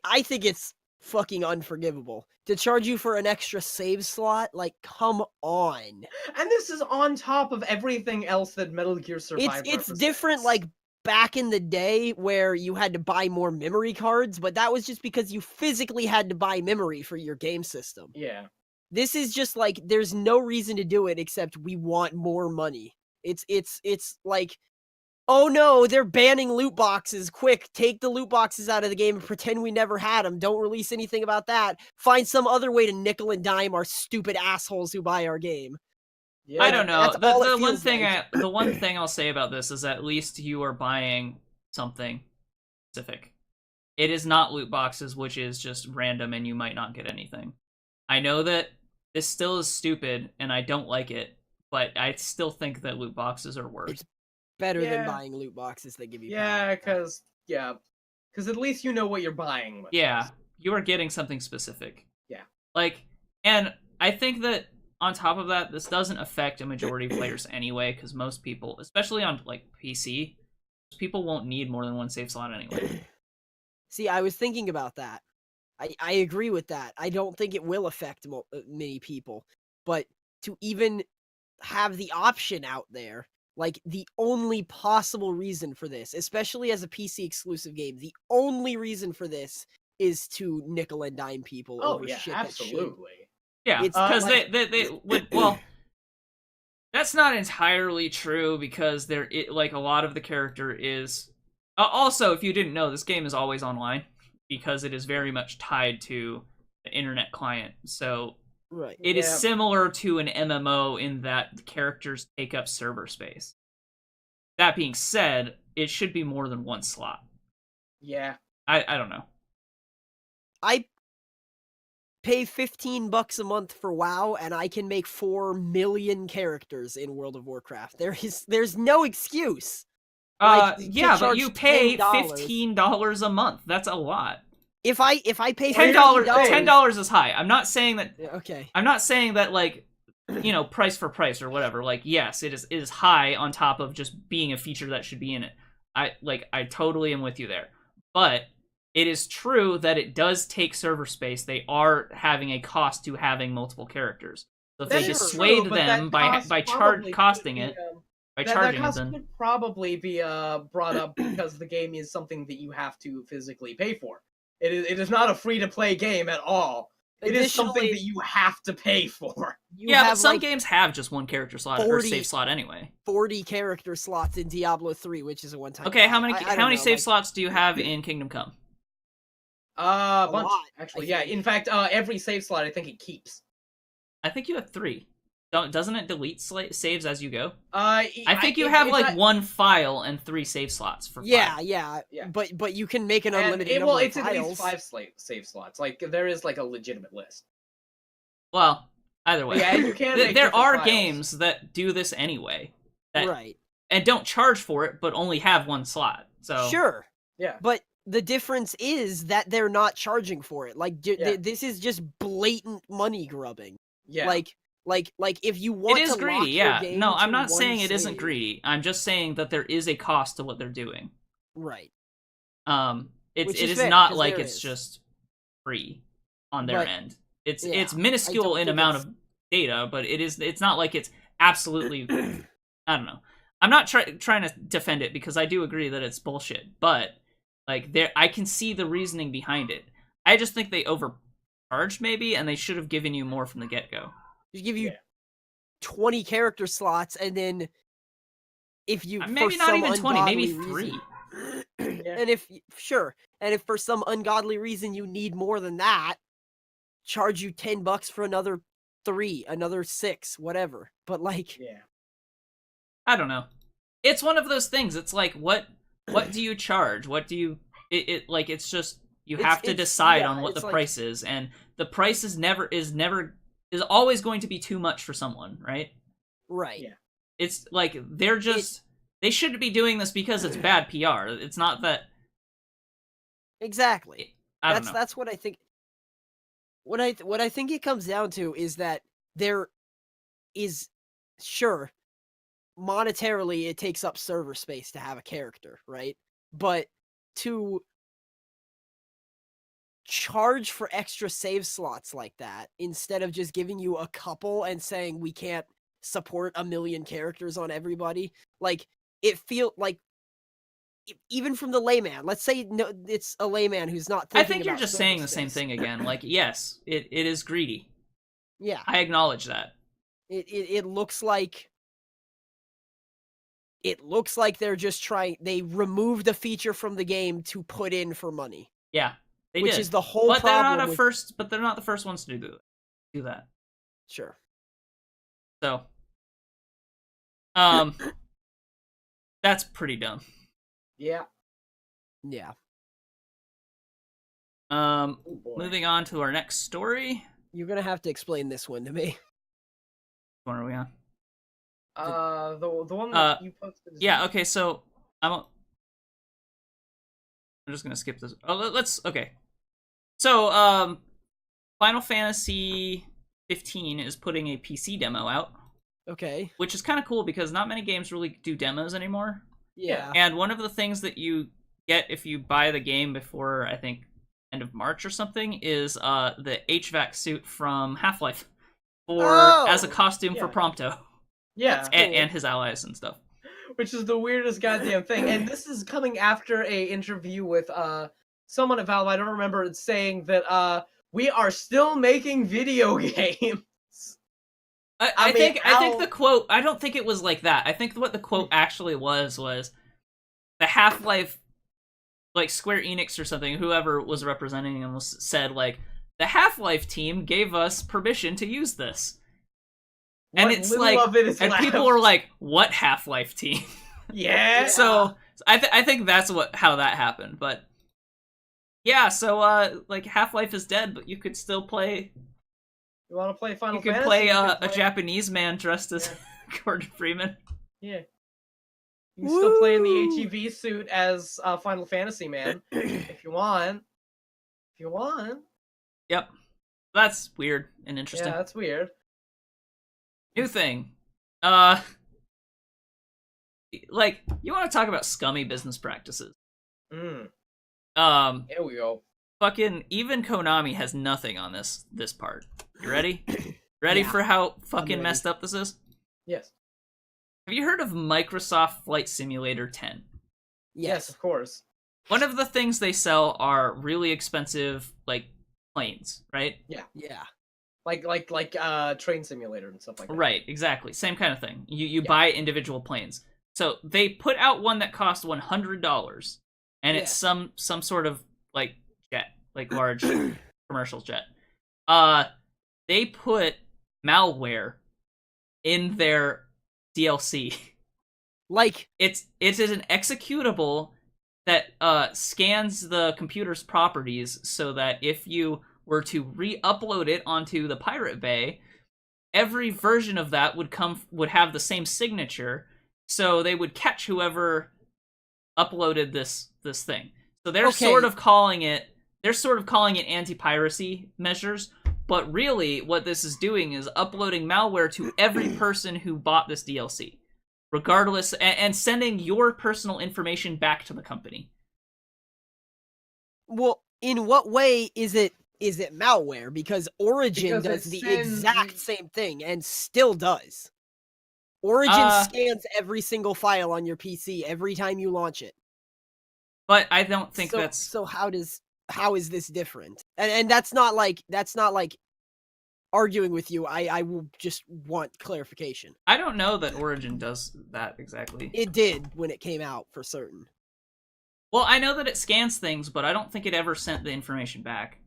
I think it's fucking unforgivable to charge you for an extra save slot. Like, come on. And this is on top of everything else that Metal Gear Survive. It's different, like back in the day where you had to buy more memory cards, but that was just because you physically had to buy memory for your game system. Yeah. This is just like, there's no reason to do it except we want more money. It's like, oh no, they're banning loot boxes. Quick, take the loot boxes out of the game and pretend we never had them. Don't release anything about that. Find some other way to nickel and dime our stupid assholes who buy our game. Yeah. I don't know. That's all it The one feels thing like. the one thing I'll say about this is at least you are buying something specific. It is not loot boxes, which is just random and you might not get anything. I know that this still is stupid and I don't like it, but I still think that loot boxes are worse. It's better than Yeah. buying loot boxes that give you Yeah, power. because at least you know what you're buying with Yeah, this. you are getting something specific. Yeah. Like, and I think that on top of that, this doesn't affect a majority of players anyway, because most people, especially on like PC, people won't need more than one save slot anyway. See, I was thinking about that. I agree with that. I don't think it will affect many people, but to even have the option out there, like the only possible reason for this, especially as a PC exclusive game, the only reason for this is to nickel and dime people Oh over yeah, shit absolutely. Yeah, It's because like- they would, well, that's not entirely true because like a lot of the character is. Also, if you didn't know, this game is always online because it is very much tied to the internet client. So that right. it is Yeah. similar to an MMO in that the characters take up server space. That being said, it should be more than one slot. Yeah. I don't know. I pay $15 a month for WoW and I can make 4 million characters in World of Warcraft. There's no excuse. Like, to Yeah, but charge you pay $10. $15 a month. That's a lot. If I pay $10 $15, $10 is high. I'm not saying that. Okay. I'm not saying that like, price for price or whatever. Like, yes, it is high on top of just being a feature that should be in it. I totally am with you there. But it is true that it does take server space. They are having a cost to having multiple characters. So if That they is dissuade true, but them that by cost probably costing could it, be, by that charging it, cost then could probably be brought up because the game is something that you have to physically pay for. It is not a free to play game at all. It is something Additionally, that you have to pay for. you yeah, but have some like games have just one character slot or 40 save slot anyway. 40 character slots in Diablo 3, which is a one-time. Okay, how many I how don't many know, save like, slots do you have in Kingdom Come? A bunch, lot, actually. I Yeah, think. in fact, every save slot I think it keeps. I think you have 3. Doesn't it delete saves as you go? I think you have like one file and 3 save slots for 5. Yeah. Yeah. But you can make an and unlimited well, number it's of at files. least 5 save slots. Like there is like a legitimate list. Well, either way. Yeah, and you can make there different are files. games that do this anyway. That, Right. And don't charge for it, but only have one slot. So Sure. Yeah. But the difference is that they're not charging for it. Like Yeah. this is just blatant money grubbing. Yeah. Like if you want it is to greedy, lock your yeah. game No, I'm to not one saying it isn't save- greedy. I'm just saying that there is a cost to what they're doing. Right. It Which is is fair, not 'cause like there it's is. just free on their But, end. It's yeah, minuscule I don't in think amount it's- of data, but it's not like it's absolutely I don't know. I'm not trying to defend it because I do agree that it's bullshit, but like I can see the reasoning behind it. I just think they overcharged maybe, and they should have given you more from the get-go. Just give you Yeah. 20 character slots, and then if you Maybe for not some even 20, maybe ungodly 3. reason- Yeah. And if for some ungodly reason you need more than that, charge you $10 for another 3, another 6, whatever. But like, Yeah. I don't know. It's one of those things. It's like what do you charge? What do you it like it's just you have to decide yeah, on what it's the like- price is, and the price is always going to be too much for someone, right? right. Yeah. It's like they shouldn't be doing this because it's bad PR. It's not that Exactly. I don't know. That's what I think. What I think it comes down to is that there is sure monetarily it takes up server space to have a character, right? But to charge for extra save slots like that instead of just giving you a couple and saying we can't support 1 million characters on everybody, like it feel like even from the layman, let's say no, it's a layman who's not I thinking think you're about just server saying the same space. thing again. Like, yes, it is greedy. Yeah. I acknowledge that. It looks like they're just trying. They removed a feature from the game to put in for money, Yeah, they which did. is the whole but they're problem. not with... But they're not the first ones to do that. Sure. So, Um, that's pretty dumb. Yeah. Yeah. Oh, boy. Moving on to our next story. You're gonna have to explain this one to me. What are we on? The one that you posted. Yeah. Okay. So I'm just gonna skip this. Oh, okay. So Final Fantasy 15 is putting a PC demo out, Okay. which is kind of cool because not many games really do demos anymore. Yeah. And one of the things that you get if you buy the game before, I think, end of March or something, is the HVAC suit from Half-Life as a costume for Prompto. Yeah. And his allies and stuff. Which is the weirdest goddamn thing. And this is coming after a interview with someone at Valve, I don't remember, saying that we are still making video games. I think the quote, I don't think it was like that. I think what the quote actually was the Half-Life, like Square Enix or something, whoever was representing them said, like, the Half-Life team gave us permission to use this. And What it's little like, of it is and left. people are like, what Half-Life team? Yeah. So I think that's how that happened. But yeah, so like Half-Life is dead, but you could still play. You want to play Final You could Fantasy? play You can a Japanese man dressed as Gordon Freeman. Yeah. You can still play in the HEV suit as Final Fantasy man if you want. If you want. Yep, that's weird and interesting. Yeah, that's weird. New thing. Like, you want to talk about scummy business practices. Here we go. Fucking, even Konami has nothing on this part. You ready? Ready for how fucking messed up this is? Yes. Have you heard of Microsoft Flight Simulator 10? Yes, of course. One of the things they sell are really expensive, like, planes, right? Yeah. Yeah. Like train simulator and stuff like that. Right, exactly. Same kind of thing. You buy individual planes. So they put out one that cost $100, and it's some sort of like jet, like large commercial jet. They put malware in their DLC. Like, it is an executable that scans the computer's properties so that if you were to re-upload it onto the Pirate Bay, every version of that would have the same signature, so they would catch whoever uploaded this thing. So they're sort of calling it anti-piracy measures, but really what this is doing is uploading malware to every person who bought this DLC, regardless, and sending your personal information back to the company. well, in what way is it malware? Because Origin Because does it the sends exact same thing and still does. Origin scans every single file on your PC every time you launch it. But I don't think that's so. How is this different? And that's not like arguing with you. I will just want clarification. I don't know that Origin does that exactly. It did when it came out, for certain. Well, I know that it scans things, but I don't think it ever sent the information back.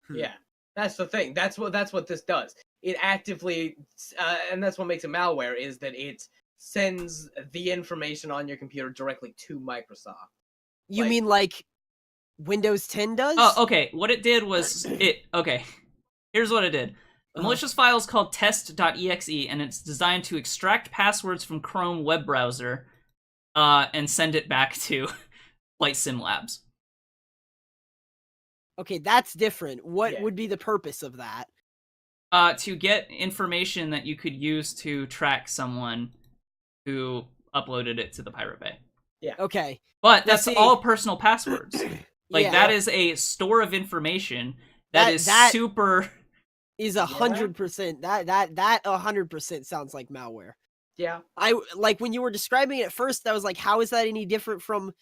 Yeah, that's the thing. That's what this does. It actively, and that's what makes it malware, is that it sends the information on your computer directly to Microsoft. You mean like Windows 10 does? Oh, okay. What it did was okay. Here's what it did. The malicious file is called test.exe, and it's designed to extract passwords from Chrome web browser and send it back to Flight Sim Labs. Okay, that's different. What would be the purpose of that? To get information that you could use to track someone who uploaded it to the Pirate Bay. Yeah. Okay. But that's all personal passwords. Like, that is a store of information that super... is 100%. That 100% sounds like malware. Yeah. I like when you were describing it at first, I was like, how is that any different from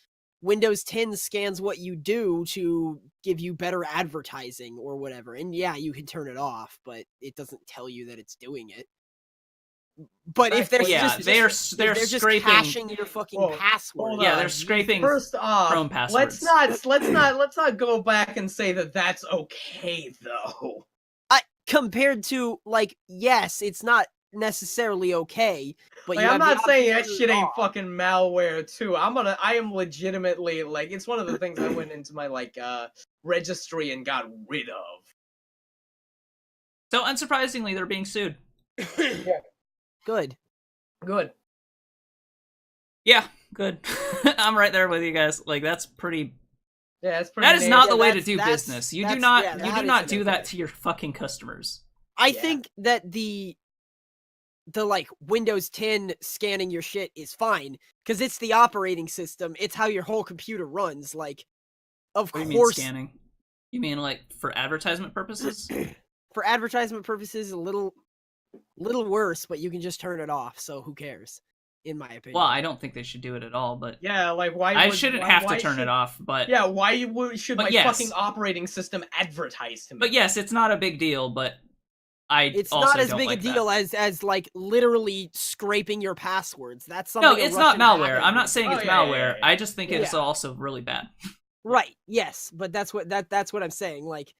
Windows 10 scans what you do to give you better advertising or whatever? And yeah, you can turn it off, but it doesn't tell you that it's doing it. But if they're they're just scraping cashing your fucking password. Yeah, they're scraping First off, Chrome passwords. let's not go back and say that that's okay though. Compared to, like, yes, it's not necessarily okay, but Like, you I'm have the not saying option that to shit turn it ain't off. fucking malware too. I am legitimately like, it's one of the things I went into my like registry and got rid of. So unsurprisingly, they're being sued. Good. Good. Yeah, good. I'm right there with you guys. Like that's pretty. Yeah, it's pretty. That is not Yeah, the way to that's- do that's- business. You do that's- not. yeah, You that do not isn't do that okay. to your fucking customers. I Yeah. think that the like Windows 10 scanning your shit is fine because it's the operating system. It's how your whole computer runs. Like, of What do you mean course, scanning? You mean like for advertisement purposes? for advertisement purposes, a little worse, but you can just turn it off. So who cares? In my opinion. Well, I don't think they should do it at all. But Yeah, like why I would, shouldn't why, have why to turn should, it off. But Yeah, why should But my yes. fucking operating system advertise to me? but yes, it's not a big deal. But I It's also not as don't big like a deal that. as like literally scraping your passwords. That's something. No, a it's not Russian malware. hacker I'm not would saying do. it's yeah, malware. yeah. I just think it's Yeah. also really bad. Right. Yes, but that's what I'm saying. Like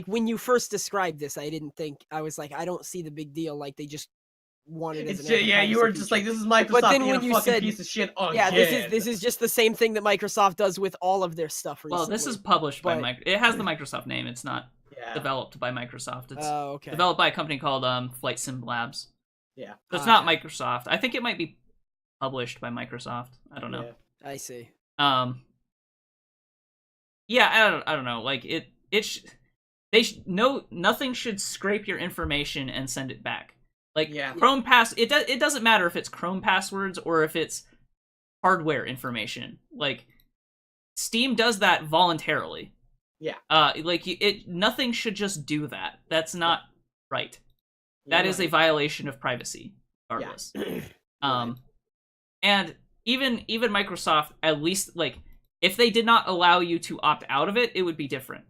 when you first described this, I didn't think I was like I don't see the big deal. Like they just wanted as It's an just, yeah, you were just like, this is Microsoft then being when a you fucking said- piece of shit again. yeah, this is just the same thing that Microsoft does with all of their stuff recently. Well, this is published by but- It has the Microsoft name. It's not yeah. developed by Microsoft. It's Oh, okay. developed by a company called Flight Sim Labs. Yeah. So it's not Okay. Microsoft. I think it might be published by Microsoft. I don't know. Yeah. I see. Yeah, I don't know. Like nothing should scrape your information and send it back. Like Yeah. Chrome it doesn't matter if it's Chrome passwords or if it's hardware information. Like Steam does that voluntarily. Yeah. Like nothing should just do that. That's not right. You're That is a right. violation of privacy, regardless. And even Microsoft, at least like if they did not allow you to opt out of it, it would be different.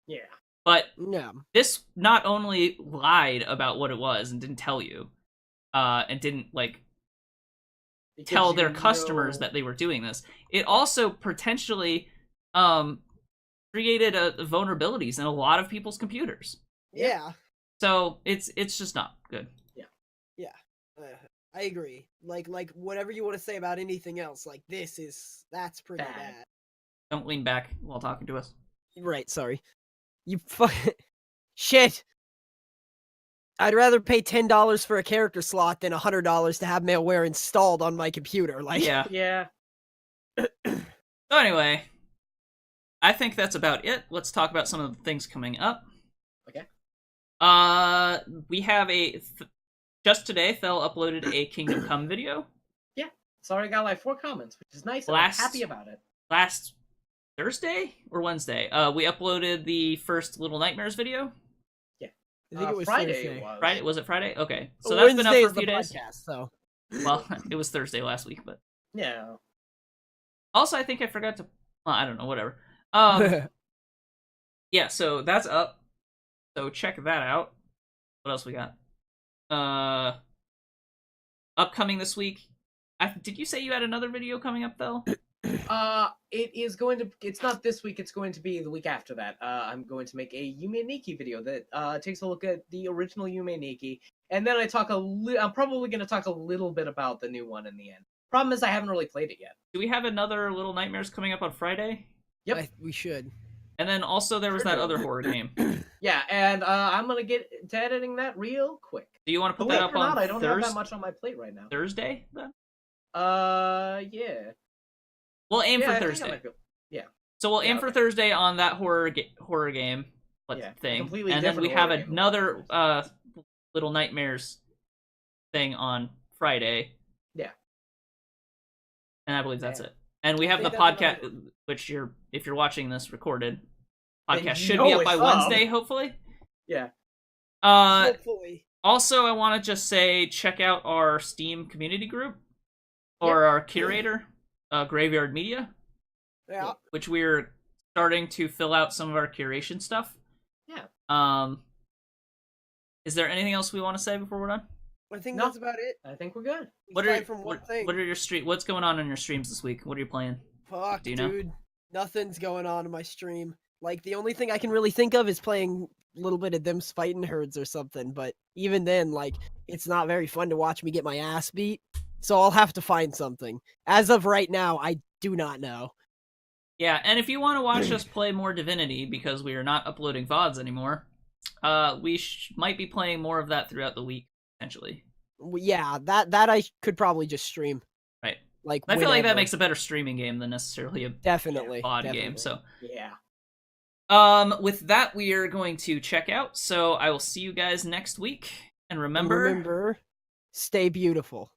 Yeah. But No. this not only lied about what it was and didn't tell you, and didn't like Because tell you their customers know- that they were doing this, it also potentially created vulnerabilities in a lot of people's computers. Yeah. So it's just not good. I agree. Like whatever you want to say about anything else, like that's pretty Bad. bad. Don't lean back while talking to us. Right, sorry. You shit. I'd rather pay $10 for a character slot than $100 to have malware installed on my computer. Like, Yeah. Yeah. So anyway, I think that's about it. Let's talk about some of the things coming up. Okay. We have just today, Thel uploaded a Kingdom Come video. It's already got like 4 comments, which is nice. Last- I'm happy about it. Last Thursday or Wednesday, we uploaded the first Little Nightmares video. I think it was Friday. Thursday. Friday, was it Friday? Okay, so that's been up Wednesday for is a few the days. podcast, so. Well, it was Thursday last week, but Yeah. also I think I forgot to. Well, I don't know, whatever. Yeah, so that's up. So check that out. What else we got? Upcoming this week. Did you say you had another video coming up, though? It is going to. It's not this week. It's going to be the week after that. I'm going to make a Yume Nikki video that takes a look at the original Yume Nikki, and then I'm probably going to talk a little bit about the new one in the end. Problem is, I haven't really played it yet. Do we have another Little Nightmares coming up on Friday? Yep. We should. And then also there was that other horror game. Yeah, and I'm gonna get to editing that real quick. Do you want to put Believe that it up or on not, I don't have that Thursday? much on my plate right now. Thursday then? Yeah. We'll aim Yeah, for I think I Thursday. might go- So we'll Yeah, aim for okay. Thursday on that horror game Yeah, a thing, completely and then we different have horror game. another Little Nightmares thing on Friday. Yeah. And I believe that's Yeah. it. And we I have the think that's about podcast, which if you're watching this recorded, Then podcast you should know be up by it's up. Wednesday, hopefully. Yeah. Hopefully. Also, I want to just say, check out our Steam community group, or our curator, Graveyard Media, Yeah. which we're starting to fill out some of our curation stuff. Yeah. Is there anything else we want to say before we're done? I think No. that's about it. I think we're good. Aside from one thing. What are your what's going on your streams this week? What are you playing? Fuck, Do you know? dude. Nothing's going on in my stream. Like, the only thing I can really think of is playing a little bit of them fighting herds or something, but even then, like, it's not very fun to watch me get my ass beat, so I'll have to find something. As of right now, I do not know. Yeah, and if you want to watch us play more Divinity, because we are not uploading VODs anymore, we might be playing more of that throughout the week, potentially. Yeah, that I could probably just stream. Right. Like, I feel like that whenever. makes a better streaming game than necessarily a Definitely. VOD definitely. game, so... Yeah. With that, we are going to check out, so I will see you guys next week. And And remember, stay beautiful.